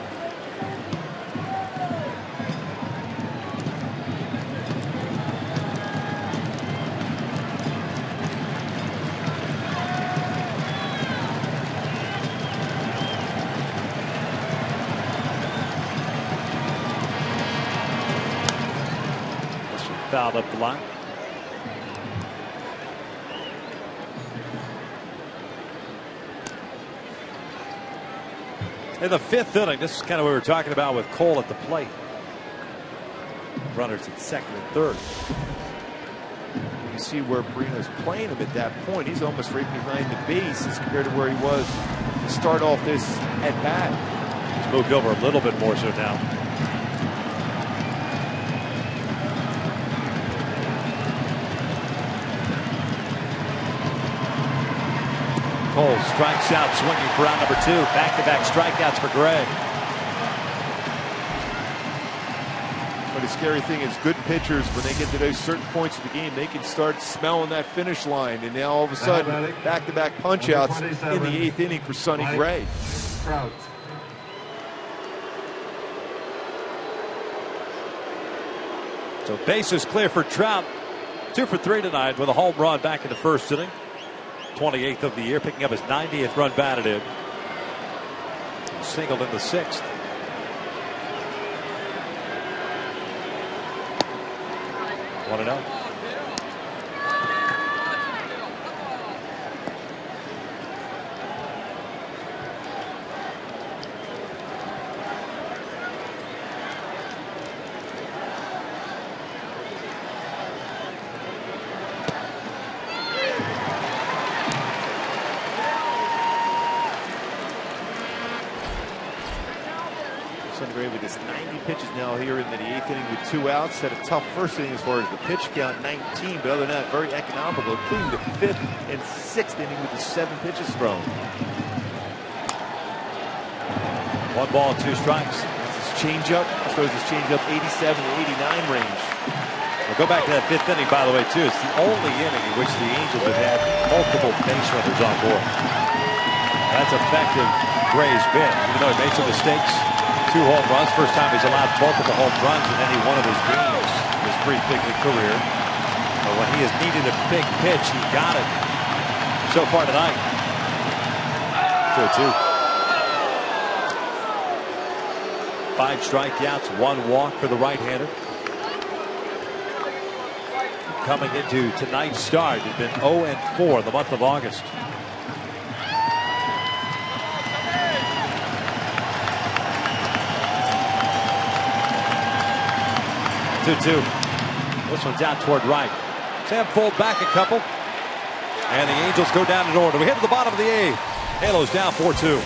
Fouled up the line. In the 5th inning, this is kind of what we were talking about with Cole at the plate. Runners at 2nd and 3rd. You see where Perino's playing him at that point. He's almost right behind the base as compared to where he was to start off this at bat. He's moved over a little bit more so now. Cole strikes out swinging for round number 2. Back-to-back strikeouts for Gray. But the scary thing is good pitchers, when they get to those certain points of the game, they can start smelling that finish line. And now all of a sudden, back-to-back punch-outs in the 8th inning for Sonny Gray. Trout. So bases clear for Trout. 2 for 3 tonight with a home run back in the first inning. 28th of the year, picking up his 90th run batted in. Singled in the 6th. 1-0. Sonny Gray with his 90 pitches now here in the 8th inning with 2 outs. Had a tough first inning as far as the pitch count, 19, but other than that, very economical, including the 5th and 6th inning with the 7 pitches thrown. 1 ball, 2 strikes. That's his changeup. I suppose his changeup 87 to 89 range. We'll go back to that 5th inning, by the way, too. It's the only inning in which the Angels have had multiple base runners on board. That's effective Gray's bit, even though he made some mistakes. 2 home runs. First time he's allowed multiple home runs in any one of his games in his brief big league career. But when he has needed a big pitch, he got it so far tonight. 2-2. 5 strikeouts, 1 walk for the right-hander. Coming into tonight's start, he'd been 0-4 in the month of August. This one's out toward right. Sam Fold back a couple. And the Angels go down in order. We hit to the bottom of the 8th. Halos down 4-2.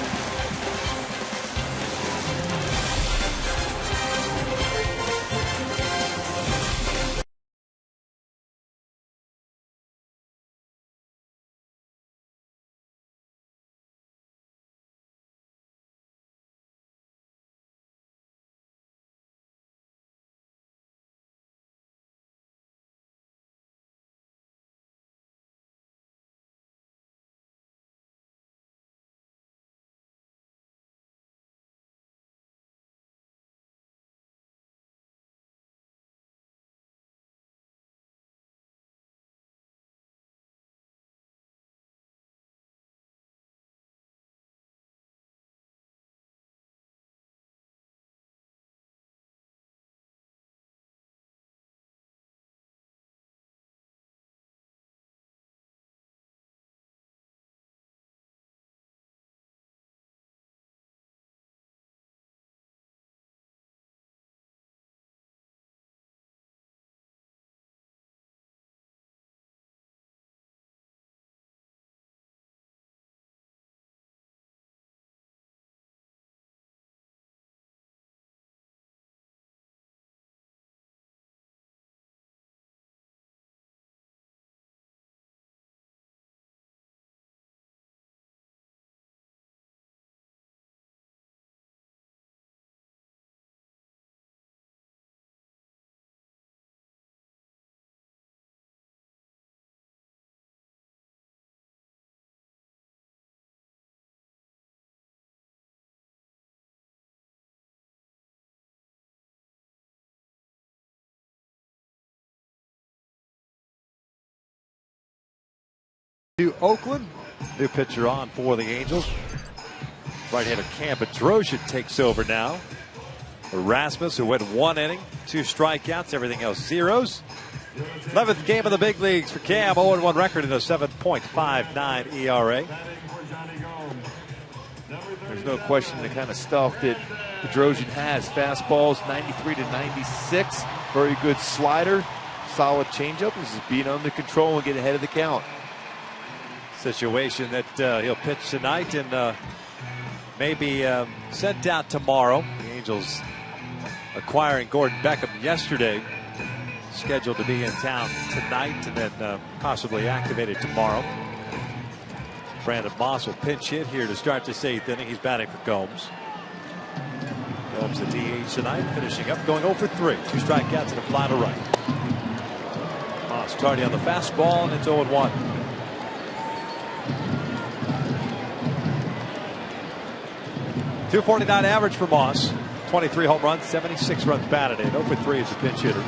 To Oakland, new pitcher on for the Angels. Right-hander Tampa Drosian takes over now. Erasmus, who went 1 inning, 2 strikeouts, everything else zeros. 11th game of the big leagues for Cam, 0-1 record and a 7.59 ERA. There's no question the kind of stuff that Drosian has. Fastballs 93 to 96, very good slider, solid changeup. This is being under control and get ahead of the count. Situation that he'll pitch tonight and maybe sent out tomorrow. The Angels acquiring Gordon Beckham yesterday, scheduled to be in town tonight and then possibly activated tomorrow. Brandon Moss will pinch hit here to start this 8th inning. He's batting for Gomes. Phillips the DH tonight, finishing up, going 0 for 3. 2 strikeouts and a fly to right. Moss tardy on the fastball, and it's 0-1. .249 average for Moss. 23 home runs, 76 runs batted in. 0 for 3 as a pinch hitter.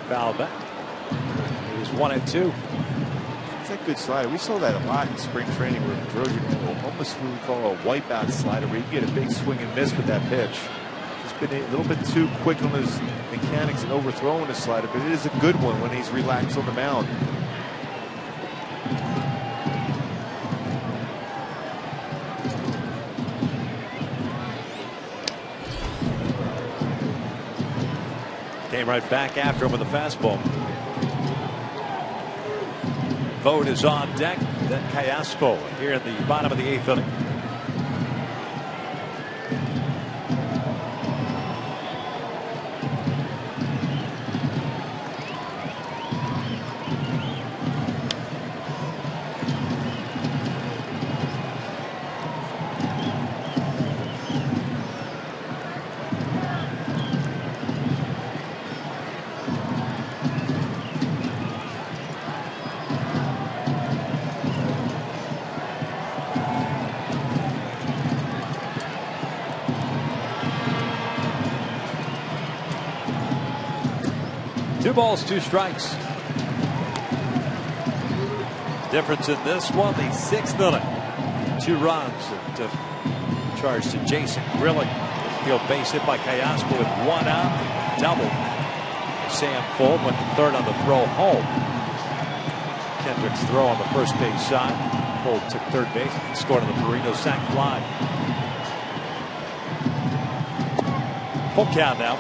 Foul back. It was 1-2. It's a good slider. We saw that a lot in spring training where Drozier almost what we call a wipeout slider, where you get a big swing and miss with that pitch. He's been a little bit too quick on his mechanics and overthrowing his slider, but it is a good one when he's relaxed on the mound. Came right back after him with a fastball. Vogt is on deck. Then Callaspo here in the bottom of the 8th inning. Two balls, 2 strikes. Difference in this one, the 6th inning. 2 runs charge to Jason Grilling. Field base hit by Callaspo with 1 out. Double. Sam Fuld went to 3rd on the throw home. Kendrick's throw on the first base side. Fuld took 3rd base and scored on the Perino sac fly. Full count now.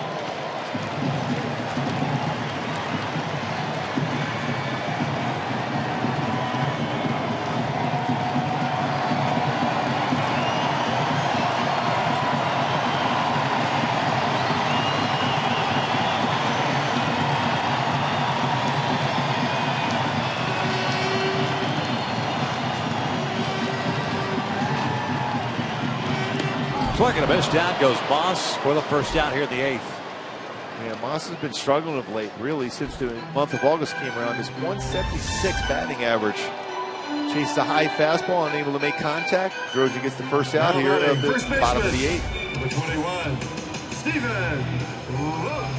Swing and a miss. Down goes Moss for the first down here in the 8th. Yeah, Moss has been struggling of late, really, since the month of August came around. His 176 batting average. Chased a high fastball, unable to make contact. Drozier gets the first out here of the bottom of the 8th. Number 21, Steven Vogt.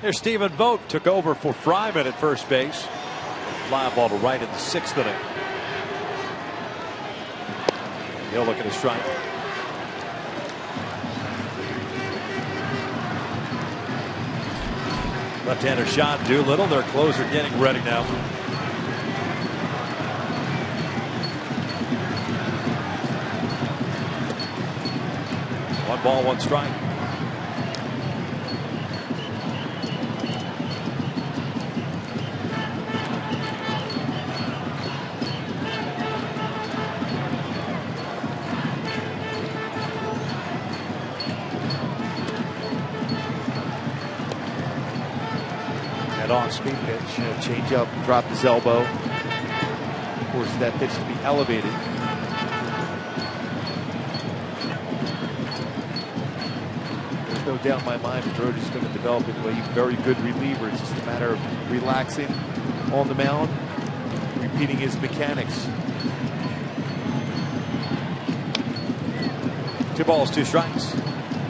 There's Stephen Vogt, took over for Fryman at first base. Fly ball to right in the 6th inning. He'll look at his strike. Left-hander shot, Doolittle. Their closer getting ready now. One ball, 1 strike. Speed pitch, change up, drop his elbow. Of course, that pitch to be elevated. There's no doubt in my mind that Drozier's going to develop into a very good reliever. It's just a matter of relaxing on the mound, repeating his mechanics. 2 balls, 2 strikes.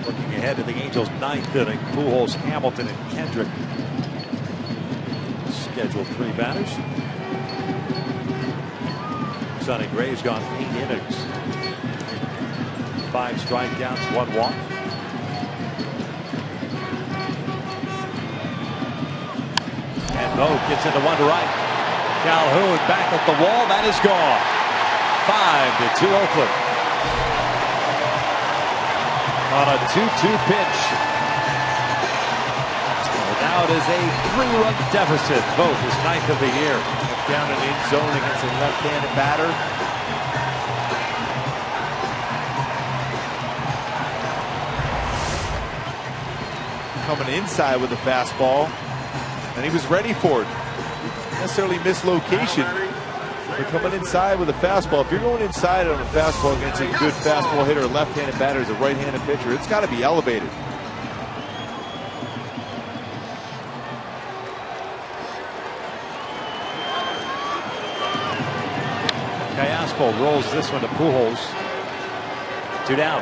Looking ahead to the Angels' 9th inning. Pujols, Hamilton, and Kendrick. Scheduled 3 batters. Sonny Gray's gone 8 innings. 5 strikeouts, 1 walk. And Vogt gets into 1 to right. Calhoun back at the wall. That is gone. 5-2 Oakland. on a 2-2 pitch. Now it is a 3-run deficit. Vogt is 9th of the year. Down in the end zone against a left-handed batter. Coming inside with a fastball, and he was ready for it. Not necessarily mislocation, but coming inside with a fastball. If you're going inside on a fastball against a good fastball hitter, a left-handed batter, as a right-handed pitcher, it's got to be elevated. Callaspo rolls this one to Pujols. 2 down.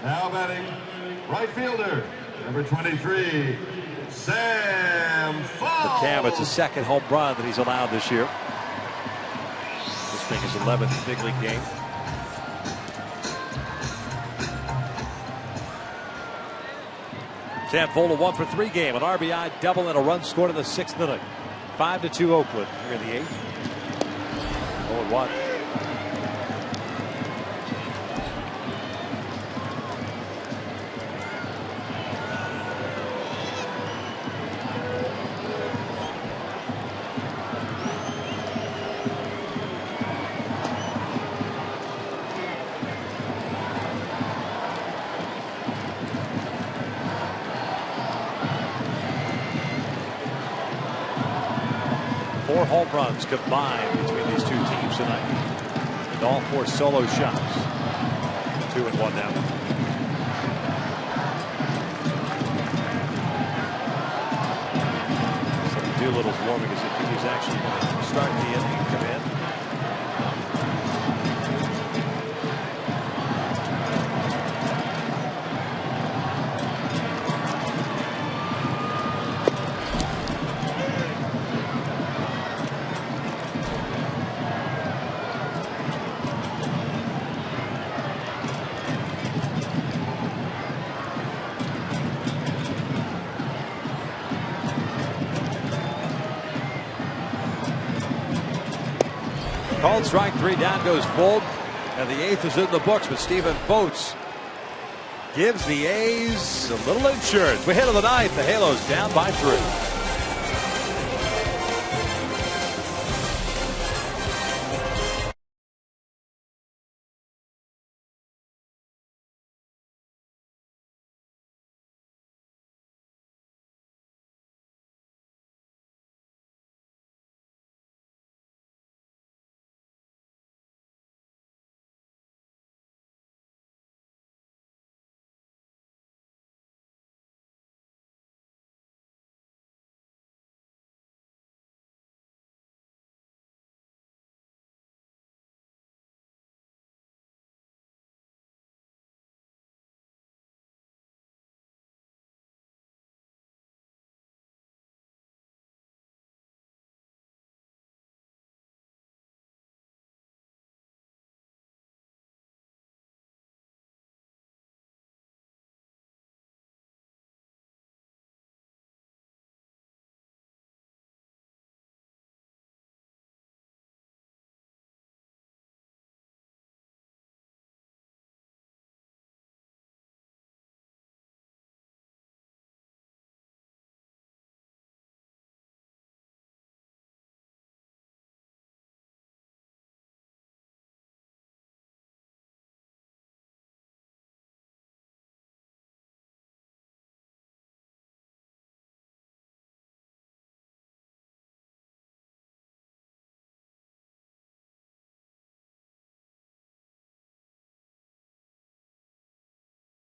Now batting, right fielder, number 23, Sam Fowles. For Cam, it's his 2nd home run that he's allowed this year. This being his 11th big league game. Sam Fowles, a 1-for-3 game, an RBI double and a run scored in the 6th inning. 5-2 Oakland here in the 8th. 0-1. Home runs combined between these 2 teams tonight. And all 4 solo shots. 2-1 now. So Doolittle's warming as if he was actually going to start the inning and come in. Called strike 3, down goes Vogt, and the 8th is in the books, but Stephen Vogt gives the A's a little insurance. We hit to the 9th, the Halos down by 3.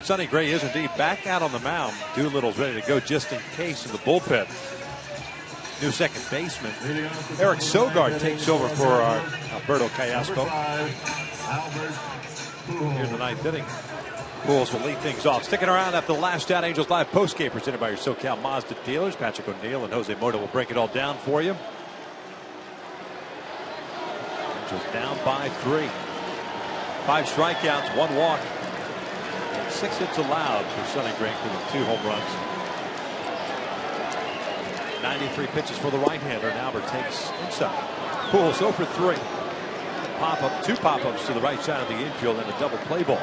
Sonny Gray is indeed back out on the mound. Doolittle's ready to go just in case in the bullpen. New second baseman Eric Sogard takes over for Alberto Callaspo. Here in the 9th inning. Pujols will lead things off. Sticking around after the last out, Angels Live postgame presented by your SoCal Mazda dealers. Patrick O'Neill and Jose Mota will break it all down for you. Angels down by 3. 5 strikeouts, 1 walk. 6 hits allowed for Sonny Gray with 2 home runs. 93 pitches for the right-hander, and Albert takes inside. Pujols 0 for 3. Two pop-ups to the right side of the infield and a double play ball.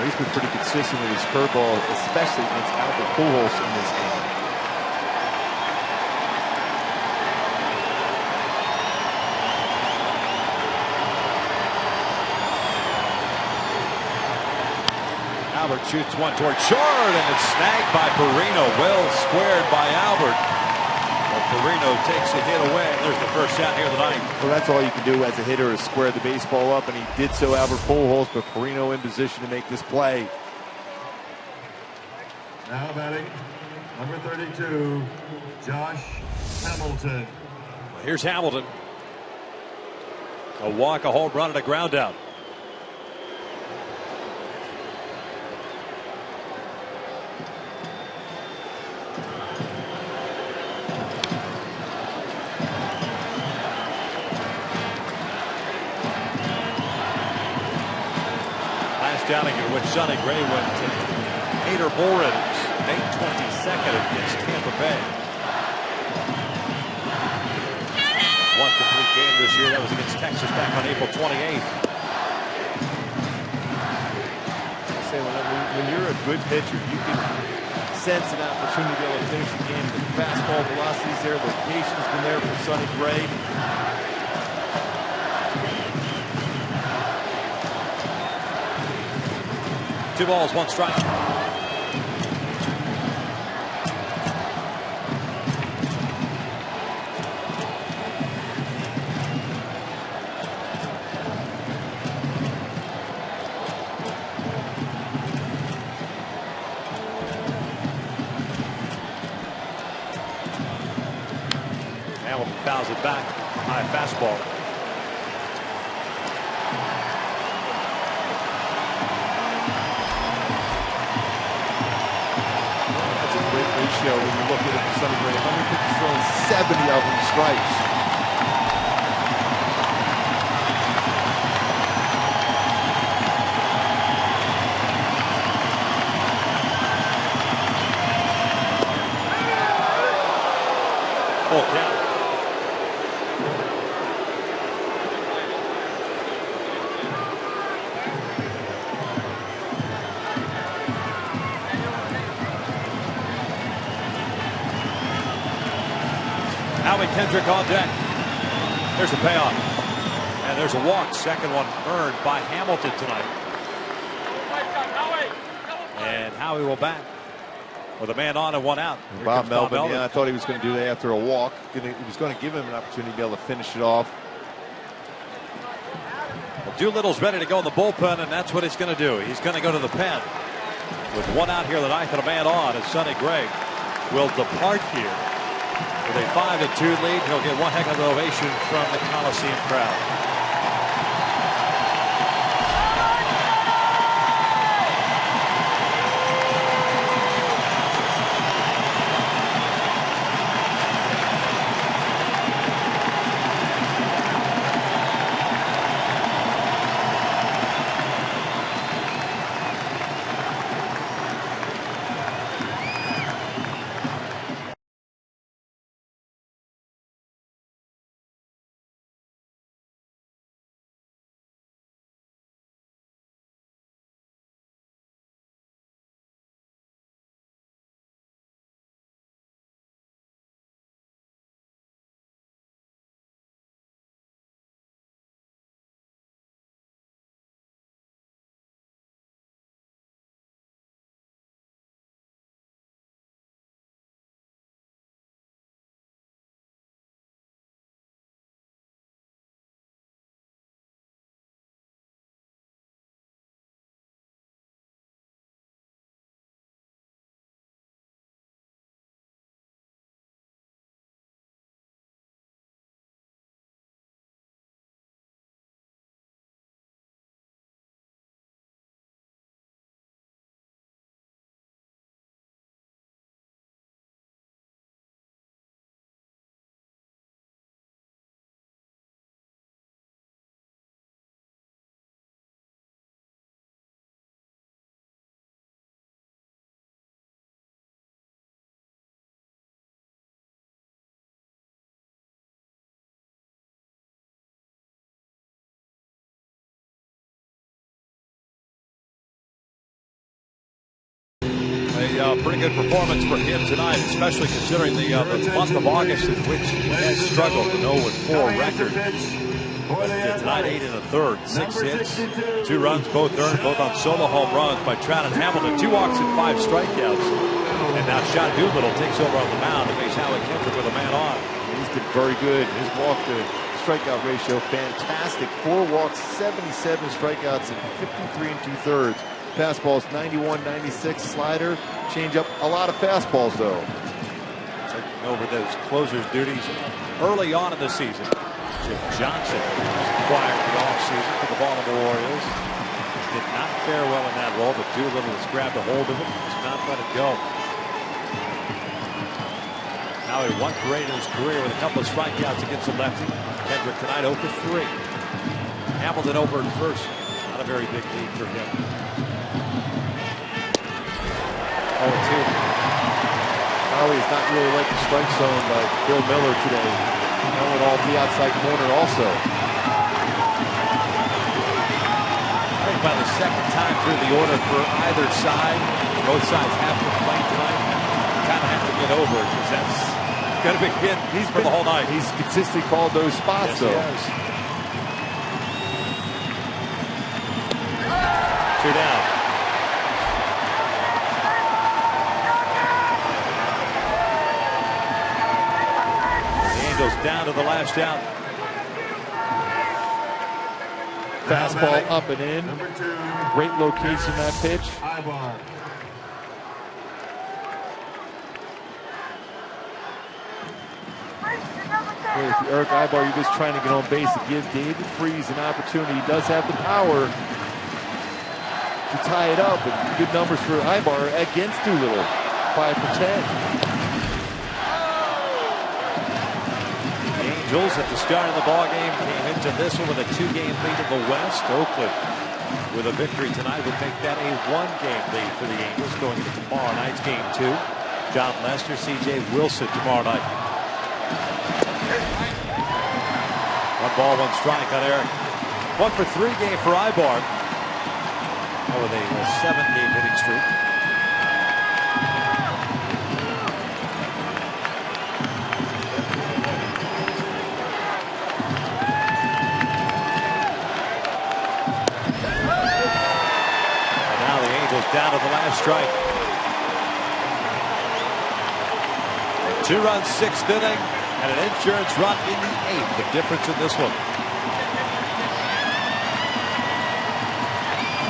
He's been pretty consistent with his curveball, especially against Albert Pujols in this game. Albert shoots one toward short, and it's snagged by Perino. Well squared by Albert. But Perino takes a hit away, and there's the first out here tonight. Well, that's all you can do as a hitter is square the baseball up, and he did so, Albert Pujols, but Perino in position to make this play. Now batting, number 32, Josh Hamilton. Here's Hamilton. A walk, a home run, and a ground out. Outing in which Sonny Gray went to 8 or more innings. May 22nd against Tampa Bay. One complete game this year. That was against Texas back on April 28th. I say when you're a good pitcher, you can sense an opportunity to be able to finish the game. The fastball velocity's there. The patience been there for Sonny Gray. 2 balls, 1 strike. Hamilton fouls it back. High fastball. When you look at it for Sonny Gray, 100 pitches thrown, 70 of them strikes. Full count. Kendrick on deck. There's a payoff. And there's a walk. Second one earned by Hamilton tonight. And Howie will bat with a man on and 1 out. Bob Melvin, yeah, I thought he was going to do that after a walk. He was going to give him an opportunity to be able to finish it off. Well, Doolittle's ready to go in the bullpen, and that's what he's going to do. He's going to go to the pen. With 1 out here, the 9th, and a man on, and Sonny Gray will depart here. With a 5-2 lead, he'll get one heck of an ovation from the Coliseum crowd. a pretty good performance for him tonight, especially considering the month of August in which he has struggled. An 0-4 record. But tonight, 8 1/3, 6 hits, 2 runs, both earned, both on solo home runs by Trout and Hamilton. 2 walks and 5 strikeouts. And now Sean Doolittle takes over on the mound to face Howie Kendrick with a man on. He's been very good. His walk to strikeout ratio, fantastic. 4 walks, 77 strikeouts, and 53 2/3. Fastballs 91, 96, slider, change up, a lot of fastballs though. Taking over those closers' duties early on in the season. Jim Johnson was acquired in the offseason for the Baltimore Orioles. Did not fare well in that role, but Doolittle has grabbed a hold of it. Does not let it go. Now he 1 for 8 in his career with a couple of strikeouts against the lefty. Kendrick tonight 0 for 3. Hamilton over at first. Not a very big lead for him. 0-2. Howie is not really like the strike zone by Bill Miller today. Going off the outside corner also. I think by the second time through the order for either side, both sides have to play tonight. Kind of have to get over it because that's got a big hit for the whole night. He's consistently called those spots though. Yes. 2 down. Down to the last out. Fastball up and in. Great location that pitch. With Eric Ibar, you're just trying to get on base and give David Freese an opportunity. He does have the power to tie it up. And good numbers for Ibar against Doolittle. 5 for 10. Angels at the start of the ball game came into this one with a 2-game lead in the West. Oakland with a victory tonight would make that a 1-game lead for the Angels going into tomorrow night's game 2. John Lester, C.J. Wilson tomorrow night. 1 ball, 1 strike on Eric. 1 for 3 game for Ibar. With a 7-game hitting streak. Down to the last strike. 2 runs, 6th inning, and an insurance run in the 8th. The difference in this one.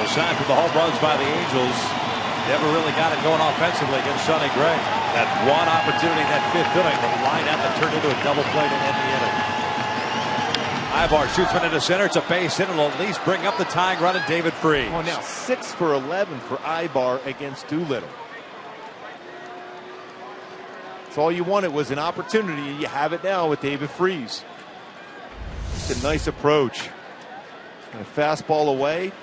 Aside from the home runs by the Angels, never really got it going offensively against Sonny Gray. That one opportunity, that 5th inning, the line out that turned into a double play to end the inning. Ibar shoots one into center. It's a base hit. It'll at least bring up the tying run and David Freese. Oh, now 6 for 11 for Ibar against Doolittle. So all you wanted was an opportunity, and you have it now with David Freese. It's a nice approach. And a fastball away,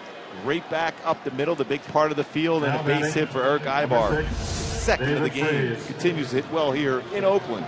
right back up the middle, the big part of the field, and a base hit for Eric Ibar. 2nd of the game. Continues to hit well here in Oakland.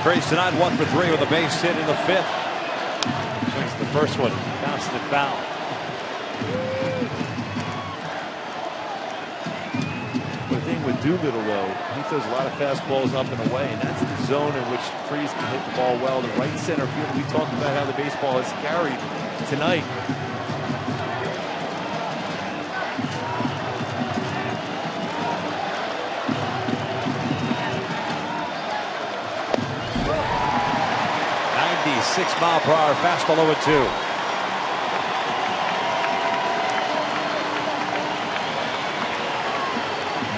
Freese tonight 1 for 3 with a base hit in the 5th. Swings the first one, bounced it foul. The thing with Doolittle, though, he throws a lot of fastballs up and away, and that's the zone in which Freese can hit the ball well. The right center field, we talked about how the baseball is carried tonight. .6-mile-per-hour fastball 0-2.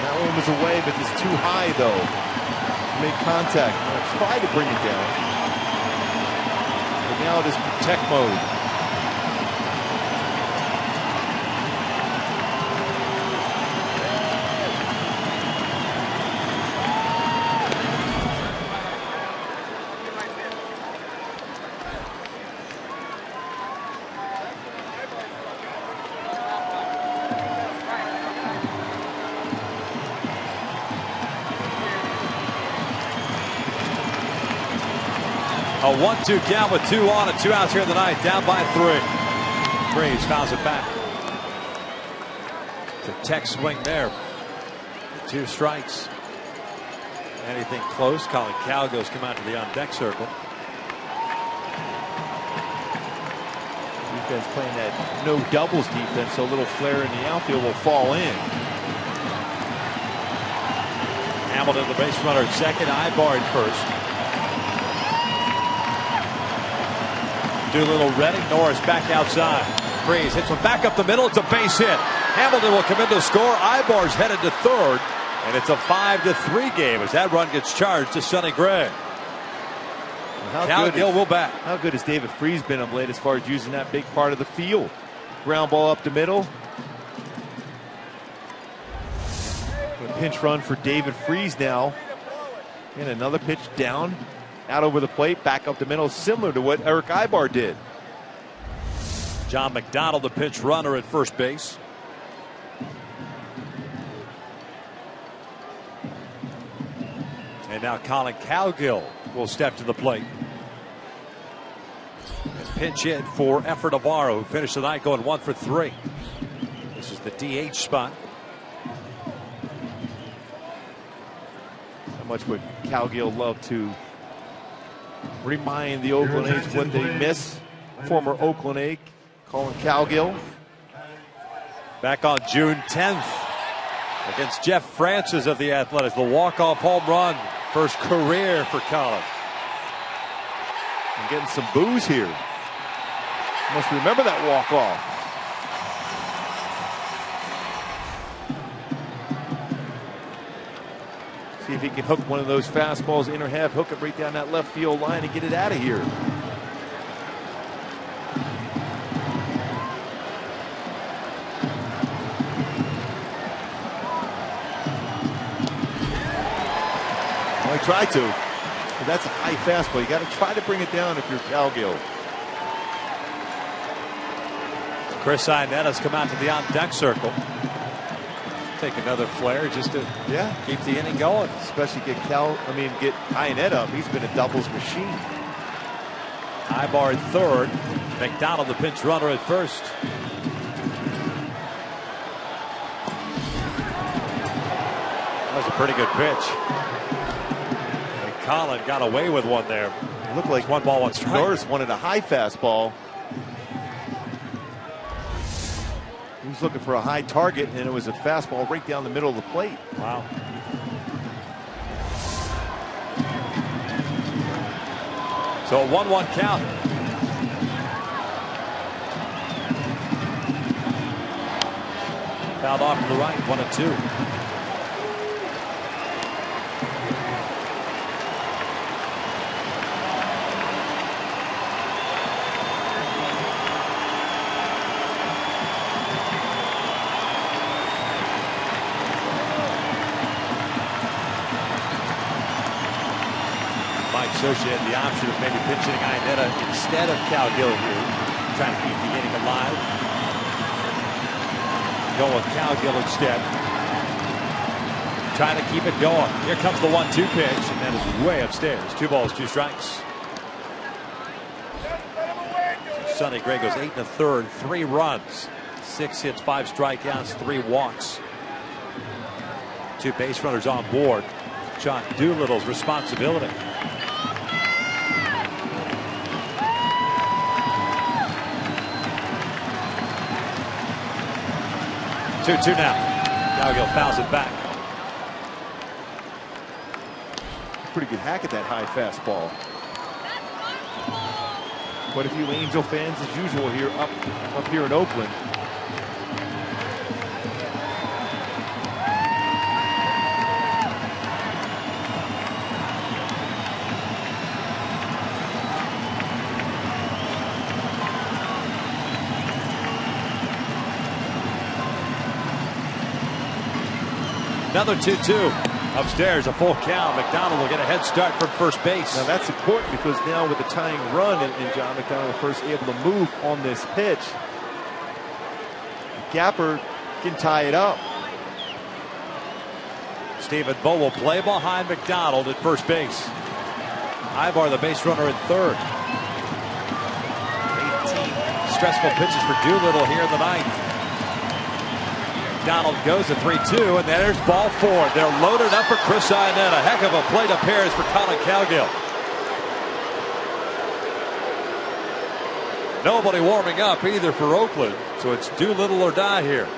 That one was away, but it's too high, though. Make contact. Try to bring it down. But now it is protect mode. A 1-2 count with 2 on and 2 outs here in the ninth. Down by 3. Freeze fouls it back. The tech swing there. 2 strikes. Anything close, Colin Cowgill's come out to the on-deck circle. Defense playing that no doubles defense, so a little flare in the outfield will fall in. Hamilton, the base runner at second. Ibar at first. Doolittle ready. Norris back outside. Freeze hits one back up the middle. It's a base hit. Hamilton will come in to score. Ibar's headed to third. And it's a 5-3 game as that run gets charged to Sonny Gray. Cowgill will bat. How good has David Freese been of late as far as using that big part of the field? Ground ball up the middle. A pinch run for David Freese now. And another pitch down, out over the plate, back up the middle, similar to what Eric Ibar did. John McDonald, the pinch runner at first base. And now Colin Cowgill will step to the plate. And pinch hit for Efren Navarro, who finished the night going 1 for 3. This is the DH spot. How much would Cowgill love to remind the Oakland A's what they miss? Former Oakland A, Colin Cowgill. Back on June 10th against Jeff Francis of the Athletics. The walk-off home run. First career for Colin. And getting some boos here. Must remember that walk-off. See if he can hook one of those fastballs inner half, hook it right down that left field line and get it out of here. Well, he tried to, but that's a high fastball. You got to try to bring it down if you're Cowgill. Chris Iannetta's come out to the on-deck circle. Take another flare just to keep the inning going. Especially get Iannetta up. He's been a doubles machine. Ibar at third. McDonald, the pinch runner at first. That was a pretty good pitch. And Colin got away with one there. It looked like 1 ball, 1 strike. Norris wanted a high fastball. He was looking for a high target, and it was a fastball right down the middle of the plate. Wow. So a 1-1 count. Fouled off to the right, 1-2. Associate had the option of maybe pitching Iannetta instead of Cowgill here, trying to keep the inning alive. Go with Cowgill instead. Trying to keep it going. Here comes the 1-2 pitch, and that is way upstairs. 2 balls, 2 strikes. Sonny Gray goes 8 1/3, 3 runs, 6 hits, 5 strikeouts, 3 walks. 2 base runners on board. John Doolittle's responsibility. 2-2 now. Cowgill fouls it back. Pretty good hack at that high fastball. Quite a few Angel fans as usual here up here in Oakland. Another 2-2. Upstairs, a full count. McDonald will get a head start from first base. Now that's important because now with the tying run and John McDonald first able to move on this pitch, Gapper can tie it up. Stephen Bowe will play behind McDonald at first base. Ibar, the base runner, in third. 18 stressful pitches for Doolittle here in the ninth. Donald goes to 3-2, and there's ball four. They're loaded up for Chris Iannetta. A heck of a plate appearance for Colin Cowgill. Nobody warming up either for Oakland, so it's Doolittle or die here.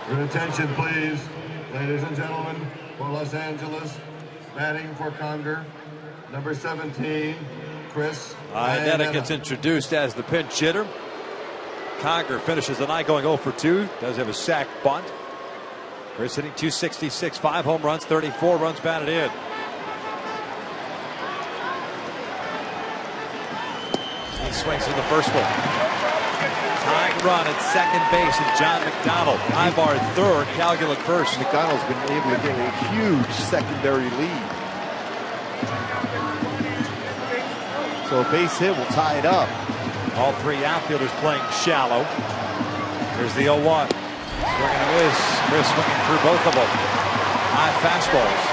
Your attention, please, ladies and gentlemen, for Los Angeles, batting for Conger, number 17, Chris Iannetta gets introduced as the pinch hitter. Conger finishes the night going 0 for 2. Does have a sac bunt. Chris hitting .266, 5 home runs, 34 runs batted in. He swings for the first one. Tying run at second base and John McDonald. Ibar at third, Cowgill at first. McDonald's been able to get a huge secondary lead. So a base hit will tie it up. All three outfielders playing shallow. Here's the 0-1. Swing and a miss. Chris swinging through both of them. High fastballs.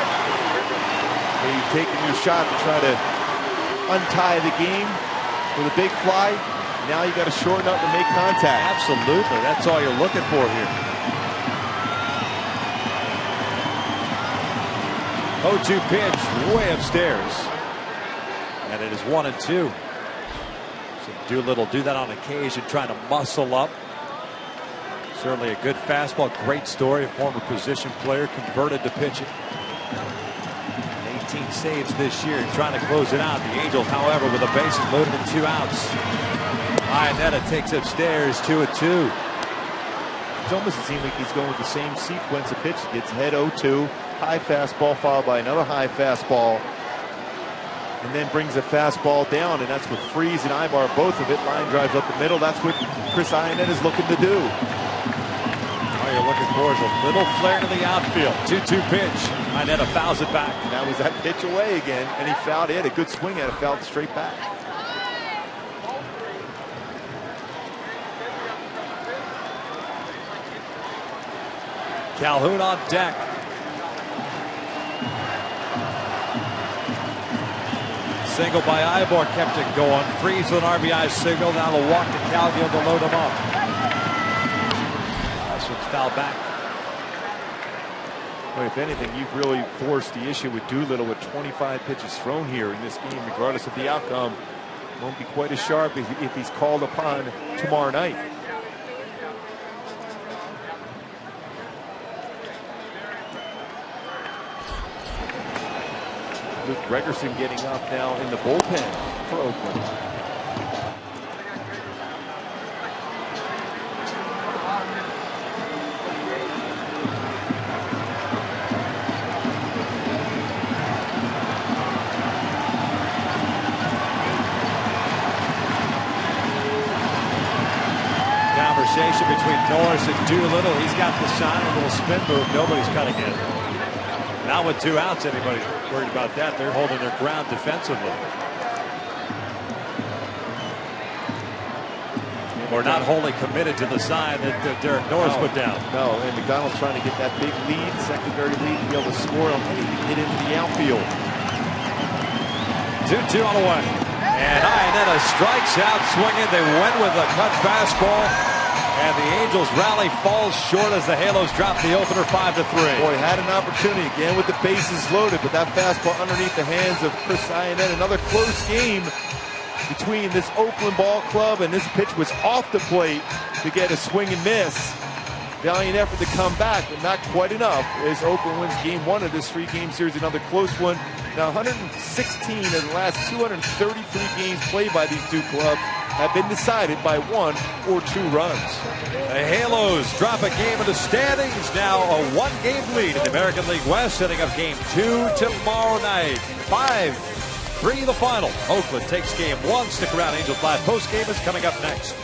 You've taken your shot to try to untie the game with a big fly. Now you got to shorten up and make contact. Absolutely. That's all you're looking for here. 0-2 pitch way upstairs. And it is 1-2. So Doolittle do that on occasion, trying to muscle up. Certainly a good fastball. Great story. A former position player converted to pitching. 18 saves this year, trying to close it out. The Angels, however, with the bases loaded and 2 outs. Iannetta takes upstairs, 2-2. It's almost it seems like he's going with the same sequence of pitches. Gets head 0-2, high fastball followed by another high fastball, and then brings a fastball down, and that's what Freese and Ibar, both of it. Line drives up the middle. That's what Chris Iannetta is looking to do. All you're looking for is a little flare to the outfield. 2-2 pitch. Iannetta fouls it back. And that was that pitch away again, and he fouled it. A good swing at it, fouled it straight back. Calhoun on deck. Single by Ibar kept it going. Freese with an RBI signal. Now the walk to Cowgill to load him up. This one's fouled back. Well, if anything, you've really forced the issue with Doolittle with 25 pitches thrown here in this game, regardless of the outcome. Won't be quite as sharp if he's called upon tomorrow night. Luke Gregerson getting up now in the bullpen for Oakland. Conversation between Norris and Doolittle. He's got the sign, a little spin move. Nobody's cutting in. Now with 2 outs, anybody's worried about that. They're holding their ground defensively. Or not wholly committed to the sign that Derek Norris put down. No, and McDonald's trying to get that big lead, secondary lead, to be able to score on anything, hit into the outfield. 2-2 on the way. And Iannetta strikes out swinging. They went with a cut fastball. And the Angels rally, falls short as the Halos drop the opener 5-3. Boy, had an opportunity again with the bases loaded, but that fastball underneath the hands of Chris Iannetta. Another close game between this Oakland ball club, and this pitch was off the plate to get a swing and miss. Valiant effort to come back, but not quite enough as Oakland wins game 1 of this 3-game series. Another close one. Now 116 of the last 233 games played by these two clubs have been decided by 1 or 2 runs. The Halos drop a game in the standings. Now a 1-game lead in the American League West, setting up game 2 tomorrow night. 5-3 the final. Oakland takes game 1. Stick around. Angels Live postgame is coming up next.